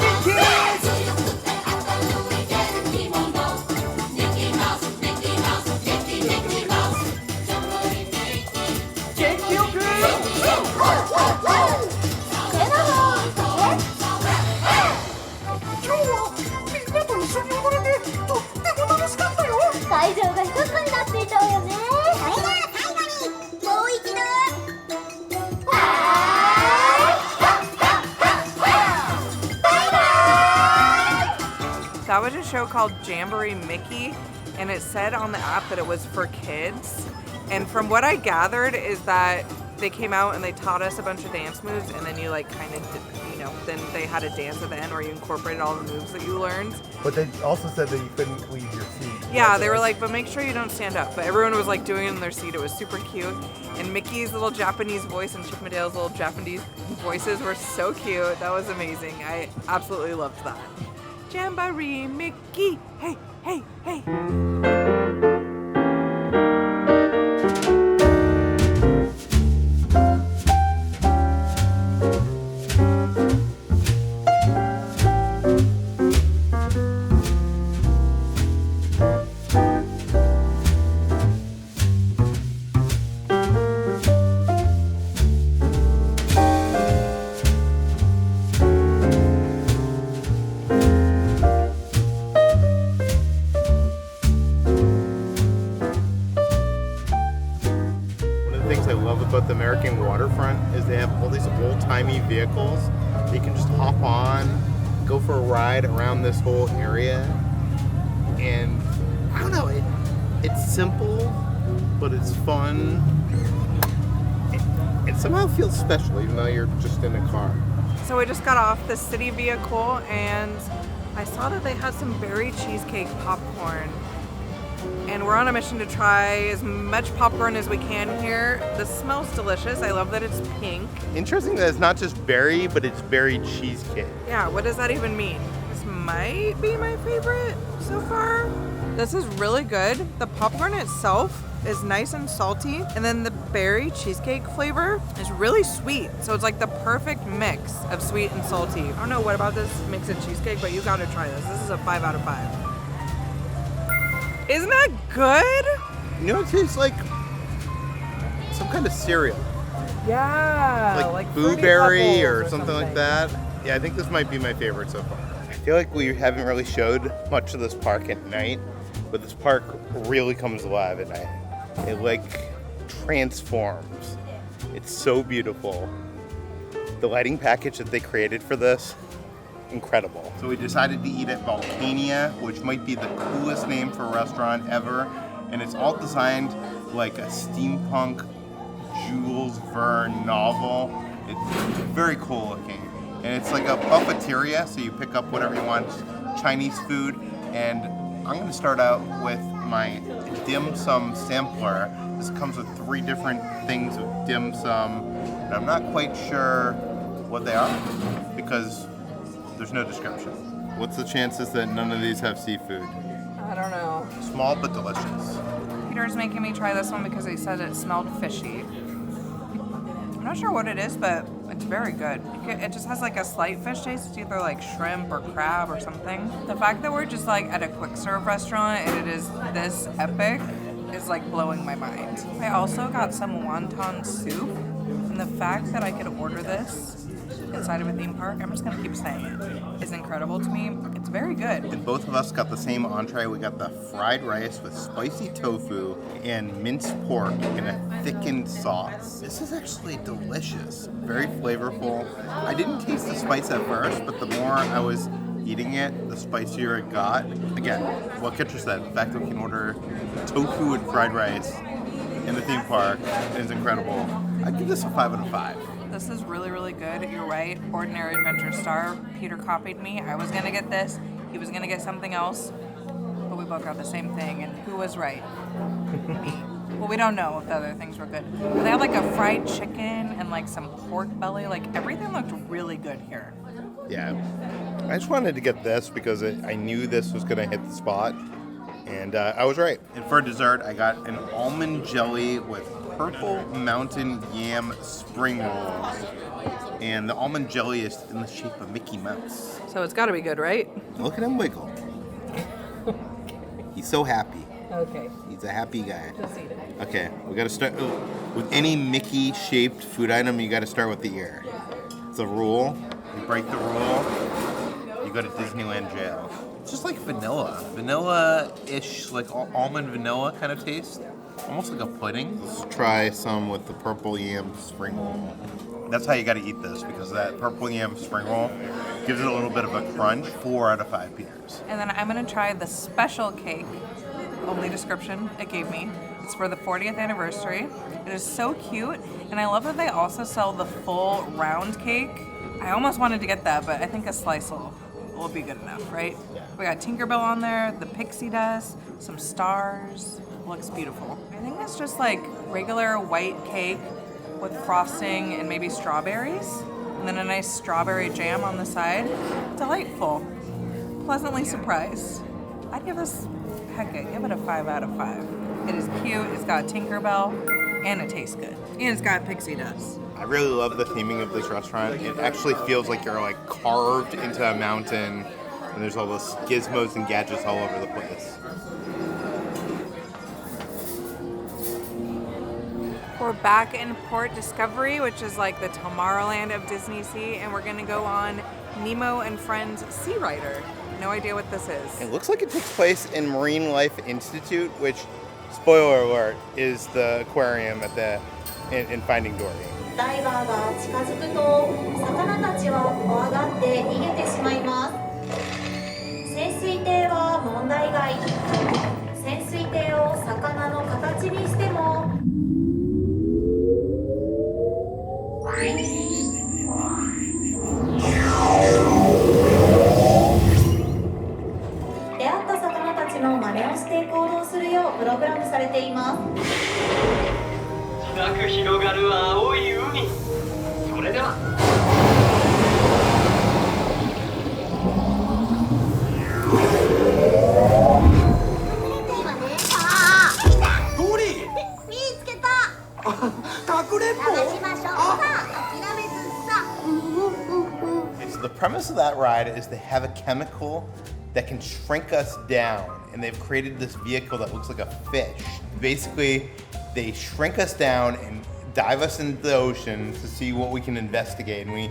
会場が一つになっていたわよね。それでは最後にもう一度。That was a show called Jamboree Mickey, and it said on the app that it was for kids. And from what I gathered is that they came out and they taught us a bunch of dance moves, and then you like kind of, then they had a dance at the end where you incorporated all the moves that you learned. But they also said that you couldn't leave your seat. Yeah, they were like, but make sure you don't stand up. But everyone was like doing it in their seat. It was super cute. And Mickey's little Japanese voice and Chip and Dale's little Japanese voices were so cute. That was amazing. I absolutely loved that. Jamboree Mickey, hey, hey, hey. About the American waterfront is they have all these old-timey vehicles that you can just hop on, go for a ride around this whole area, and I don't know, it's simple, but it's fun. It somehow feels special even though you're just in a car. So we just got off the city vehicle and I saw that they had some berry cheesecake popcorn. And we're on a mission to try as much popcorn as we can here. This smells delicious. I love that it's pink. Interesting that it's not just berry, but it's berry cheesecake. Yeah, what does that even mean? This might be my favorite so far. This is really good. The popcorn itself is nice and salty, and then the berry cheesecake flavor is really sweet. So it's like the perfect mix of sweet and salty. I don't know what about this makes it cheesecake, but you gotta try this. This is a 5 out of 5. Isn't that good? You know, it tastes like some kind of cereal. Yeah. Like blueberry or something like that. Yeah, I think this might be my favorite so far. I feel like we haven't really showed much of this park at night, but this park really comes alive at night. It like transforms. It's so beautiful. The lighting package that they created for this, incredible. So we decided to eat at Volcania, which might be the coolest name for a restaurant ever. And it's all designed like a steampunk Jules Verne novel. It's very cool looking. And it's like a buffeteria, so you pick up whatever you want, Chinese food. And I'm gonna start out with my dim sum sampler. This comes with 3 different things of dim sum. And I'm not quite sure what they are because there's no description. What's the chances that none of these have seafood? I don't know. Small but delicious. Peter's making me try this one because he said it smelled fishy. I'm not sure what it is, but it's very good. It just has like a slight fish taste. It's either like shrimp or crab or something. The fact that we're just like at a quick serve restaurant and it is this epic is like blowing my mind. I also got some wonton soup, and the fact that I could order this inside of a theme park, I'm just gonna keep saying it, is incredible to me. It's very good. And both of us got the same entree. We got the fried rice with spicy tofu and minced pork in a thickened sauce. This is actually delicious, very flavorful. I didn't taste the spice at first, but the more I was eating it, the spicier it got. Again, what Kitcher said, the fact that we can order tofu and fried rice in the theme park is incredible. I'd give this a 5 out of 5. This is really, really good. You're right. Ordinary Adventure Star. Peter copied me. I was going to get this. He was going to get something else. But we both got the same thing. And who was right? Me. Well, we don't know if the other things were good. But they had like a fried chicken and like some pork belly. Like everything looked really good here. Yeah. I just wanted to get this because I knew this was going to hit the spot. And I was right. And for dessert, I got an almond jelly with purple mountain yam spring rolls. And the almond jelly is in the shape of Mickey Mouse. So it's got to be good, right? Look at him wiggle. He's so happy. Okay. He's a happy guy. Just eat it. Okay, we got to start with any Mickey-shaped food item. You got to start with the ear. It's a rule. You break the rule, you go to Disneyland jail. It's just like vanilla-ish, like almond vanilla kind of taste. Almost like a pudding. Let's try some with the purple yam spring roll. That's how you got to eat this, because that purple yam spring roll gives it a little bit of a crunch. 4 out of 5 Peters. And then I'm going to try the special cake. Only description it gave me. It's for the 40th anniversary. It is so cute, and I love that they also sell the full round cake. I almost wanted to get that, but I think a slice will be good enough, right? Yeah. We got Tinkerbell on there, the pixie dust, some stars. Looks beautiful. I think it's just like regular white cake with frosting and maybe strawberries, and then a nice strawberry jam on the side. Delightful. Pleasantly surprised. I'd give this, heck, I'd give it a 5 out of 5. It is cute, it's got Tinkerbell, and it tastes good. And it's got pixie dust. I really love the theming of this restaurant. It actually feels like you're like carved into a mountain, and there's all those gizmos and gadgets all over the place. We're back in Port Discovery, which is like the Tomorrowland of DisneySea, and we're gonna go on Nemo and Friends SeaRider. No idea what this is. It looks like it takes place in Marine Life Institute, which, spoiler alert, is the aquarium at in Finding Dory. ダイバーが近づくと魚たちは怖がって逃げてしまいます。潜水艇は問題外。潜水艇を魚の形にしても出会った魚たちの真似をして行動するようプログラムされています。深く広がる青い海。それではドリー見つけた。かくれんぼ探しましょう。さあ、諦めずさ。Okay, so the premise of that ride is they have a chemical that can shrink us down, and they've created this vehicle that looks like a fish. Basically, they shrink us down and dive us into the ocean to see what we can investigate, and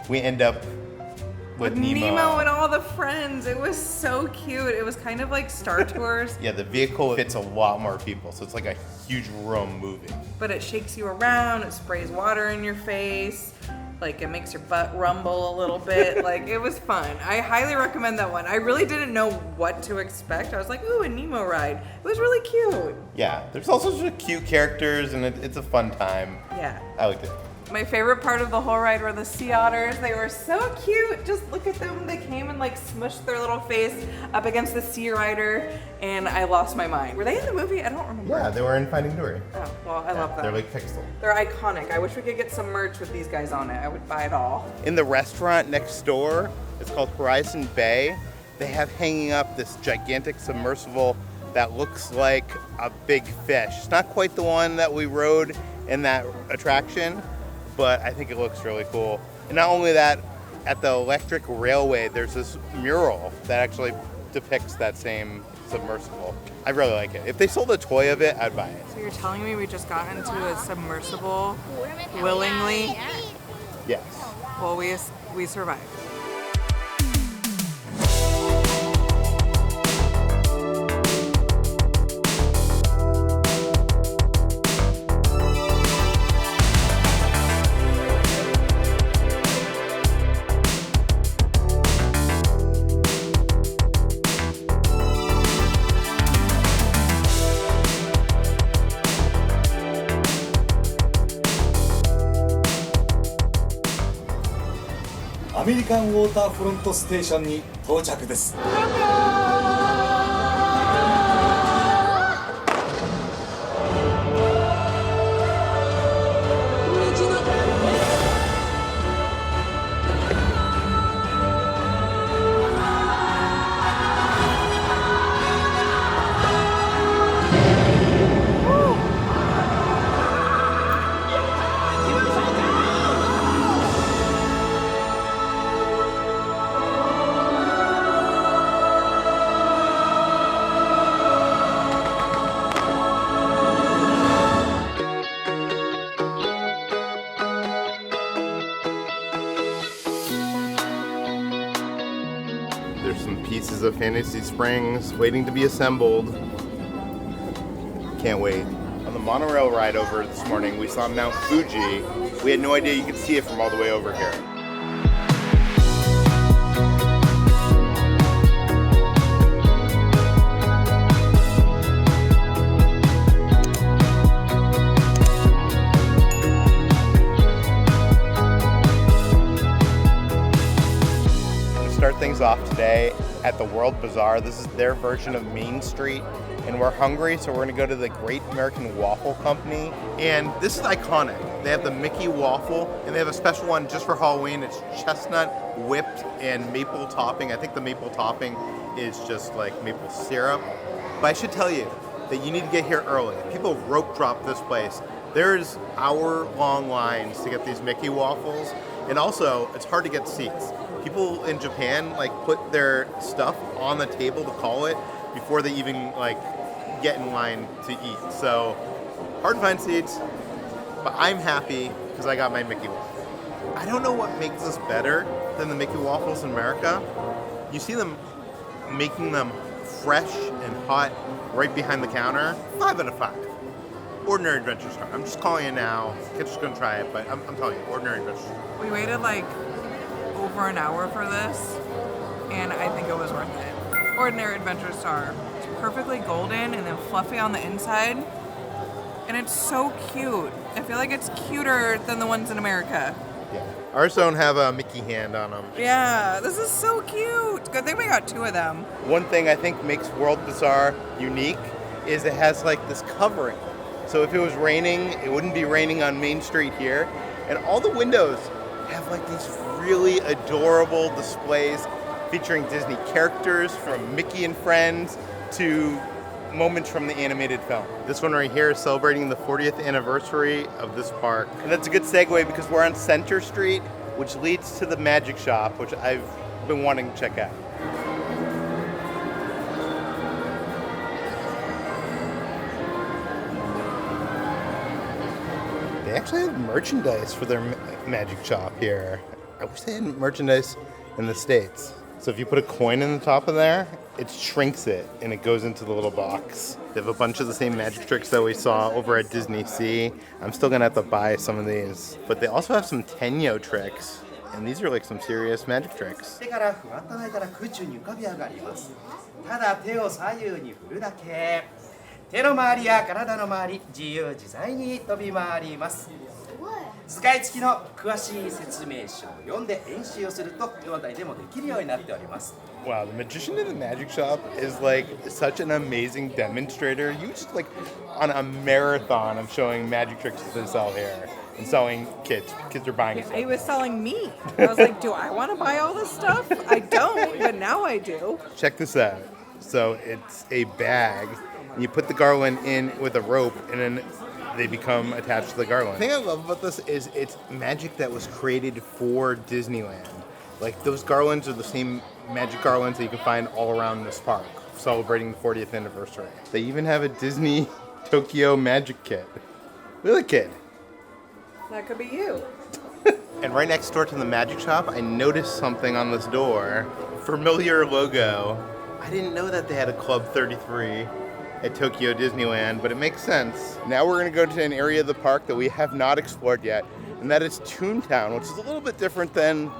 we end up with Nemo and all the friends. It was so cute. It was kind of like Star Tours. Yeah, the vehicle fits a lot more people, so it's like a huge room moving. But it shakes you around, it sprays water in your face, like it makes your butt rumble a little bit. Like, it was fun. I highly recommend that one. I really didn't know what to expect. I was like, ooh, a Nemo ride. It was really cute. Yeah, there's also just cute characters, and it's a fun time. Yeah. I liked it. My favorite part of the whole ride were the sea otters. They were so cute. Just look at them. They came and like smushed their little face up against the SeaRider, and I lost my mind. Were they in the movie? I don't remember. Yeah, they were in Finding Dory. Oh, well, I love them. They're like pixel. They're iconic. I wish we could get some merch with these guys on it. I would buy it all. In the restaurant next door, it's called Horizon Bay, they have hanging up this gigantic submersible that looks like a big fish. It's not quite the one that we rode in that attraction, but I think it looks really cool. And not only that, at the electric railway, there's this mural that actually depicts that same submersible. I really like it. If they sold a toy of it, I'd buy it. So you're telling me we just got into a submersible willingly? Yes. Well, we survived. メリカンウォーターフロントステーションに到着です。There's some pieces of Fantasy Springs waiting to be assembled. Can't wait. On the monorail ride over this morning, we saw Mount Fuji. We had no idea you could see it from all the way over here. Start things off today at the World Bazaar. This is their version of Main Street, and we're hungry, so we're gonna go to the Great American Waffle Company. And this is iconic. They have the Mickey waffle, and they have a special one just for Halloween. It's chestnut, whipped, and maple topping. I think the maple topping is just like maple syrup. But I should tell you that you need to get here early. People rope drop this place. There's hour-long lines to get these Mickey waffles, and also it's hard to get seats. People in Japan like put their stuff on the table to call it before they even like get in line to eat. So hard to find seats, but I'm happy because I got my Mickey waffle. I don't know what makes this better than the Mickey waffles in America. You see them making them fresh and hot right behind the counter. 5 out of 5. Ordinary Adventure Star. I'm just calling it now. Kids are gonna try it, but I'm telling you, Ordinary Adventure Star. We waited like over an hour for this, and I think it was worth it. Ordinary Adventure Star. It's perfectly golden and then fluffy on the inside, and it's so cute. I feel like it's cuter than the ones in America. Yeah. Ours don't have a Mickey hand on them. Yeah, this is so cute. Good thing we got 2 of them. One thing I think makes World Bazaar unique is it has like this covering. So if it was raining, it wouldn't be raining on Main Street here. And all the windows have like these really adorable displays featuring Disney characters from Mickey and Friends to moments from the animated film. This one right here is celebrating the 40th anniversary of this park. And that's a good segue because we're on Center Street, which leads to the Magic Shop, which I've been wanting to check out. They actually have merchandise for their Magic Shop here. I wish they had merchandise in the States. So if you put a coin in the top of there, it shrinks it and it goes into the little box. They have a bunch of the same magic tricks that we saw over at DisneySea. I'm still gonna have to buy some of these. But they also have some Tenyo tricks. And these are like some serious magic tricks. 手からふわっと投げたら空中に浮かび上がります。ただ手を左右に振るだけ。手の周りや体の周り、自由自在に飛び回ります。使い付きの詳しい説明書を読んで練習をするとどなたにでもできるようになっております。 Wow, the magician in the magic shop is like such an amazing demonstrator. You just like on a marathon of showing magic tricks that they sell here and selling kids. Kids are buying stuff. He was selling me. I was like, do I want to buy all this stuff? I don't, but now I do. Check this out. So it's a bag. And you put the garland in with a rope and then they become attached to the garland. The thing I love about this is it's magic that was created for Disneyland. Like those garlands are the same magic garlands that you can find all around this park, celebrating the 40th anniversary. They even have a Disney Tokyo magic kit. Look at the kid. That could be you. And right next door to the magic shop, I noticed something on this door. Familiar logo. I didn't know that they had a Club 33 at Tokyo Disneyland, but it makes sense. Now we're gonna go to an area of the park that we have not explored yet, and that is Toontown, which is a little bit different than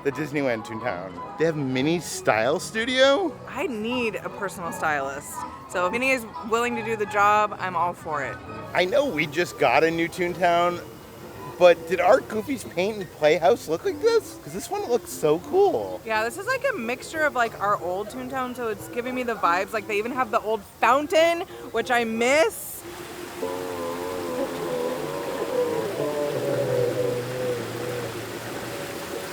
the Disneyland Toontown. They have Minnie's Style Studio? I need a personal stylist. So if Minnie is willing to do the job, I'm all for it. I know we just got a new Toontown, but did Art Goofy's Paint and Playhouse look like this? Because this one looks so cool. Yeah, this is like a mixture of like our old Toontown, so it's giving me the vibes. Like they even have the old fountain, which I miss.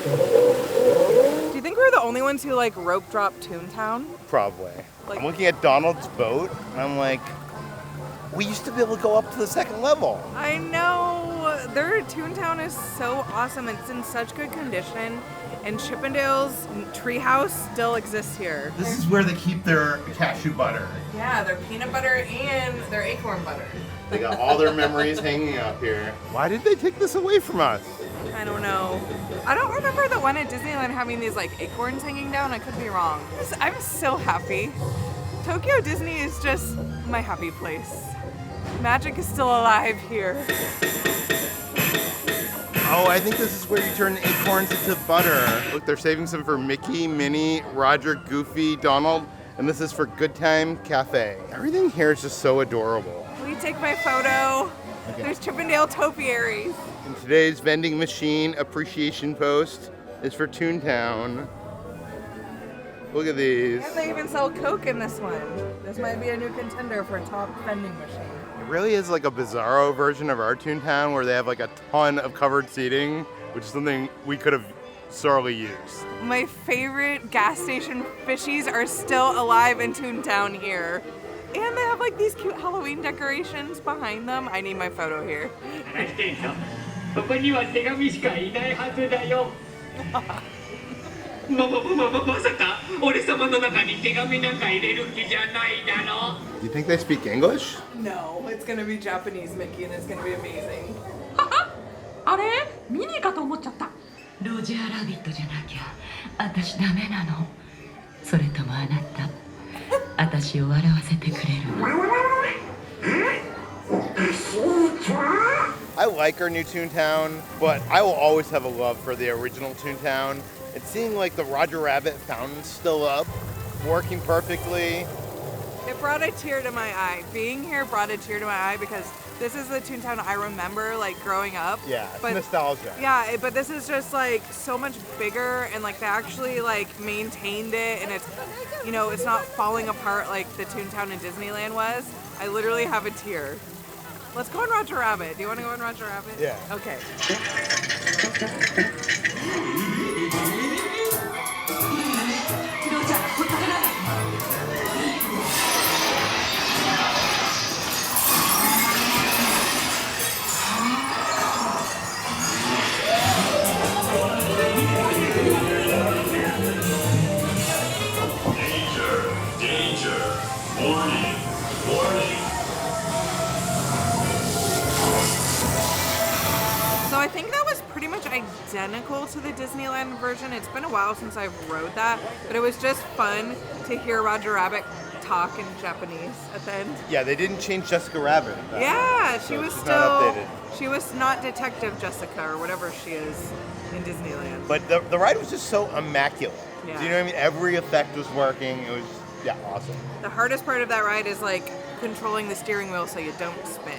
Do you think we're the only ones who like rope drop Toontown? Probably. Like- I'm looking at Donald's boat, and I'm like, we used to be able to go up to the second level. I know. Their Toontown is so awesome. It's in such good condition. And Chippendale's treehouse still exists here. This is where they keep their cashew butter. Yeah, their peanut butter and their acorn butter. They got all their memories hanging up here. Why did they take this away from us? I don't know. I don't remember the one at Disneyland having these like acorns hanging down. I could be wrong. I'm so happy. Tokyo Disney is just my happy place. Magic is still alive here. Oh, I think this is where you turn acorns into butter. Look, they're saving some for Mickey, Minnie, Roger, Goofy, Donald, and this is for Good Time Cafe. Everything here is just so adorable. Will you take my photo? Okay. There's Chippendale topiaries. And today's vending machine appreciation post is for Toontown. Look at these. And they even sell Coke in this one. This might be a new contender for top vending machine. It really is like a bizarro version of our Toontown where they have like a ton of covered seating, which is something we could have sorely used. My favorite gas station fishies are still alive in Toontown here. And they have like these cute Halloween decorations behind them. I need my photo here. ここには手紙しかいないはずだよ。まさか俺様の中に手紙なんか入れる気じゃないだろ。 Do you think they speak English? No, it's gonna be Japanese Mickey and it's gonna be amazing. あれミニーかと思っちゃった。ロジャーラビットじゃなきゃ私ダメなの。それともあなた私を笑わせてくれる。 I like our new Toontown, but I will always have a love for the original Toontown. And seeing like the Roger Rabbit fountain still up, working perfectly. It brought a tear to my eye. Being here brought a tear to my eye because this is the Toontown I remember like growing up. Yeah, it's nostalgia. Yeah, but this is just like so much bigger and like they actually like maintained it and it's, you know, it's not falling apart like the Toontown in Disneyland was. I literally have a tear. Let's go on Roger Rabbit. Do you want to go on Roger Rabbit? Yeah. Okay. Danger! Warning! Warning! So I think that was pretty much identical to the Disneyland version. It's been a while since I've rode that, but it was just fun to hear Roger Rabbit talk in Japanese at the end. Yeah, they didn't change Jessica Rabbit. Yeah, she So was she's still, not updated. she was not Detective Jessica or whatever she is in Disneyland. But the ride was just so immaculate. Yeah. Do you know what I mean? Every effect was working. It was, yeah, awesome. The hardest part of that ride is like controlling the steering wheel so you don't spin.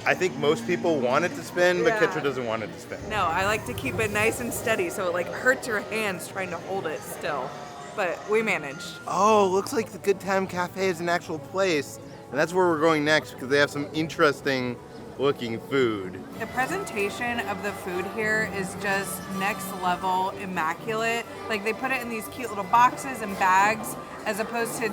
I think most people want it to spin, but Yeah. Kitra doesn't want it to spin. No, I like to keep it nice and steady so it like hurts your hands trying to hold it still. But we managed. Oh, looks like the Good Time Cafe is an actual place. And that's where we're going next because they have some interesting looking food. The presentation of the food here is just next level immaculate. Like they put it in these cute little boxes and bags as opposed to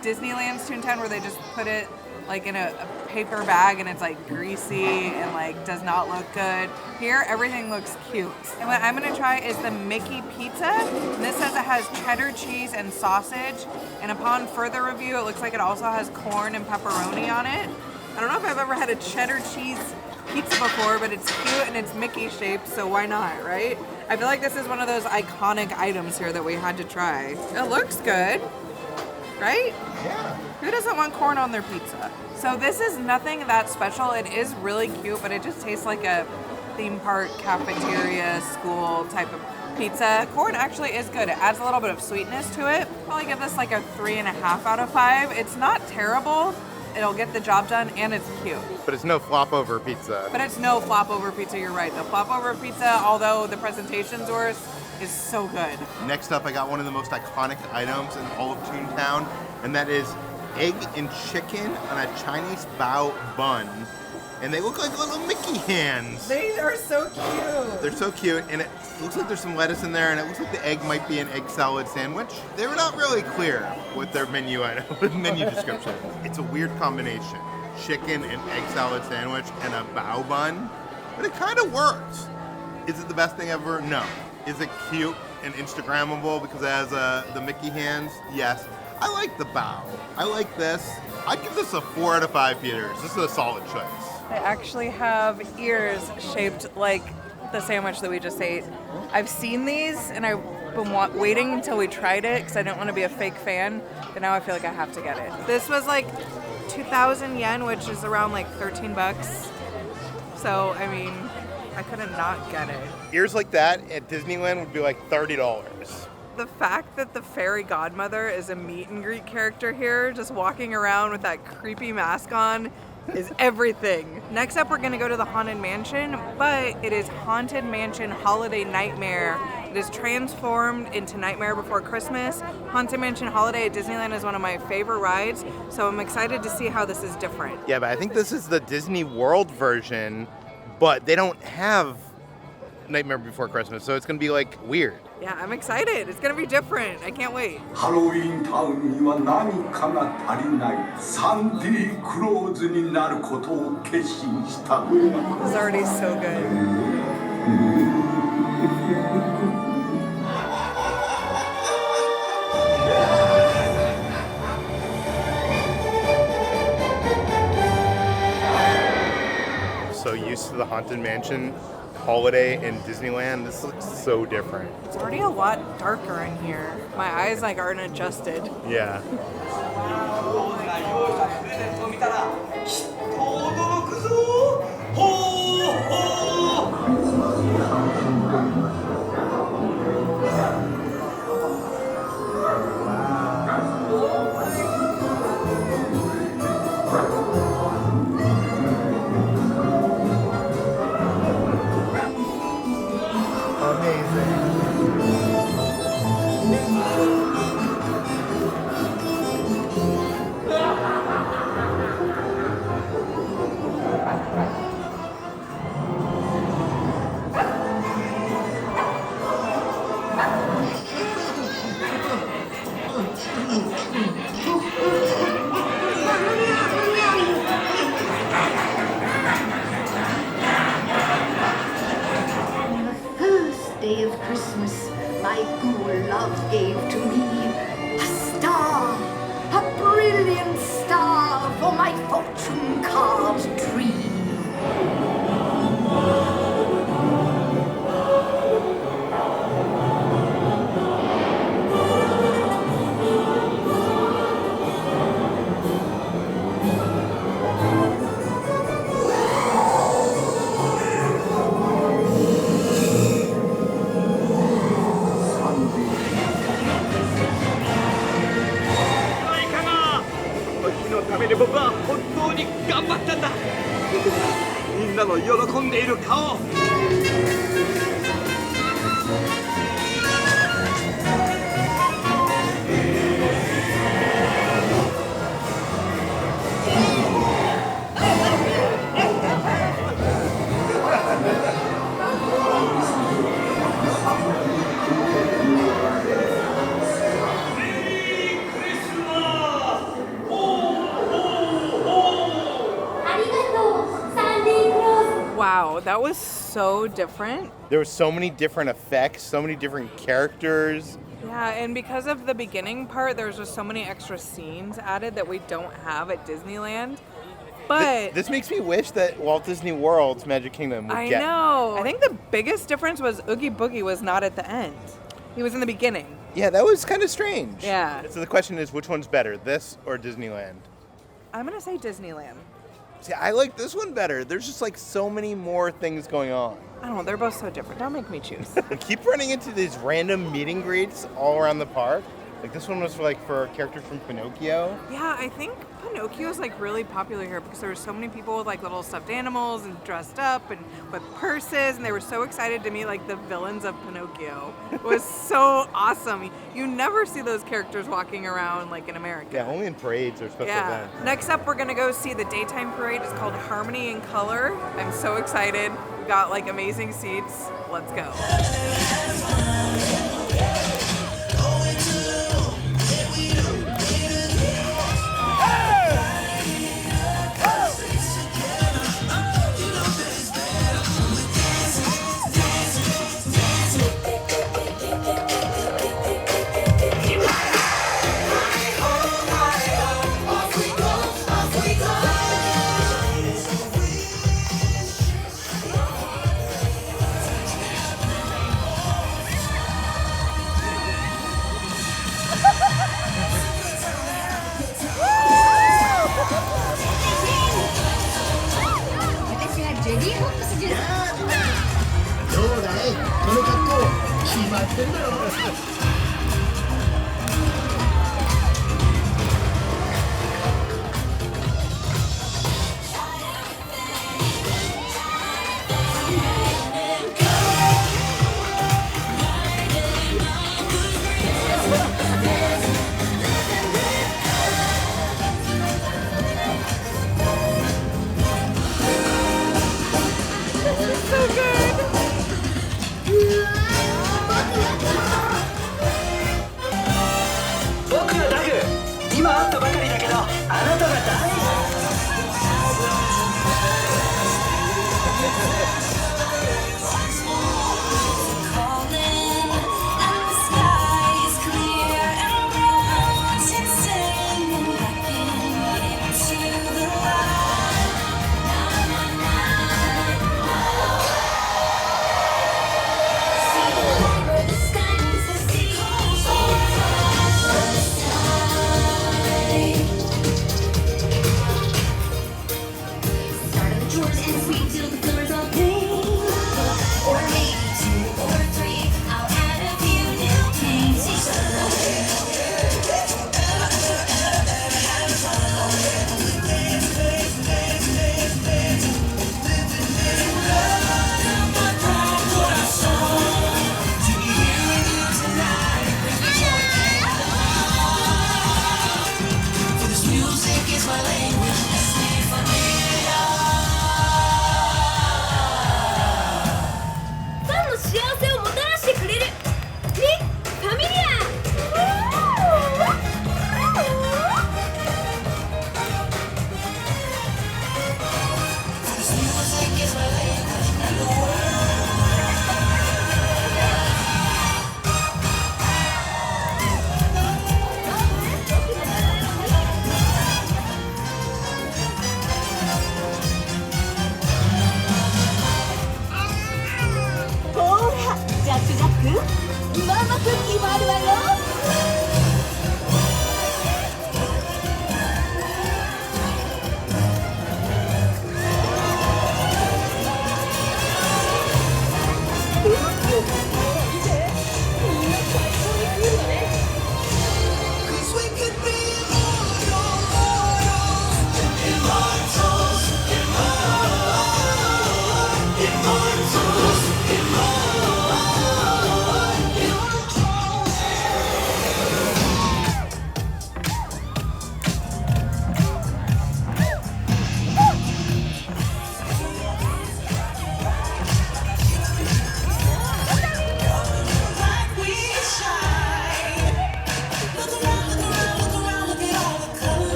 Disneyland's Toontown where they just put it like in a paper bag and it's like greasy and like does not look good. Here, everything looks cute. And what I'm gonna try is the Mickey pizza. And this says it has cheddar cheese and sausage. And upon further review, it looks like it also has corn and pepperoni on it. I don't know if I've ever had a cheddar cheese pizza before, but it's cute and it's Mickey shaped, so why not, right? I feel like this is one of those iconic items here that we had to try. It looks good, right? Yeah. Who doesn't want corn on their pizza? So this is nothing that special. It is really cute, but it just tastes like a theme park, cafeteria, school type of pizza. Corn actually is good. It adds a little bit of sweetness to it. Probably give this like a 3.5 out of 5. It's not terrible. it'll get the job done, and it's cute. But it's no flop over pizza. But it's no flop over pizza, you're right. The flop over pizza, although the presentation's worse, is so good. Next up, I got one of the most iconic items in all of Toontown, and that is egg and chicken on a Chinese bao bun. And they look like little Mickey hands. They are so cute. They're so cute, and it looks like there's some lettuce in there, and it looks like the egg might be an egg salad sandwich. They were not really clear with their menu description. It's a weird combination. Chicken and egg salad sandwich and a bao bun, but it kind of works. Is it the best thing ever? No. Is it cute and Instagrammable because it has the Mickey hands? Yes. I like the bao. I like this. I'd give this a 4 out of 5 Peters. This is a solid choice. They actually have ears shaped like the sandwich that we just ate. I've seen these, and I've been waiting until we tried it because I didn't want to be a fake fan, but now I feel like I have to get it. This was like 2,000 yen, which is around like 13 bucks. So, I mean, I couldn't not get it. Ears like that at Disneyland would be like $30. The fact that the fairy godmother is a meet and greet character here, just walking around with that creepy mask on, is everything. Next up, we're gonna go to the Haunted Mansion, but it is Haunted Mansion Holiday Nightmare. It is transformed into Nightmare Before Christmas. Haunted Mansion Holiday at Disneyland is one of my favorite rides, so I'm excited to see how this is different. Yeah, but I think this is the Disney World version, but they don't have Nightmare Before Christmas, so it's gonna be like weird. Yeah, I'm excited. It's gonna be different. I can't wait. ハロウィンタウンには何かが足りない。サンディクローズになることを決心した。This is already so good. So used to the Haunted Mansion holiday in Disneyland, this looks so different. It's already a lot darker in here. My eyes like aren't adjusted. Yeah. First day of Christmas, my ghoul love gave to me a star, a brilliant star for my fortune carved tree. Wow, that was so different. There were so many different effects, so many different characters. Yeah, and because of the beginning part, there's just so many extra scenes added that we don't have at Disneyland. But This makes me wish that Walt Disney World's Magic Kingdom would I get. know. I think the biggest difference was Oogie Boogie was not at the end. He was in the beginning. Yeah, that was kind of strange. Yeah. So the question is, which one's better, this or Disneyland? I'm gonna say Disneyland. See, I like this one better. There's just like so many more things going on. I don't know, they're both so different. Don't make me choose. We keep running into these random meet and greets all around the park. Like this one was for characters from Pinocchio. Yeah, I think Pinocchio is like really popular here because there were so many people with like little stuffed animals and dressed up and with purses, and they were so excited to meet like the villains of Pinocchio. It was so awesome. You never see those characters walking around like in America. Yeah, only in parades or special events. Next up, we're gonna go see the daytime parade. It's called Harmony in Color. I'm so excited. We got like amazing seats. Let's go.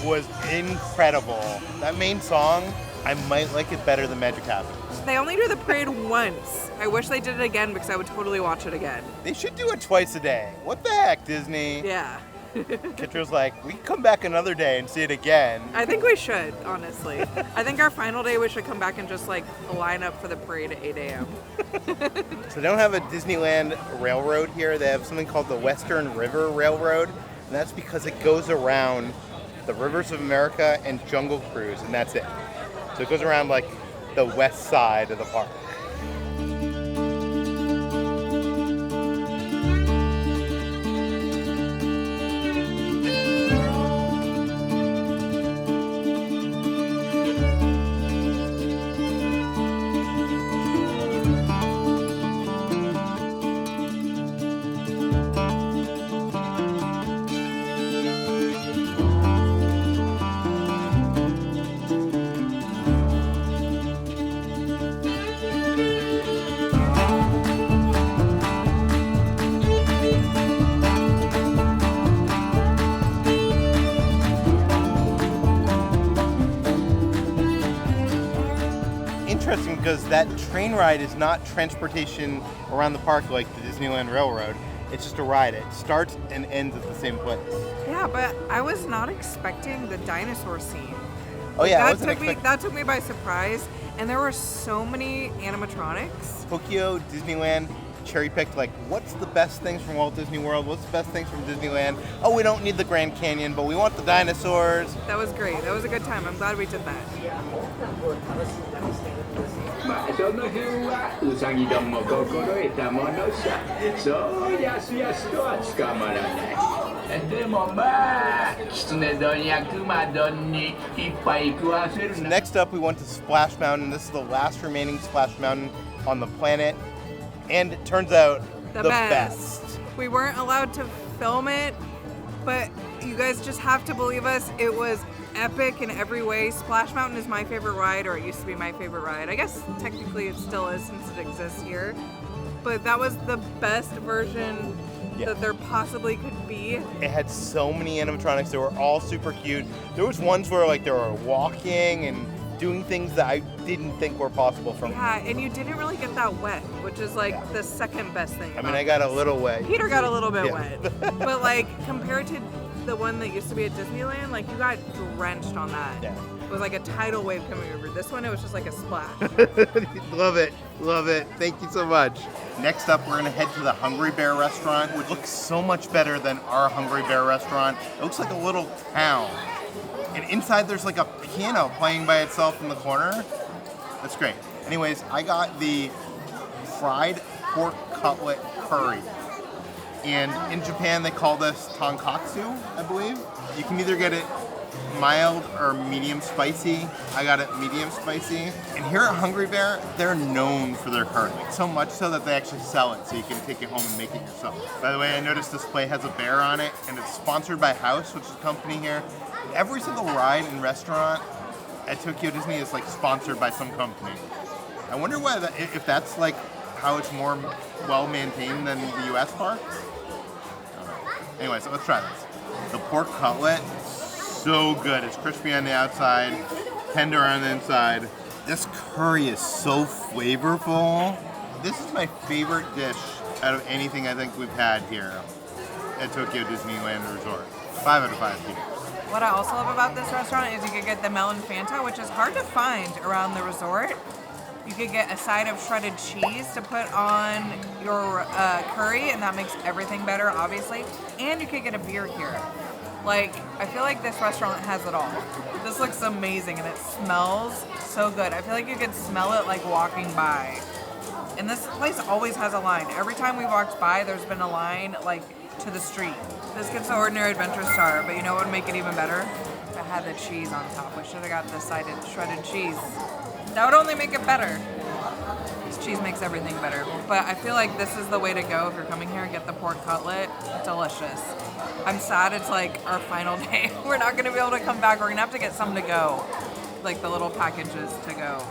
was incredible. That main song, I might like it better than Magic Happens. They only do the parade once. I wish they did it again because I would totally watch it again. They should do it twice a day. What the heck, Disney? Yeah. Kitcher's like, we can come back another day and see it again. I think we should, honestly. I think our final day we should come back and just like line up for the parade at 8 a.m. So they don't have a Disneyland railroad here. They have something called the Western River Railroad. And that's because it goes around the rivers of America and Jungle Cruise, and that's it. So it goes around like the west side of the park. Interesting because that train ride is not transportation around the park like the Disneyland Railroad. It's just a ride. It starts and ends at the same place. Yeah, but I was not expecting the dinosaur scene. Oh yeah, that took me by surprise, and there were so many animatronics. Tokyo Disneyland cherry-picked like, what's the best things from Walt Disney World? What's the best things from Disneyland? Oh, we don't need the Grand Canyon, but we want the dinosaurs. That was great. That was a good time. I'm glad we did that. その辺はウサギども心得たものさ。そうやすやすとは捕まらない。でもまあ、キツネ丼やクマ丼にいっぱい食わせるな。 Next up, we went to Splash Mountain. This is the last remaining Splash Mountain on the planet. And it turns out the best. We weren't allowed to film it, but you guys just have to believe us. It was epic in every way. Splash Mountain is my favorite ride, or it used to be my favorite ride. I guess technically it still is since it exists here. But that was the best version that there possibly could be. It had so many animatronics. They were all super cute. There was ones where like they were walking and doing things that I didn't think were possible from. Yeah, and you didn't really get that wet, which is like the second best thing. I mean, I got a little wet. Peter got a little bit wet, but like compared to the one that used to be at Disneyland, like you got drenched on that. Yeah. It was like a tidal wave coming over. This one, it was just like a splash. Love it, love it. Thank you so much. Next up, we're gonna head to the Hungry Bear restaurant, which looks so much better than our Hungry Bear restaurant. It looks like a little town. And inside there's like a piano playing by itself in the corner. That's great. Anyways, I got the fried pork cutlet curry. And in Japan, they call this tonkatsu, I believe. You can either get it mild or medium spicy. I got it medium spicy. And here at Hungry Bear, they're known for their curry. So much so that they actually sell it so you can take it home and make it yourself. By the way, I noticed this display has a bear on it, and it's sponsored by House, which is a company here. Every single ride and restaurant at Tokyo Disney is like sponsored by some company. I wonder why if that's like how it's more well maintained than the US parks. Anyway, so let's try this. The pork cutlet, so good. It's crispy on the outside, tender on the inside. This curry is so flavorful. This is my favorite dish out of anything I think we've had here at Tokyo Disneyland Resort. 5 out of 5 Peter. What I also love about this restaurant is you could get the melon Fanta, which is hard to find around the resort. You could get a side of shredded cheese to put on your curry, and that makes everything better, obviously. And you could get a beer here. Like, I feel like this restaurant has it all. This looks amazing, and it smells so good. I feel like you could smell it, like, walking by. And this place always has a line. Every time we walked by, there's been a line, like, to the street. This gets the ordinary adventure star, but you know what would make it even better? If it had the cheese on top. We should have got the side of shredded cheese. That would only make it better. This cheese makes everything better. But I feel like this is the way to go if you're coming here and get the pork cutlet. Delicious. I'm sad it's like our final day. We're not going to be able to come back. We're going to have to get some to go. like the little packages to go.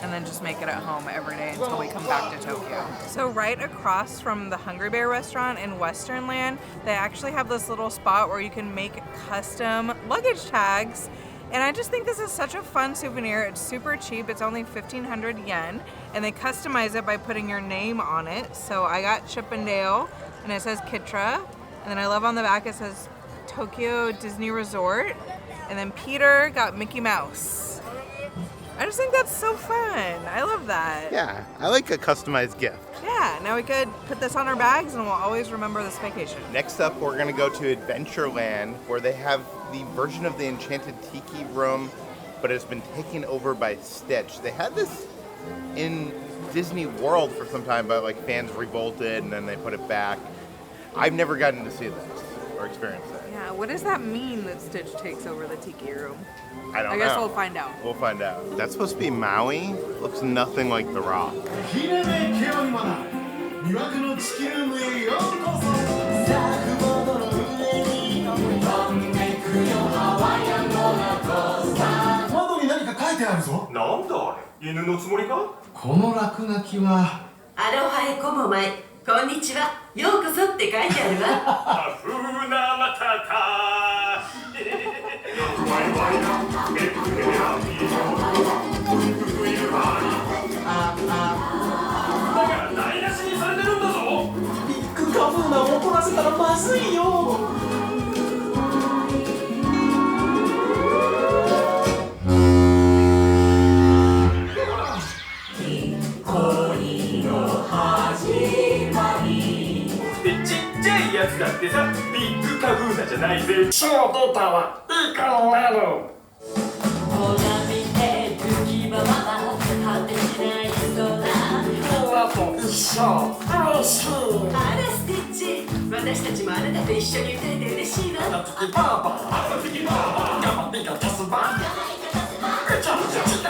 And then just make it at home every day until we come back to Tokyo. So right across from the Hungry Bear restaurant in Westernland, they actually have this little spot where you can make custom luggage tags. And I just think this is such a fun souvenir. It's super cheap. It's only 1,500 yen. And they customize it by putting your name on it. So I got Chippendale, and it says Kitra. And then I love on the back it says Tokyo Disney Resort. And then Peter got Mickey Mouse. I just think that's so fun. I love that. Yeah, I like a customized gift. Yeah, now we could put this on our bags and we'll always remember this vacation. Next up, we're gonna go to Adventureland, where they have the version of the Enchanted Tiki room, but it's been taken over by Stitch. They had this in Disney World for some time, but like fans revolted and then they put it back. I've never gotten to see this or experience it. Yeah, what does that mean that Stitch takes over the Tiki room? I don't know. I guess we'll find out. We'll find out. That's supposed to be Maui. Looks nothing like The Rock. Aloha e Komo mai. こんにちは。ようこそって書いてあるわ。台無しにされてるんだぞ。ビッグカブーナを怒らせたらまずいよ。恋の始まり。でちっちゃいやつだってさ、ビッグカブーナじゃないぜ。超出たわ。いい顔なの。ほら見て浮き輪は果てしない空。みんなと一緒。嬉しい。あらスティッチ、私たちもあなたと一緒に歌えて嬉しいわ。あの時パーパー、あの時パーパー、頑張ってがタスバン。めちゃめちゃ来た。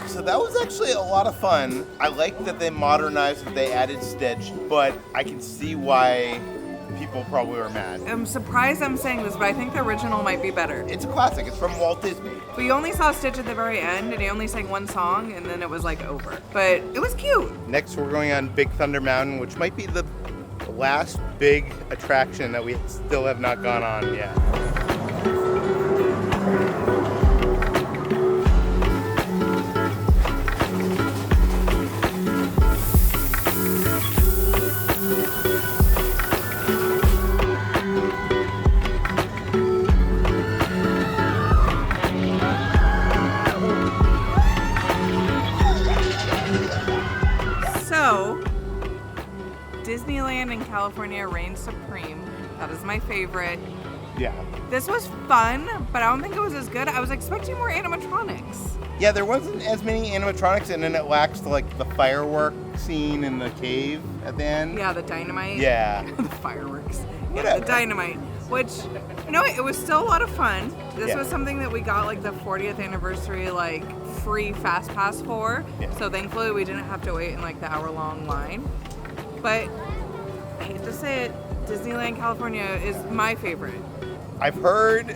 So that was actually a lot of fun. I like that they modernized, that they added Stitch, but I can see why people probably were mad. I'm surprised I'm saying this, but I think the original might be better. It's a classic. It's from Walt Disney. We only saw Stitch at the very end, and he only sang one song, and then it was like over. But it was cute. Next, we're going on Big Thunder Mountain, which might be the last big attraction that we still have not gone on yet. So, Disneyland in California reigns supreme. That is my favorite. Yeah. This was fun, but I don't think it was as good. I was expecting more animatronics. Yeah, there wasn't as many animatronics, and then it lacks like the firework scene in the cave at the end. Yeah, the dynamite. Yeah. The fireworks. Yeah, Whatever. the dynamite. Which, you know, it was still a lot of fun. This Yeah. was something that we got like the 40th anniversary like free fast pass for. Yeah. So thankfully we didn't have to wait in like the hour-long line. But I hate to say it, Disneyland California is my favorite. I've heard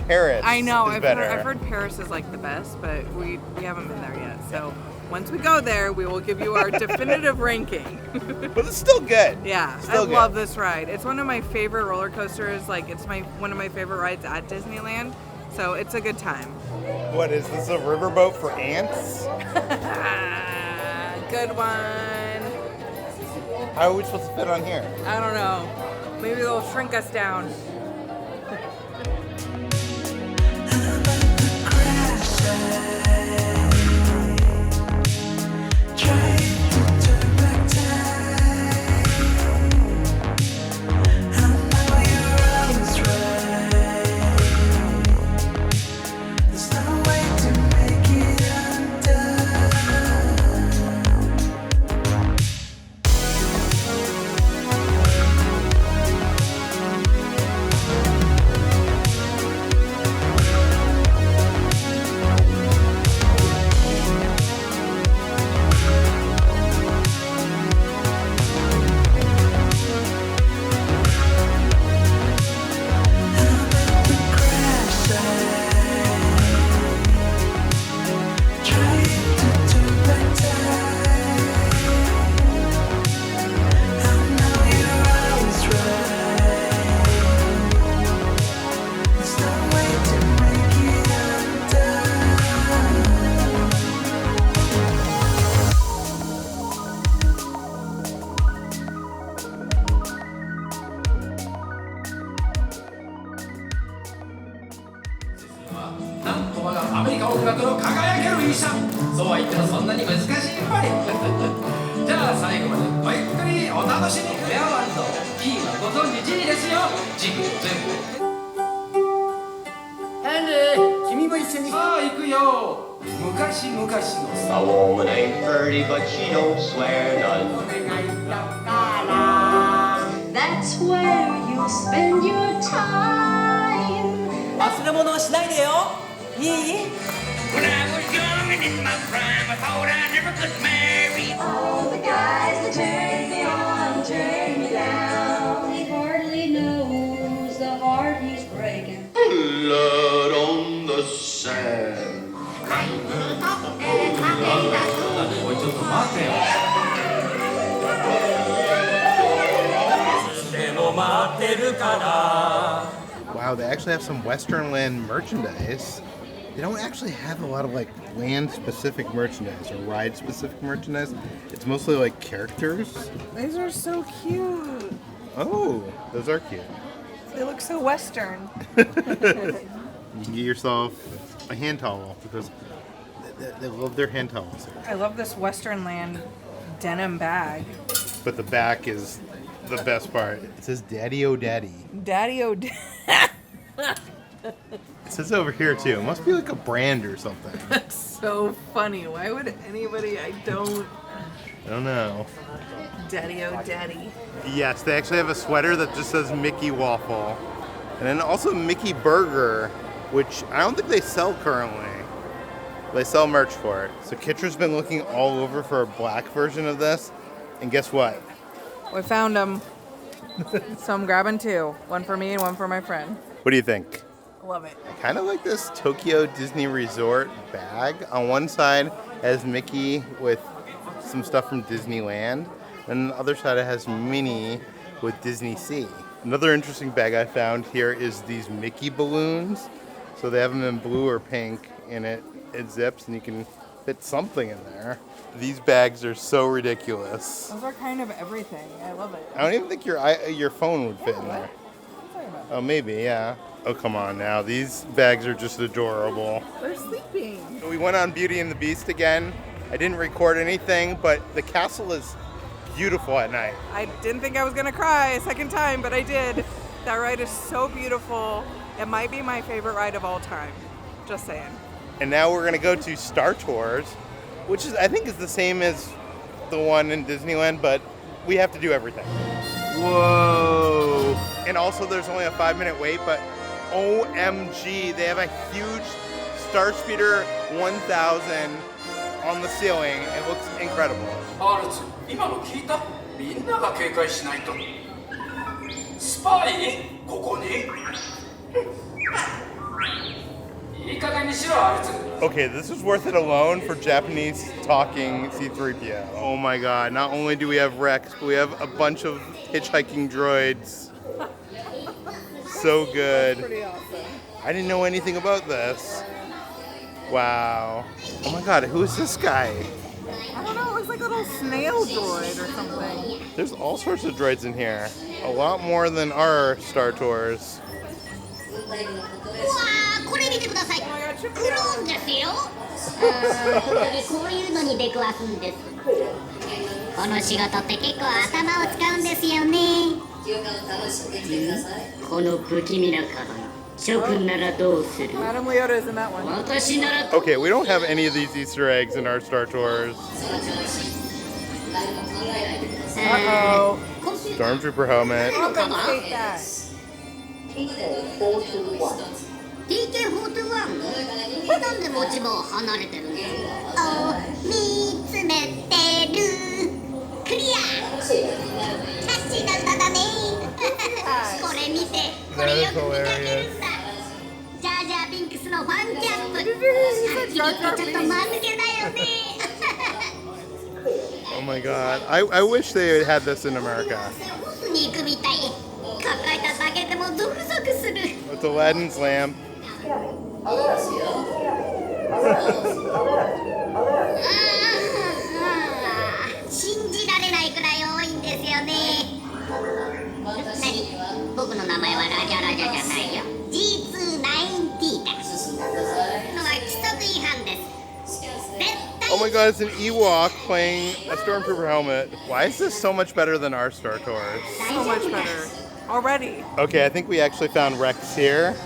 Paris. I know, is I've better. heard Paris is like the best, but we haven't been there yet. So once we go there, we will give you our definitive ranking. But it's still good. Yeah, Still I good. love this ride. It's one of my favorite roller coasters. Like it's one of my favorite rides at Disneyland. So it's a good time. What is this, a riverboat for ants? Good one. How are we supposed to fit on here? I don't know. Maybe they'll shrink us down. 角の輝ける医者。そうは言ってもそんなに難しいぱり。じゃあ最後までごゆっくりお楽しみくれよ。キーはご存知 G ですよ。ジグ全部。ヘンリー、君も一緒に。さあ行くよ。昔々の A woman ain't pretty, but she don't swear none. That's where you spend your time. 忘れ物はしないでよ。いい？ When I was young and in my prime, I thought I never could marry. All the guys that turn me on, turn me down. He hardly knows the heart he's breaking. Blood on the sand. おいちょっと待てよ。でも待ってるから。 Wow, they actually have some Western land merchandise. They don't actually have a lot of like land-specific merchandise or ride-specific merchandise. It's mostly like characters. These are so cute. Oh, those are cute. They look so Western. You can get yourself a hand towel because they love their hand towels. I love this Western land denim bag. But the back is the best part. It says Daddy O Daddy. Daddy O It says over here too. It must be like a brand or something. That's so funny. Why would anybody? I don't know. Daddy O Daddy. Yes, they actually have a sweater that just says Mickey Waffle. And then also Mickey Burger, which I don't think they sell currently. They sell merch for it. So Kitra's been looking all over for a black version of this. And guess what? We found them. So I'm grabbing two. One for me and one for my friend. What do you think? Love it. I kind of like this Tokyo Disney Resort bag. On one side it has Mickey with some stuff from Disneyland. And on the other side it has Minnie with DisneySea. Another interesting bag I found here is these Mickey balloons. So they have them in blue or pink, and it zips and you can fit something in there. These bags are so ridiculous. Those are kind of everything. I love it. I don't even think your phone would fit in there. Oh, maybe, yeah. Oh, come on now. These bags are just adorable. They're sleeping. We went on Beauty and the Beast again. I didn't record anything, but the castle is beautiful at night. I didn't think I was going to cry a second time, but I did. That ride is so beautiful. It might be my favorite ride of all time. Just saying. And now we're going to go to Star Tours, which is I think is the same as the one in Disneyland, but we have to do everything. Whoa. And also there's only a 5-minute wait, but OMG, they have a huge Star Speeder 1000 on the ceiling. It looks incredible. アルツ、今の聞いた？みんなが警戒しないと。スパイ？ここに？いい加減にしろ、アルツ。 Okay, this is worth it alone for Japanese talking C-3PO. Oh my god, not only do we have Rex, but we have a bunch of hitchhiking droids. So good. Pretty awesome. I didn't know anything about this. Wow. Oh my god, who is this guy? I don't know. It looks like a little snail droid or something. There's all sorts of droids in here. A lot more than our Star Tours. これ見てください。クローンですよ。こういうのに出くわすんです。この仕事って結構頭を使うんですよね。この不気味なカバン。諸君ならどうする？ Madame Leota is in that one. Okay, we don't have any of these Easter eggs in our Star Tours. Uh-oh. Stormtrooper helmet. Compensate that. TK41? なんで持ち場を離れてるの？見つめてる。クリア。キャッチーな歌だね。これ見て、これよく見かけるんだ。ジャージャービンクスのファンキャンプ。ちょっと間抜けだよね。Oh my god. I wish they had this in America. 肉みたい。抱えただけでもゾクゾクする。 With Aladdin's lamp. 信じられないくらい多いんですよね。何？僕の名前はラジャラジャじゃないよ。G290 だ。のは規則違反 Oh my god, it's an Ewok playing a Stormtrooper helmet. Why is this so much better than our Star Tours? So much better. Already. Okay, I think we actually found Rex here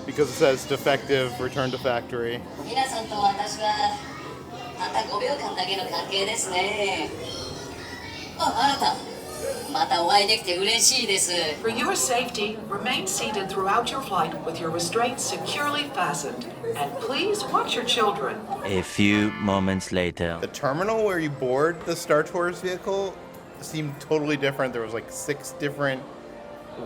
because it says defective, return to factory. 皆さんと私はたった5秒間だけの関係ですね。あなた、またお会いできて嬉しいです。 For your safety, remain seated throughout your flight with your restraints securely fastened. And please watch your children. A few moments later. The terminal where you board the Star Tours vehicle seemed totally different. There was like 6 different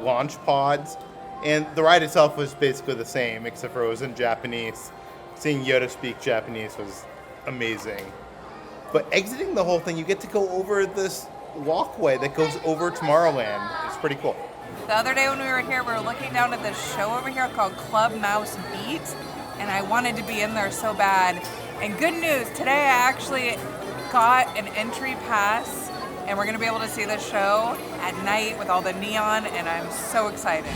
launch pods, and the ride itself was basically the same, except for it was in Japanese. Seeing Yoda speak Japanese was amazing. But exiting the whole thing, you get to go over this walkway that goes over Tomorrowland. It's pretty cool. The other day when we were here, we were looking down at this show over here called Club Mouse Beat, and I wanted to be in there so bad. And good news, today I actually got an entry pass, and we're gonna be able to see the show at night with all the neon, and I'm so excited.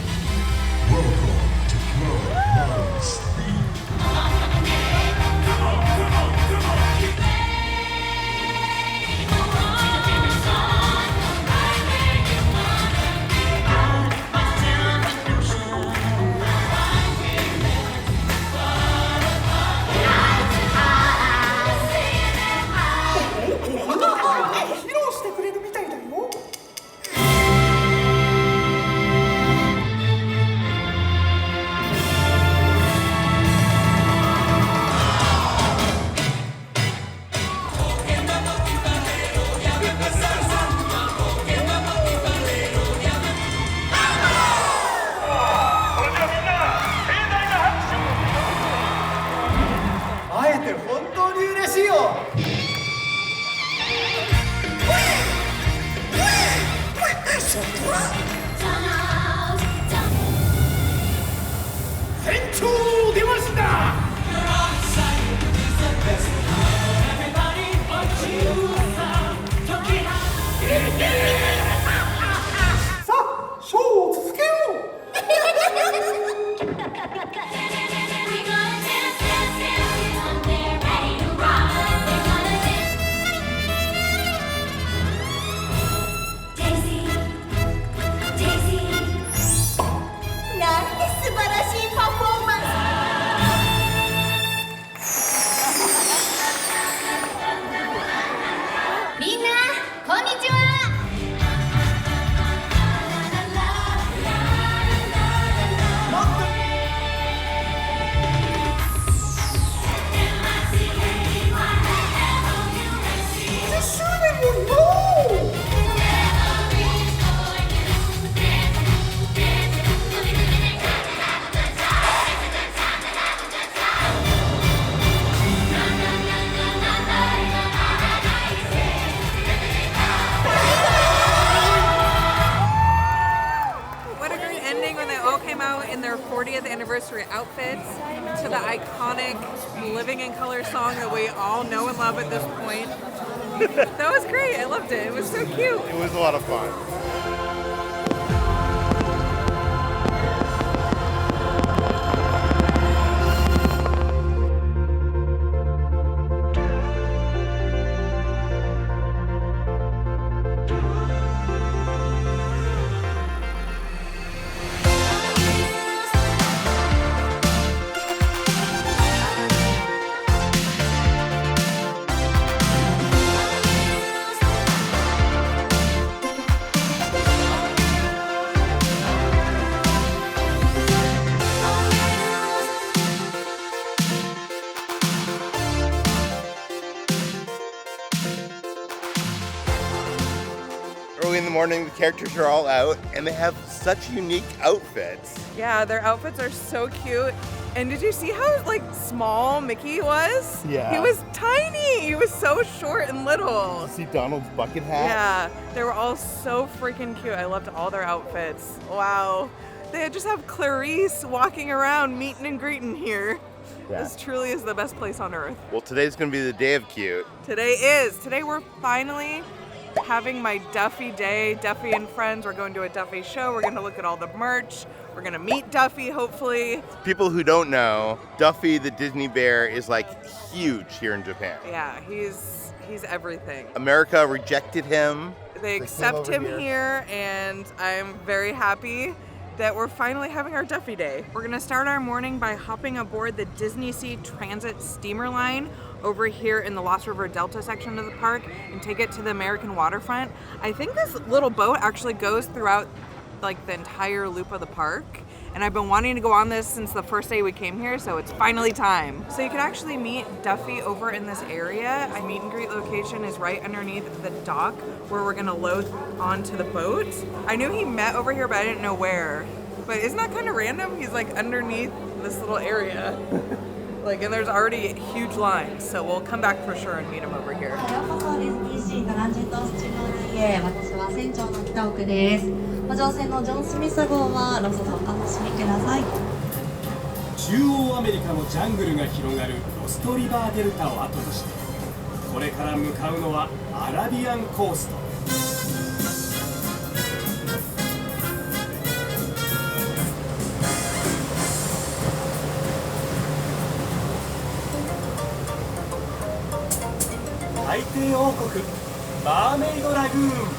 Outfits to the iconic Living in Color song that we all know and love at this point. That was great. I loved it. It was so cute. It was a lot of fun. Early in the morning, the characters are all out, and they have such unique outfits. Yeah, their outfits are so cute. And did you see how small Mickey was? Yeah. He was tiny. He was so short and little. See Donald's bucket hat? Yeah, they were all so freaking cute. I loved all their outfits. Wow. They just have Clarice walking around meeting and greeting here. Yeah. This truly is the best place on earth. Well, today's gonna be the day of cute. Today we're finally having my Duffy day. Duffy and friends, we're going to a Duffy show. We're gonna look at all the merch. We're gonna meet Duffy, hopefully. People who don't know, Duffy the Disney bear is like huge here in Japan. Yeah, he's everything. America rejected him. They accept him here, and I'm very happy that we're finally having our Duffy day. We're gonna start our morning by hopping aboard the DisneySea Transit steamer line over here in the Lost River Delta section of the park and take it to the American waterfront. I think this little boat actually goes throughout like the entire loop of the park, and I've been wanting to go on this since the first day we came here, so it's finally time. So you can actually meet Duffy over in this area. Our meet and greet location is right underneath the dock where we're gonna load onto the boat. I knew he met over here, but I didn't know where. But isn't that kind of random? He's like underneath this little area. Like, and there's already huge lines, so we'll come back for sure and meet him over here. 私は船長の北奥です。乗船のジョン・スミス号はどうぞお楽しみください。中央アメリカのジャングルが広がるロストリバーデルタを後として、これから向かうのはアラビアンコースト。海底王国マーメイドラグーン。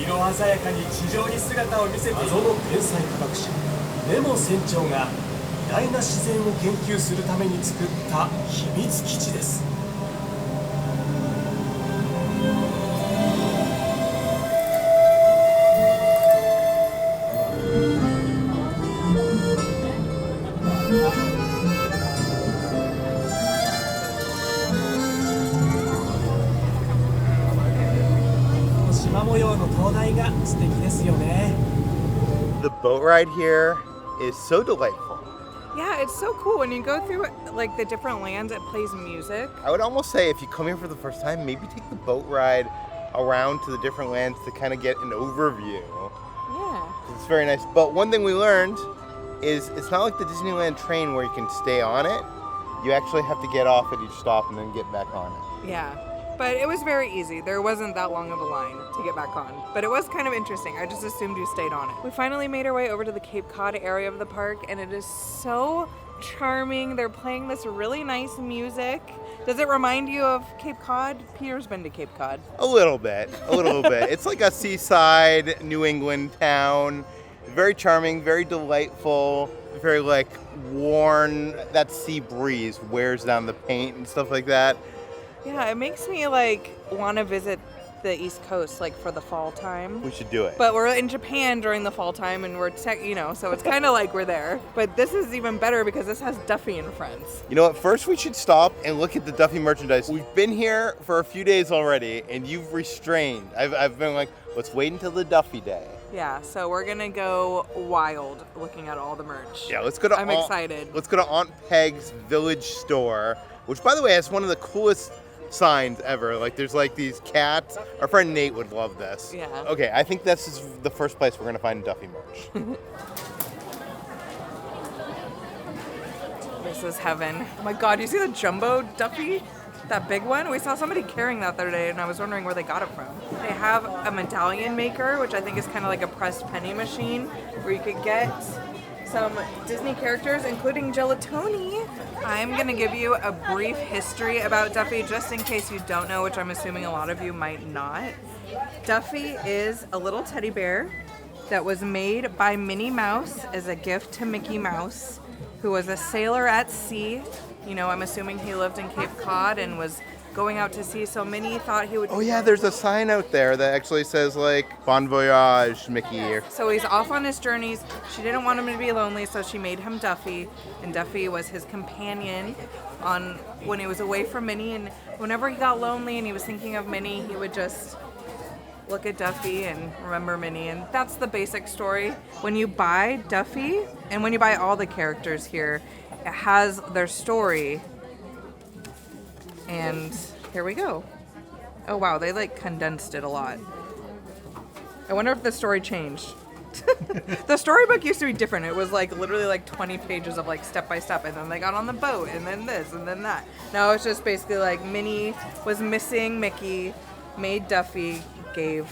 色鮮やかに地上に姿を見せている謎の天才科学者ネモ船長が偉大な自然を研究するために作った秘密基地です。The boat ride here is so delightful. Yeah, it's so cool. When you go through like the different lands, it plays music. I would almost say if you come here for the first time, maybe take the boat ride around to the different lands to kind of get an overview. Yeah. It's very nice. But one thing we learned is it's not like the Disneyland train where you can stay on it. You actually have to get off at each stop and then get back on it. Yeah. But it was very easy. There wasn't that long of a line to get back on. But it was kind of interesting. I just assumed you stayed on it. We finally made our way over to the Cape Cod area of the park, and it is so charming. They're playing this really nice music. Does it remind you of Cape Cod? Peter's been to Cape Cod. A little bit. It's like a seaside New England town. Very charming, very delightful, very like worn. That sea breeze wears down the paint and stuff like that. Yeah, it makes me like want to visit the East Coast like for the fall time. We should do it. But we're in Japan during the fall time, and we're so it's kind of like we're there. But this is even better because this has Duffy and friends. You know what? First, we should stop and look at the Duffy merchandise. We've been here for a few days already, and you've restrained. I've been like, let's wait until the Duffy day. Yeah, so we're gonna go wild looking at all the merch. Yeah, let's go to. I'm excited. Let's go to Aunt Peg's Village store, which, by the way, has one of the coolest signs ever. Like, there's like these cats. Our friend Nate would love this. Yeah. Okay, I think this is the first place we're gonna find Duffy merch. This is heaven. Oh my God, you see the jumbo Duffy? That big one? We saw somebody carrying that the other day, and I was wondering where they got it from. They have a medallion maker, which I think is kind of like a pressed penny machine, where you could get some Disney characters, including Gelatoni. I'm gonna give you a brief history about Duffy, just in case you don't know, which I'm assuming a lot of you might not. Duffy is a little teddy bear that was made by Minnie Mouse as a gift to Mickey Mouse, who was a sailor at sea. You know, I'm assuming he lived in Cape Cod and was going out to sea, so Minnie thought he would... Oh yeah, there's a sign out there that actually says like, Bon Voyage, Mickey. So he's off on his journeys. She didn't want him to be lonely, so she made him Duffy, and Duffy was his companion when he was away from Minnie, and whenever he got lonely and he was thinking of Minnie, he would just look at Duffy and remember Minnie, and that's the basic story. When you buy Duffy, and when you buy all the characters here, it has their story. And here we go. Oh wow, they like condensed it a lot. I wonder if the story changed. The storybook used to be different. It was like literally like 20 pages of like step by step, and then they got on the boat, and then this, and then that. Now it's just basically like Minnie was missing Mickey, made Duffy, gave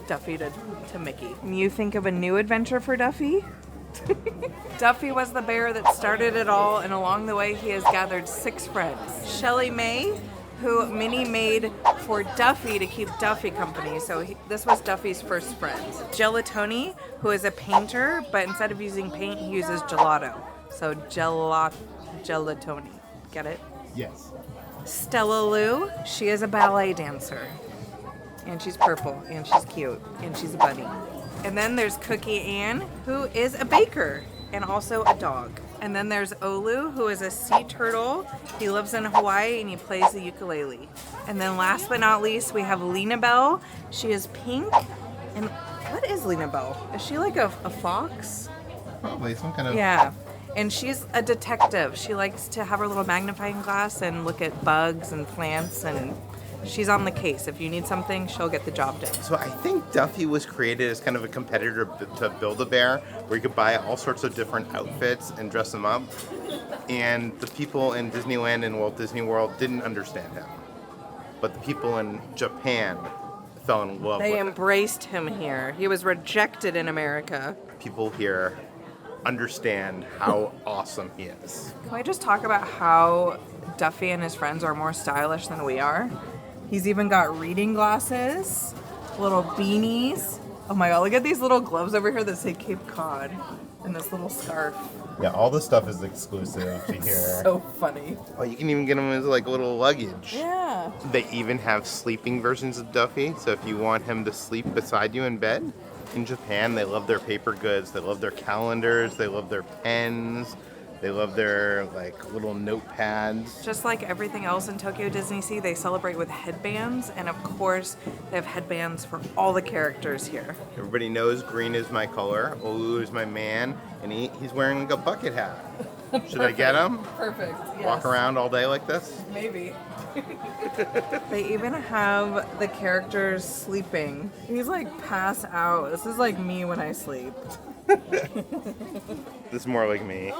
Duffy to Mickey. You think of a new adventure for Duffy? Duffy was the bear that started it all, and along the way he has gathered 6 friends. Shelly May, who Minnie made for Duffy to keep Duffy company, so this was Duffy's first friend. Gelatoni, who is a painter, but instead of using paint, he uses gelato. So Gelatoni. Get it? Yes. Stella Lou, she is a ballet dancer. And she's purple, and she's cute, and she's a bunny. And then there's Cookie Ann, who is a baker, and also a dog. And then there's Olu, who is a sea turtle. He lives in Hawaii, and he plays the ukulele. And then last but not least, we have Lena Bell. She is pink. And what is Lena Bell? Is she like a fox? Probably some kind of... Yeah. And she's a detective. She likes to have her little magnifying glass and look at bugs and plants, and she's on the case. If you need something, she'll get the job done. So I think Duffy was created as kind of a competitor to Build-A-Bear, where you could buy all sorts of different outfits and dress them up. And the people in Disneyland and Walt Disney World didn't understand him. But the people in Japan fell in love with him. They embraced him here. He was rejected in America. People here understand how awesome he is. Can we just talk about how Duffy and his friends are more stylish than we are? He's even got reading glasses, little beanies. Oh my god, look at these little gloves over here that say Cape Cod, and this little scarf. Yeah, all this stuff is exclusive to here. So funny. Oh, you can even get them as like little luggage. Yeah. They even have sleeping versions of Duffy, so if you want him to sleep beside you in bed. In Japan, they love their paper goods, they love their calendars, they love their pens, they love their like little notepads. Just like everything else in Tokyo DisneySea, they celebrate with headbands, and of course, they have headbands for all the characters here. Everybody knows green is my color, Olu is my man, and he's wearing like a bucket hat. Should I get him? Perfect. Yes. Walk around all day like this? Maybe. They even have the characters sleeping. He's like pass out. This is like me when I sleep. This is more like me.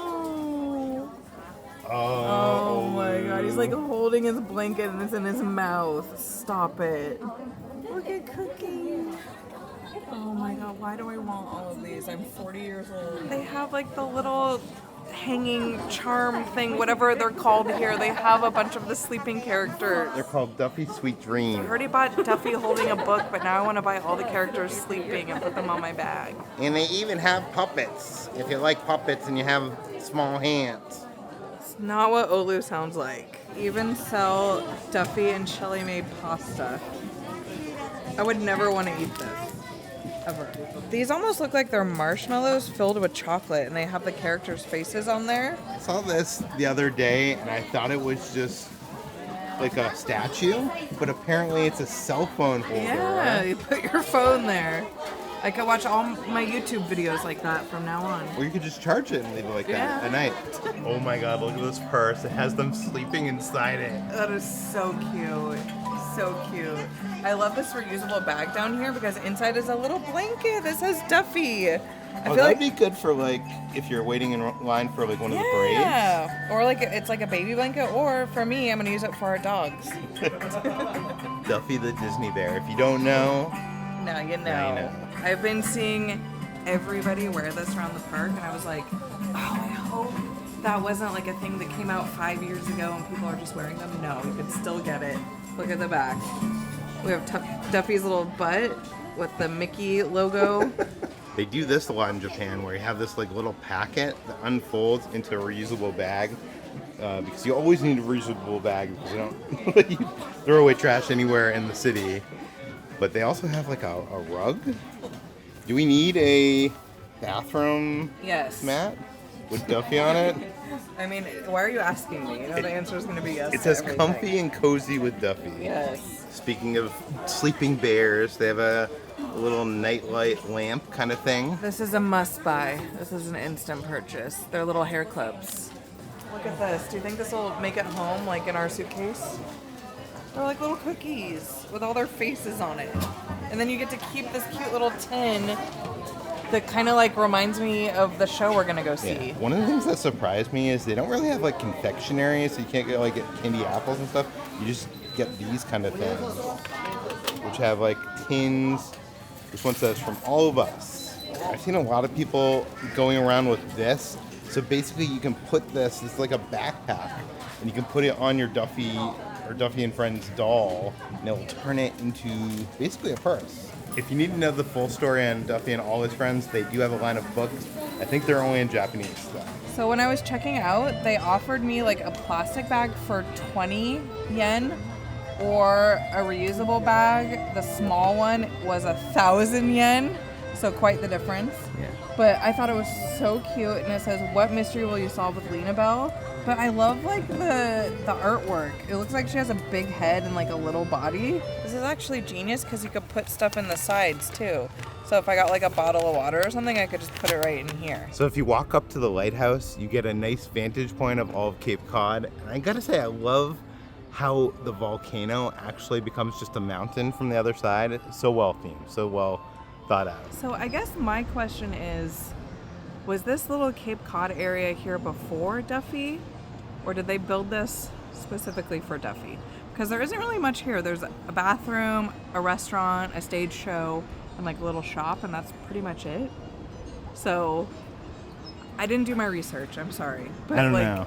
Oh my god, he's like holding his blanket and it's in his mouth. Stop it. Look at Cookie. Oh my god, why do I want all of these? I'm 40 years old. They have like the little hanging charm thing, whatever they're called here. They have a bunch of the sleeping characters. They're called Duffy Sweet Dream. I already bought Duffy holding a book, but now I want to buy all the characters sleeping and put them on my bag. And they even have puppets, if you like puppets and you have small hands. It's not what Olu sounds like. Even sell Duffy and Shelly made pasta. I would never want to eat this. Ever. These almost look like they're marshmallows filled with chocolate, and they have the characters' faces on there. I saw this the other day, and I thought it was just like a statue, but apparently it's a cell phone holder. Yeah, you put your phone there. I could watch all my YouTube videos like that from now on. Or you could just charge it and leave it like that at night. Oh my god, look at this purse. It has them sleeping inside it. That is so cute. So cute. I love this reusable bag down here because inside is a little blanket that says Duffy. I feel that'd like be good for like if you're waiting in line for like one of the parades. Yeah, or like it's like a baby blanket, or for me, I'm gonna use it for our dogs. Duffy the Disney Bear. If you don't know, Now you know. now you know. I've been seeing everybody wear this around the park, and I was like, oh, I hope that wasn't like a thing that came out 5 years ago and people are just wearing them. No, you can still get it. Look at the back. We have Duffy's little butt with the Mickey logo. They do this a lot in Japan, where you have this like little packet that unfolds into a reusable bag. Because you always need a reusable bag because you don't let you throw away trash anywhere in the city. But they also have like a rug. Do we need a bathroom mat with Duffy on it? I mean, why are you asking me? You know the answer is going to be yes. It says to everything. comfy and cozy with Duffy. Yes. Speaking of sleeping bears, they have a little nightlight lamp kind of thing. This is a must buy. This is an instant purchase. They're little hair clips. Look at this. Do you think this will make it home like in our suitcase? They're like little cookies with all their faces on it. And then you get to keep this cute little tin that kind of like reminds me of the show we're going to go see. Yeah. One of the things that surprised me is they don't really have like confectionery, so you can't get like candy apples and stuff. You just get these kind of things. which have like tins. This one says from all of us. I've seen a lot of people going around with this. So basically you can put this, it's like a backpack, and you can put it on your Duffy or Duffy and Friends doll, and it will turn it into basically a purse. If you need to know the full story on Duffy and all his friends, they do have a line of books. I think they're only in Japanese though. So when I was checking out, they offered me like a plastic bag for 20 yen or a reusable bag. The small one was 1,000 yen, so quite the difference. Yeah. But I thought it was so cute, and it says, "What mystery will you solve with Lena Bell?" But I love like the artwork. It looks like she has a big head and like a little body. This is actually genius because you could put stuff in the sides too. So if I got like a bottle of water or something, I could just put it right in here. So if you walk up to the lighthouse, you get a nice vantage point of all of Cape Cod. And I gotta say, I love how the volcano actually becomes just a mountain from the other side. It's so well themed, so well thought out. So I guess my question is, was this little Cape Cod area here before Duffy? Or did they build this specifically for Duffy? Because there isn't really much here. There's a bathroom, a restaurant, a stage show, and like a little shop, and that's pretty much it. So I didn't do my research, I'm sorry. But I don't know.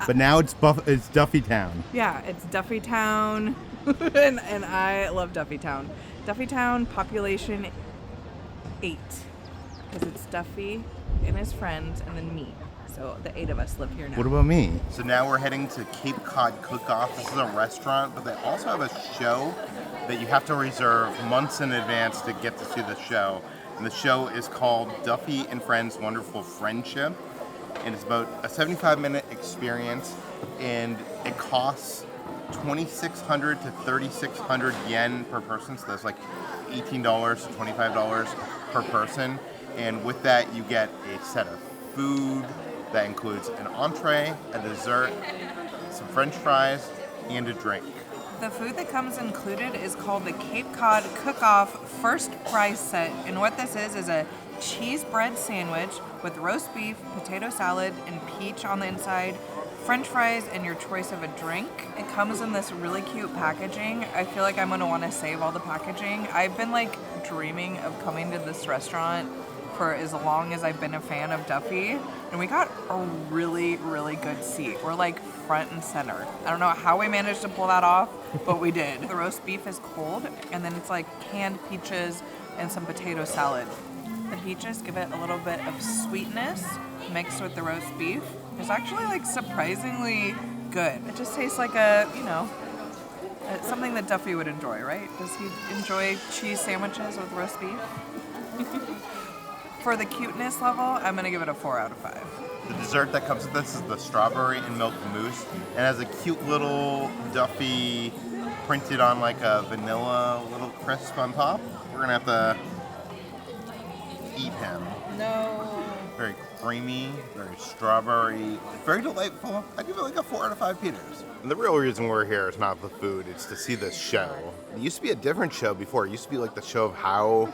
But now it's Duffy Town. Yeah, it's Duffy Town, and I love Duffy Town. Duffy Town, population 8, because it's Duffy and his friends, and then me. So the 8 of us live here now. What about me? So now we're heading to Cape Cod Cook-Off. This is a restaurant, but they also have a show that you have to reserve months in advance to get to see the show. And the show is called Duffy and Friends Wonderful Friendship. And it's about a 75-minute experience, and it costs 2,600 to 3,600 yen per person. So that's like $18 to $25 per person. And with that, you get a set of food that includes an entree, a dessert, some French fries, and a drink. The food that comes included is called the Cape Cod Cook-Off First Price Set. And what this is a cheese bread sandwich with roast beef, potato salad, and peach on the inside, French fries, and your choice of a drink. It comes in this really cute packaging. I feel like I'm gonna wanna save all the packaging. I've been like dreaming of coming to this restaurant for as long as I've been a fan of Duffy, and we got a really, really good seat. We're like front and center. I don't know how we managed to pull that off, but we did. The roast beef is cold, and then it's like canned peaches and some potato salad. The peaches give it a little bit of sweetness mixed with the roast beef. It's actually like surprisingly good. It just tastes like it's something that Duffy would enjoy, right? Does he enjoy cheese sandwiches with roast beef? For the cuteness level, I'm gonna give it a 4 out of 5. The dessert that comes with this is the strawberry and milk mousse, and has a cute little Duffy printed on like a vanilla little crisp on top. We're gonna have to eat him. No. Very creamy, very strawberry, very delightful. I give it like a 4 out of 5 Peters. And the real reason we're here is not the food, it's to see this show. It used to be a different show before. It used to be like the show of how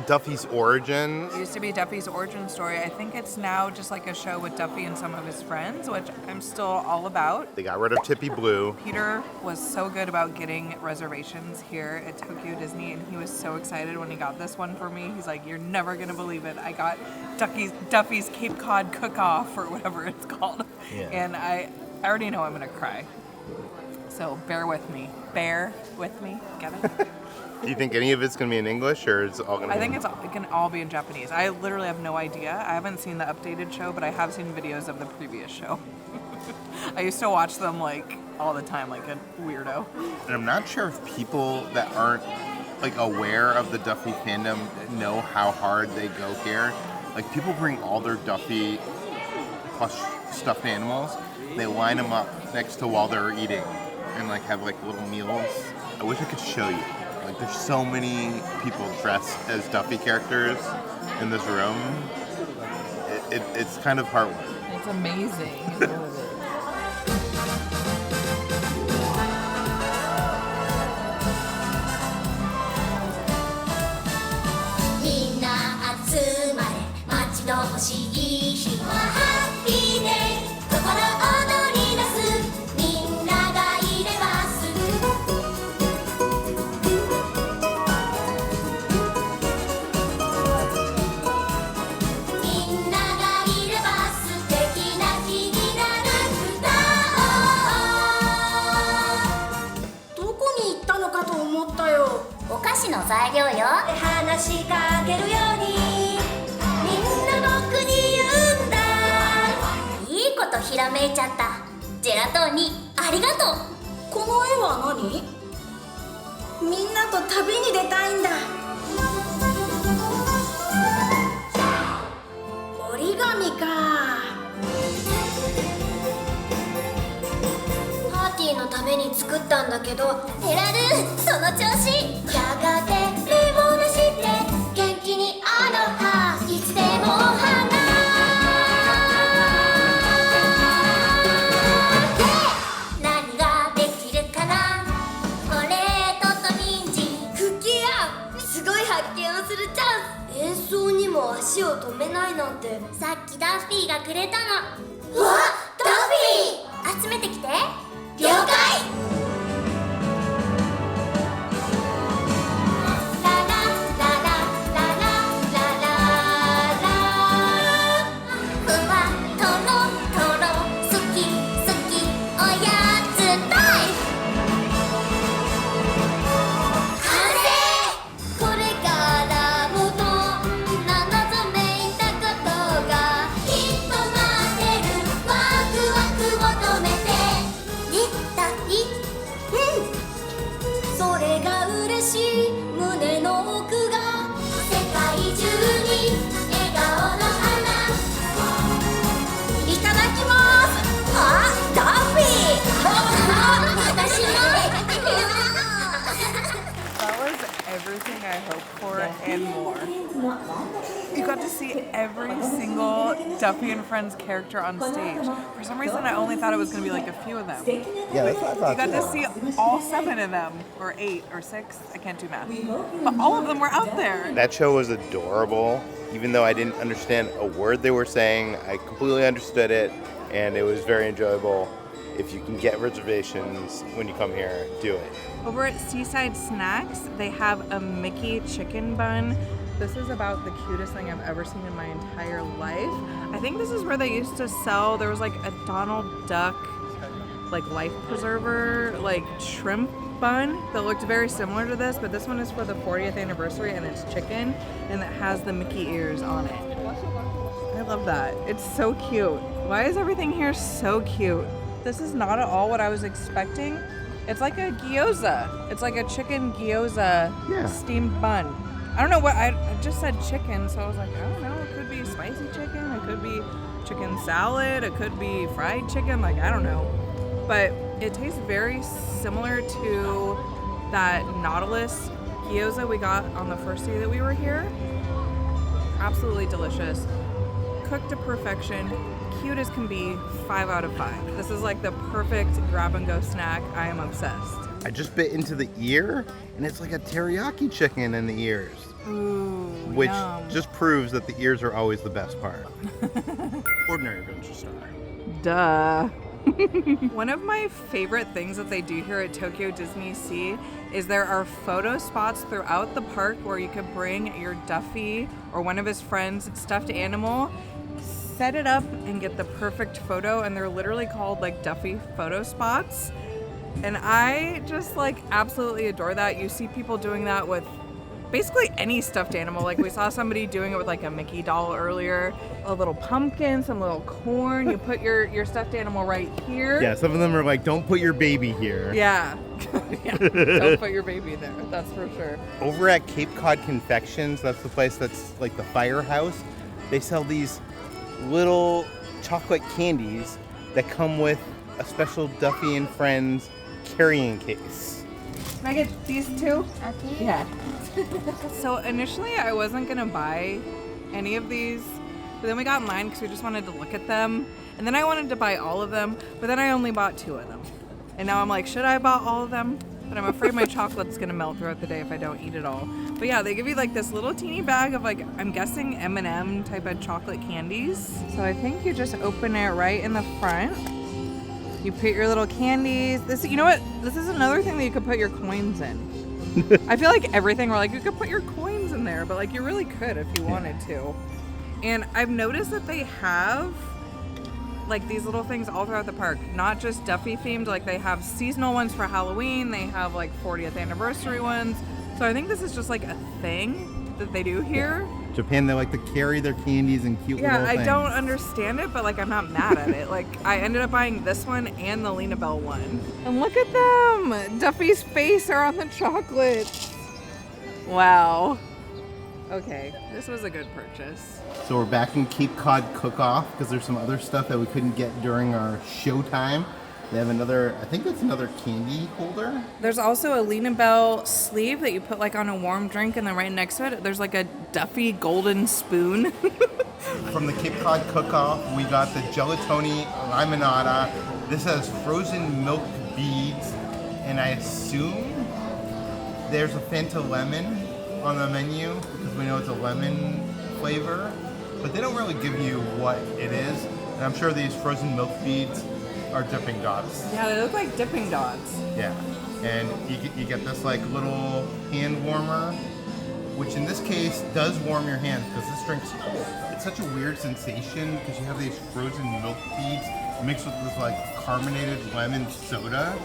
Duffy's origins. It used to be Duffy's origin story. I think it's now just like a show with Duffy and some of his friends, which I'm still all about. They got rid of Tippy Blue. Peter was so good about getting reservations here at Tokyo Disney, and he was so excited when he got this one for me. He's like, "You're never gonna believe it. I got Duffy's Cape Cod Cook-Off," or whatever it's called. Yeah. And I already know I'm gonna cry. So bear with me. Bear with me. Get it? Do you think any of it's going to be in English, or is it all going to be? I think it can all be in Japanese. I literally have no idea. I haven't seen the updated show, but I have seen videos of the previous show. I used to watch them like all the time, like a weirdo. And I'm not sure if people that aren't like aware of the Duffy fandom know how hard they go here. Like people bring all their Duffy plush stuffed animals. They line them up next to while they're eating, and like have like little meals. I wish I could show you. Like there's so many people dressed as Duffy characters in this room. It's kind of heartwarming. It's amazing. えようよ話しかけるようにみんな僕に言うんだいいことひらめいちゃったジェラトーニありがとうこの絵は何？みんなと旅に出たいんだ折り紙かパーティーのために作ったんだけどヘラルその調子やがて目を出して元気にアロハいつでもお花で何ができるかなこれと人参吹き矢すごい発見をするチャンス演奏にも足を止めないなんてさっきダッフィーがくれたのうわダッフィー集めてきて了解胸の奥が世界中に笑顔の花いただきますあ、ダッフィー私もThat was everything I hoped for and more. You got to see every single Duffy and Friends character on stage. For some reason, I only thought it was going to be like a few of them. Yeah, that's what I thought. You got to see all 7 of them, or 8 or 6. I can't do math. But all of them were out there. That show was adorable. Even though I didn't understand a word they were saying, I completely understood it, and it was very enjoyable. If you can get reservations when you come here, do it. Over at Seaside Snacks, they have a Mickey chicken bun. This is about the cutest thing I've ever seen in my entire life. I think this is where they used to sell, there was like a Donald Duck, like life preserver, like shrimp bun that looked very similar to this, but this one is for the 40th anniversary and it's chicken and it has the Mickey ears on it. I love that. It's so cute. Why is everything here so cute? This is not at all what I was expecting. It's like a gyoza. It's like a chicken gyoza steamed bun. I don't know what, I just said chicken, so I was like, I don't know, it could be spicy chicken, it could be chicken salad, it could be fried chicken, like, I don't know. But it tastes very similar to that Nautilus gyoza we got on the first day that we were here. Absolutely delicious. Cooked to perfection. Cute as can be, 5 out of 5. This is like the perfect grab and go snack. I am obsessed. I just bit into the ear, and it's like a teriyaki chicken in the ears. Ooh, which yum. just proves that the ears are always the best part. Ordinary Adventure Star. Duh. One of my favorite things that they do here at Tokyo DisneySea is there are photo spots throughout the park where you could bring your Duffy or one of his friends' stuffed animal, set it up and get the perfect photo, and they're literally called like Duffy photo spots. And I just like absolutely adore that. You see people doing that with basically any stuffed animal. Like we saw somebody doing it with like a Mickey doll earlier, a little pumpkin, some little corn. You put your stuffed animal right here. Yeah, some of them are like, don't put your baby here. Yeah. Yeah. Don't put your baby there, that's for sure. Over at Cape Cod Confections, that's the place that's like the firehouse, they sell these little chocolate candies that come with a special Duffy and Friends carrying case. Can I get these two? Okay. Yeah. So initially I wasn't gonna buy any of these, but then we got mine because we just wanted to look at them. And then I wanted to buy all of them, but then I only bought 2 of them. And now I'm like, should I buy all of them? But I'm afraid my chocolate's gonna melt throughout the day if I don't eat it all. But yeah, they give you like this little teeny bag of like, I'm guessing M&M type of chocolate candies. So I think you just open it right in the front. You put your little candies. This, you know what? This is another thing that you could put your coins in. I feel like everything, we're like, you could put your coins in there, but like you really could if you wanted to. And I've noticed that they have like these little things all throughout the park, not just Duffy themed. Like they have seasonal ones for Halloween. They have like 40th anniversary ones. So I think this is just like a thing that they do here. Japan, they like to carry their candies in cute little things. Yeah, I don't understand it, but like I'm not mad at it. Like I ended up buying this one and the Lena Bell one. And look at them! Duffy's face are on the chocolates. Wow. Okay, this was a good purchase. So we're back in Cape Cod Cook-Off because there's some other stuff that we couldn't get during our showtime. They have another, I think that's another candy holder. There's also a Lena Bell sleeve that you put like on a warm drink, and then right next to it, there's like a Duffy golden spoon. From the Cape Cod Cook-Off, we got the gelatoni limonada. This has frozen milk beads, and I assume there's a Fanta lemon on the menu because we know it's a lemon flavor, but they don't really give you what it is. And I'm sure these frozen milk beads are dipping dots. Yeah, they look like dipping dots. Yeah, and you get this like little hand warmer, which in this case does warm your hands because this drink's cold. It's such a weird sensation because you have these frozen milk beads mixed with this like carbonated lemon soda,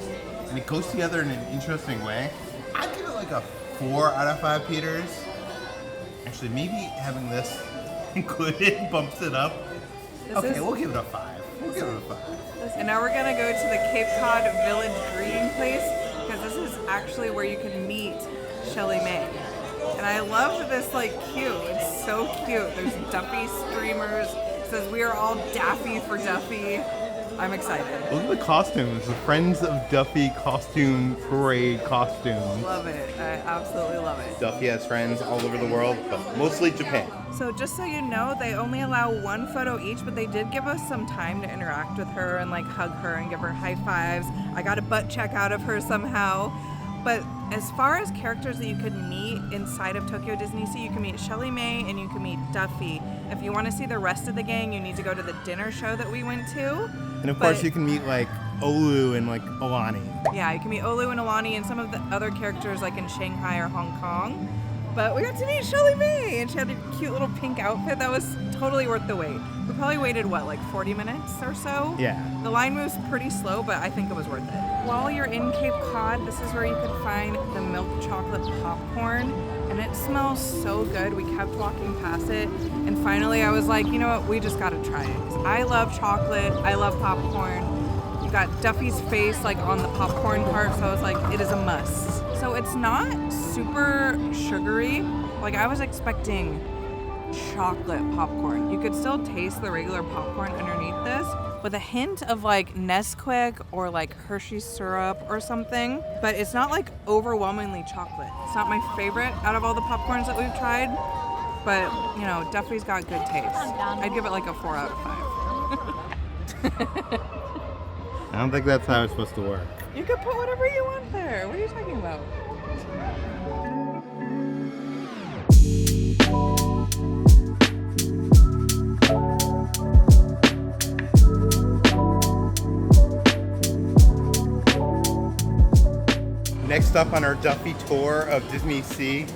and it goes together in an interesting way. I'd give it like a 4 out of 5 Peters. Actually, maybe having this included bumps it up. We'll give it a 5. We'll give it a 5. And now we're gonna go to the Cape Cod Village greeting place because this is actually where you can meet Shelly May. And I love that this like cute. It's so cute. There's Duffy streamers. It says we are all Daffy for Duffy. I'm excited. Look at the costumes. The Friends of Duffy costume parade costumes. Love it. I absolutely love it. Duffy has friends all over the world, but mostly Japan. So just so you know, they only allow 1 photo each, but they did give us some time to interact with her and like hug her and give her high fives. I got a butt check out of her somehow. But as far as characters that you could meet inside of Tokyo DisneySea, you can meet Shelly May and you can meet Duffy. If you want to see the rest of the gang, you need to go to the dinner show that we went to. And of course you can meet like Olu and like Alani. Yeah, you can meet Olu and Alani and some of the other characters like in Shanghai or Hong Kong. But we got to meet Shelly May, and she had a cute little pink outfit that was totally worth the wait. We probably waited, what, like 40 minutes or so? Yeah. The line moves pretty slow, but I think it was worth it. While you're in Cape Cod, this is where you could find the milk chocolate popcorn, and it smells so good. We kept walking past it, and finally I was like, you know what, we just gotta try it. 'Cause I love chocolate, I love popcorn. You got Duffy's face like on the popcorn part, so I was like, it is a must. So it's not super sugary. Like I was expecting chocolate popcorn. You could still taste the regular popcorn underneath this with a hint of like Nesquik or like Hershey syrup or something, but it's not like overwhelmingly chocolate. It's not my favorite out of all the popcorns that we've tried, but you know, Duffy's got good taste. I'd give it like a 4 out of 5. I don't think that's how it's supposed to work. You could put whatever you want there. What are you talking about? Next up on our Duffy tour of DisneySea,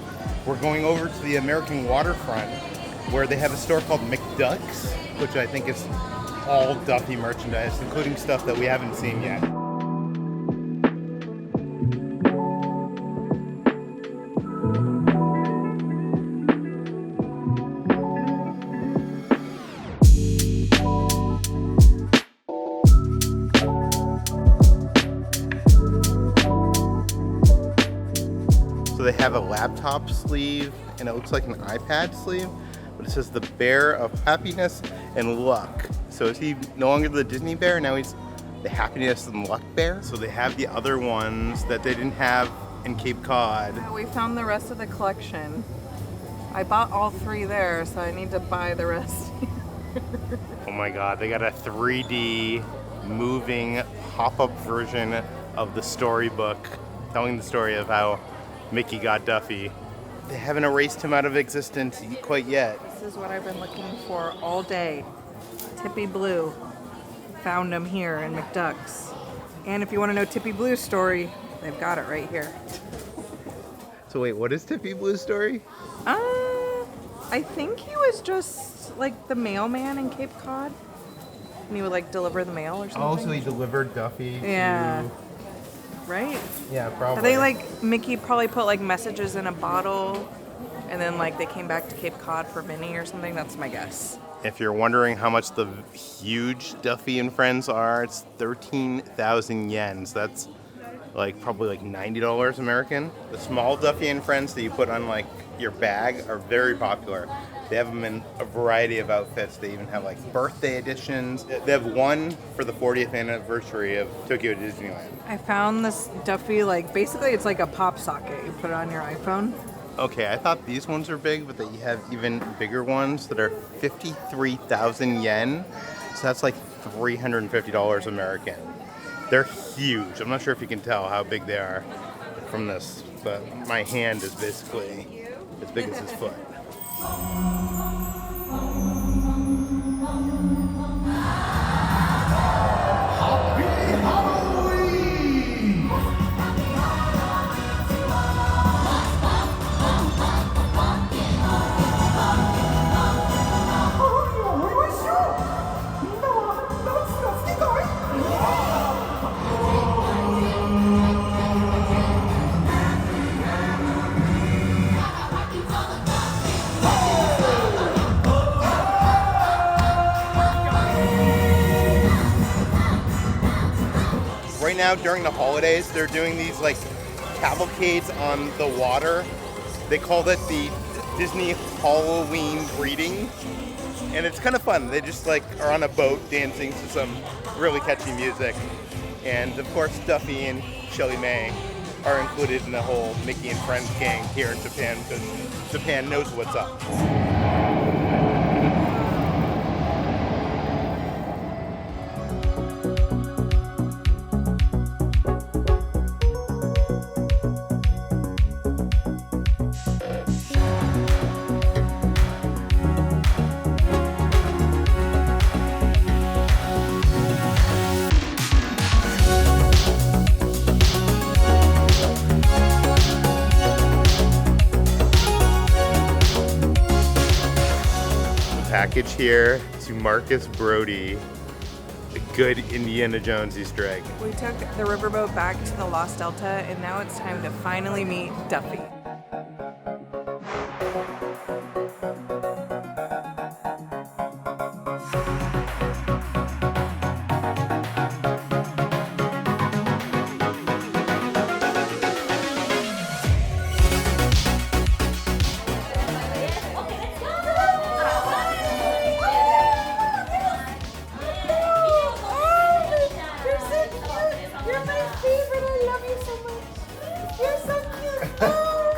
we're going over to the American waterfront where they have a store called McDuck's, which I think is all Duffy merchandise, including stuff that we haven't seen yet. So they have a laptop sleeve, and it looks like an iPad sleeve, but it says the Bear of Happiness and Luck. So is he no longer the Disney Bear? Now he's the Happiness and Luck Bear? So they have the other ones that they didn't have in Cape Cod. We found the rest of the collection. I bought all 3 there, so I need to buy the rest. Oh my God, they got a 3D moving pop-up version of the Storybook, telling the story of how Mickey got Duffy. They haven't erased him out of existence quite yet. This is what I've been looking for all day. Tippy Blue. Found him here in McDuck's. And if you want to know Tippy Blue's story, they've got it right here. So wait, what is Tippy Blue's story? I think he was just like the mailman in Cape Cod. And he would like deliver the mail or something. Oh, so he delivered Duffy Yeah. to right? Yeah, probably. I think like Mickey probably put like messages in a bottle, and then like they came back to Cape Cod for Minnie or something. That's my guess. If you're wondering how much the huge Duffy and Friends are, it's 13,000 yen. So that's like probably like $90 American. The small Duffy and Friends that you put on like your bag are very popular. They have them in a variety of outfits. They even have like birthday editions. They have one for the 40th anniversary of Tokyo Disneyland. I found this Duffy, like basically it's like a pop socket. You put it on your iPhone. Okay, I thought these ones are big, but that you have even bigger ones that are 53,000 yen. So that's like $350 American. They're huge. I'm not sure if you can tell how big they are from this, but my hand is basically as big as his foot. Right now, during the holidays, they're doing these like cavalcades on the water. They call it the Disney Halloween greeting, and it's kind of fun. They just like are on a boat dancing to some really catchy music, and of course Duffy and Shelly Mae are included in the whole Mickey and Friends gang here in Japan because Japan knows what's up. Package here to Marcus Brody, a good Indiana Jones Easter egg. We took the riverboat back to the Lost Delta, and now it's time to finally meet Duffy.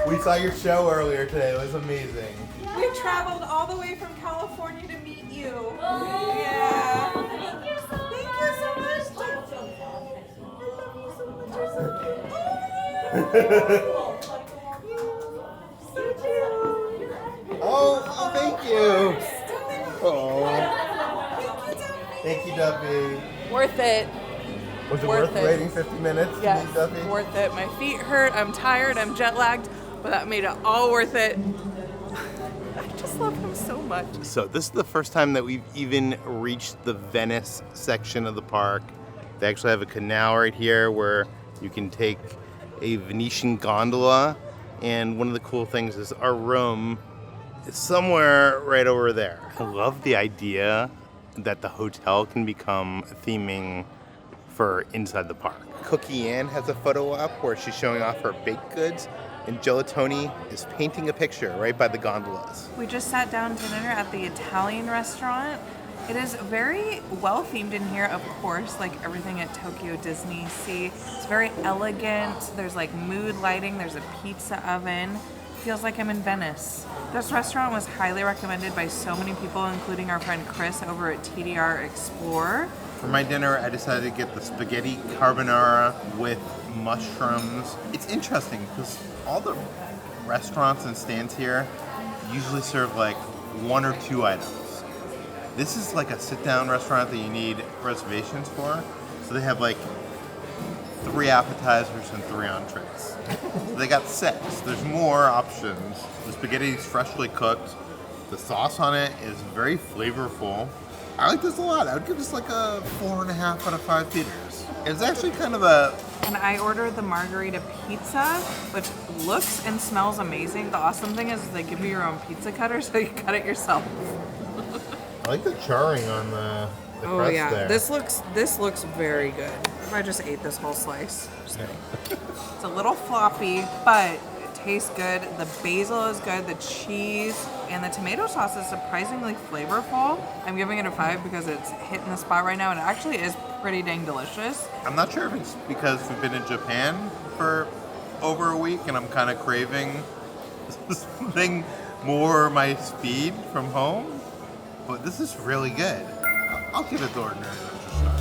We saw your show earlier today. It was amazing. We traveled all the way from California to meet you. Yeah. Thank you so much. I love you so much. You're so cute. Oh, thank you. Oh. Thank you, Duffy. Worth it. Was it worth waiting 50 minutes to Yes, meet Duffy? worth it. My feet hurt, I'm tired, I'm jet lagged, but that made it all worth it. I just love him so much. So this is the first time that we've even reached the Venice section of the park. They actually have a canal right here where you can take a Venetian gondola. And one of the cool things is our room is somewhere right over there. I love the idea that the hotel can become theming for inside the park. Cookie Ann has a photo up where she's showing off her baked goods, and Gelatoni is painting a picture right by the gondolas. We just sat down to dinner at the Italian restaurant. It is very well themed in here, of course, like everything at Tokyo DisneySea. It's very elegant. There's like mood lighting. There's a pizza oven. Feels like I'm in Venice. This restaurant was highly recommended by so many people, including our friend Chris over at TDR Explorer. For my dinner, I decided to get the spaghetti carbonara with mushrooms. It's interesting because all the restaurants and stands here usually serve like one or two items. This is like a sit-down restaurant that you need reservations for. So they have like 3 appetizers and 3 entrees. So they got 6. There's more options. The spaghetti is freshly cooked. The sauce on it is very flavorful. I like this a lot. I would give this like a 4.5 out of 5 theaters. It's actually kind of a and I ordered the margarita pizza, which looks and smells amazing. The awesome thing is they give you your own pizza cutter, so you cut it yourself. I like the charring on the crust there. This looks very good. I just ate this whole slice. Just kidding. It's a little floppy, but it tastes good. The basil is good, the cheese, and the tomato sauce is surprisingly flavorful. I'm giving it a 5 because it's hitting the spot right now, and it actually is pretty dang delicious. I'm not sure if it's because we've been in Japan for over a week and I'm kind of craving something more my speed from home, but this is really good. I'll give it the ordinary a shot.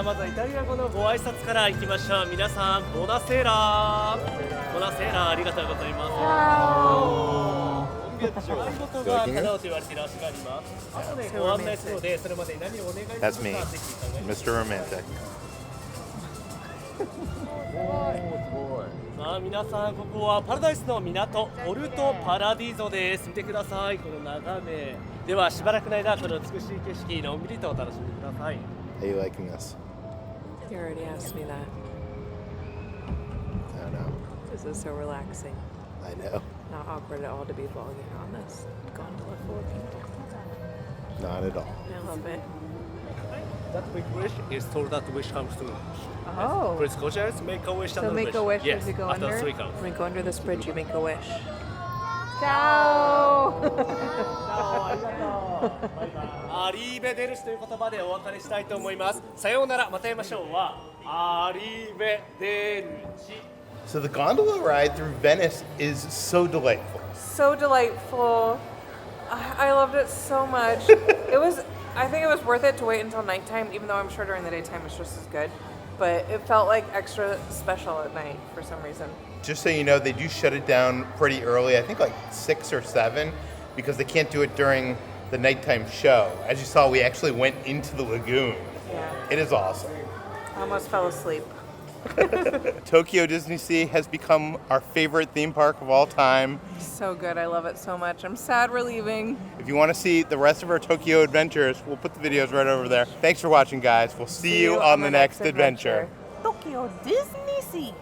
まずはイタリア語のご挨拶からいきましょう。皆さん、ボナセーラー。ボナセーラー、ありがとうございます。願い事が叶うと言われている足があります。後でご案内するので、それまでに何をお願いするか That's me, Mr. Romantic. さあ皆さん、ここはパラダイスの港ポルトパラディーゾです。見てください、この眺め。ではしばらくの間、この美しい景色のんびりとお楽しみください。How you liking this? You already asked me that. I don't know. This is so relaxing. I know. Not awkward at all to be vlogging on this gondola full of people. Not at all. I love it. That big wish is told that wish comes true. Oh. Please close your eyes, make a wish. So make a wish yes, as you go after under? 3 counts. When you go under this bridge, you make a wish. Ciao! アリーベデルスという言葉でお別れしたいと思います。さようなら、また会いましょうはアリーベデルチ。 So the gondola ride through Venice is so delightful. So delightful. I loved it so much. I think it was worth it to wait until nighttime, even though I'm sure during the daytime it's just as good. But it felt like extra special at night for some reason. Just so you know, they do shut it down pretty early. I think like 6 or 7, because they can't do it during the nighttime show. As you saw, we actually went into the lagoon. Yeah. It is awesome. I almost fell asleep. Tokyo DisneySea has become our favorite theme park of all time. So good. I love it so much. I'm sad we're leaving. If you want to see the rest of our Tokyo adventures, we'll put the videos right over there. Thanks for watching, guys. We'll see you on the next adventure. Tokyo DisneySea.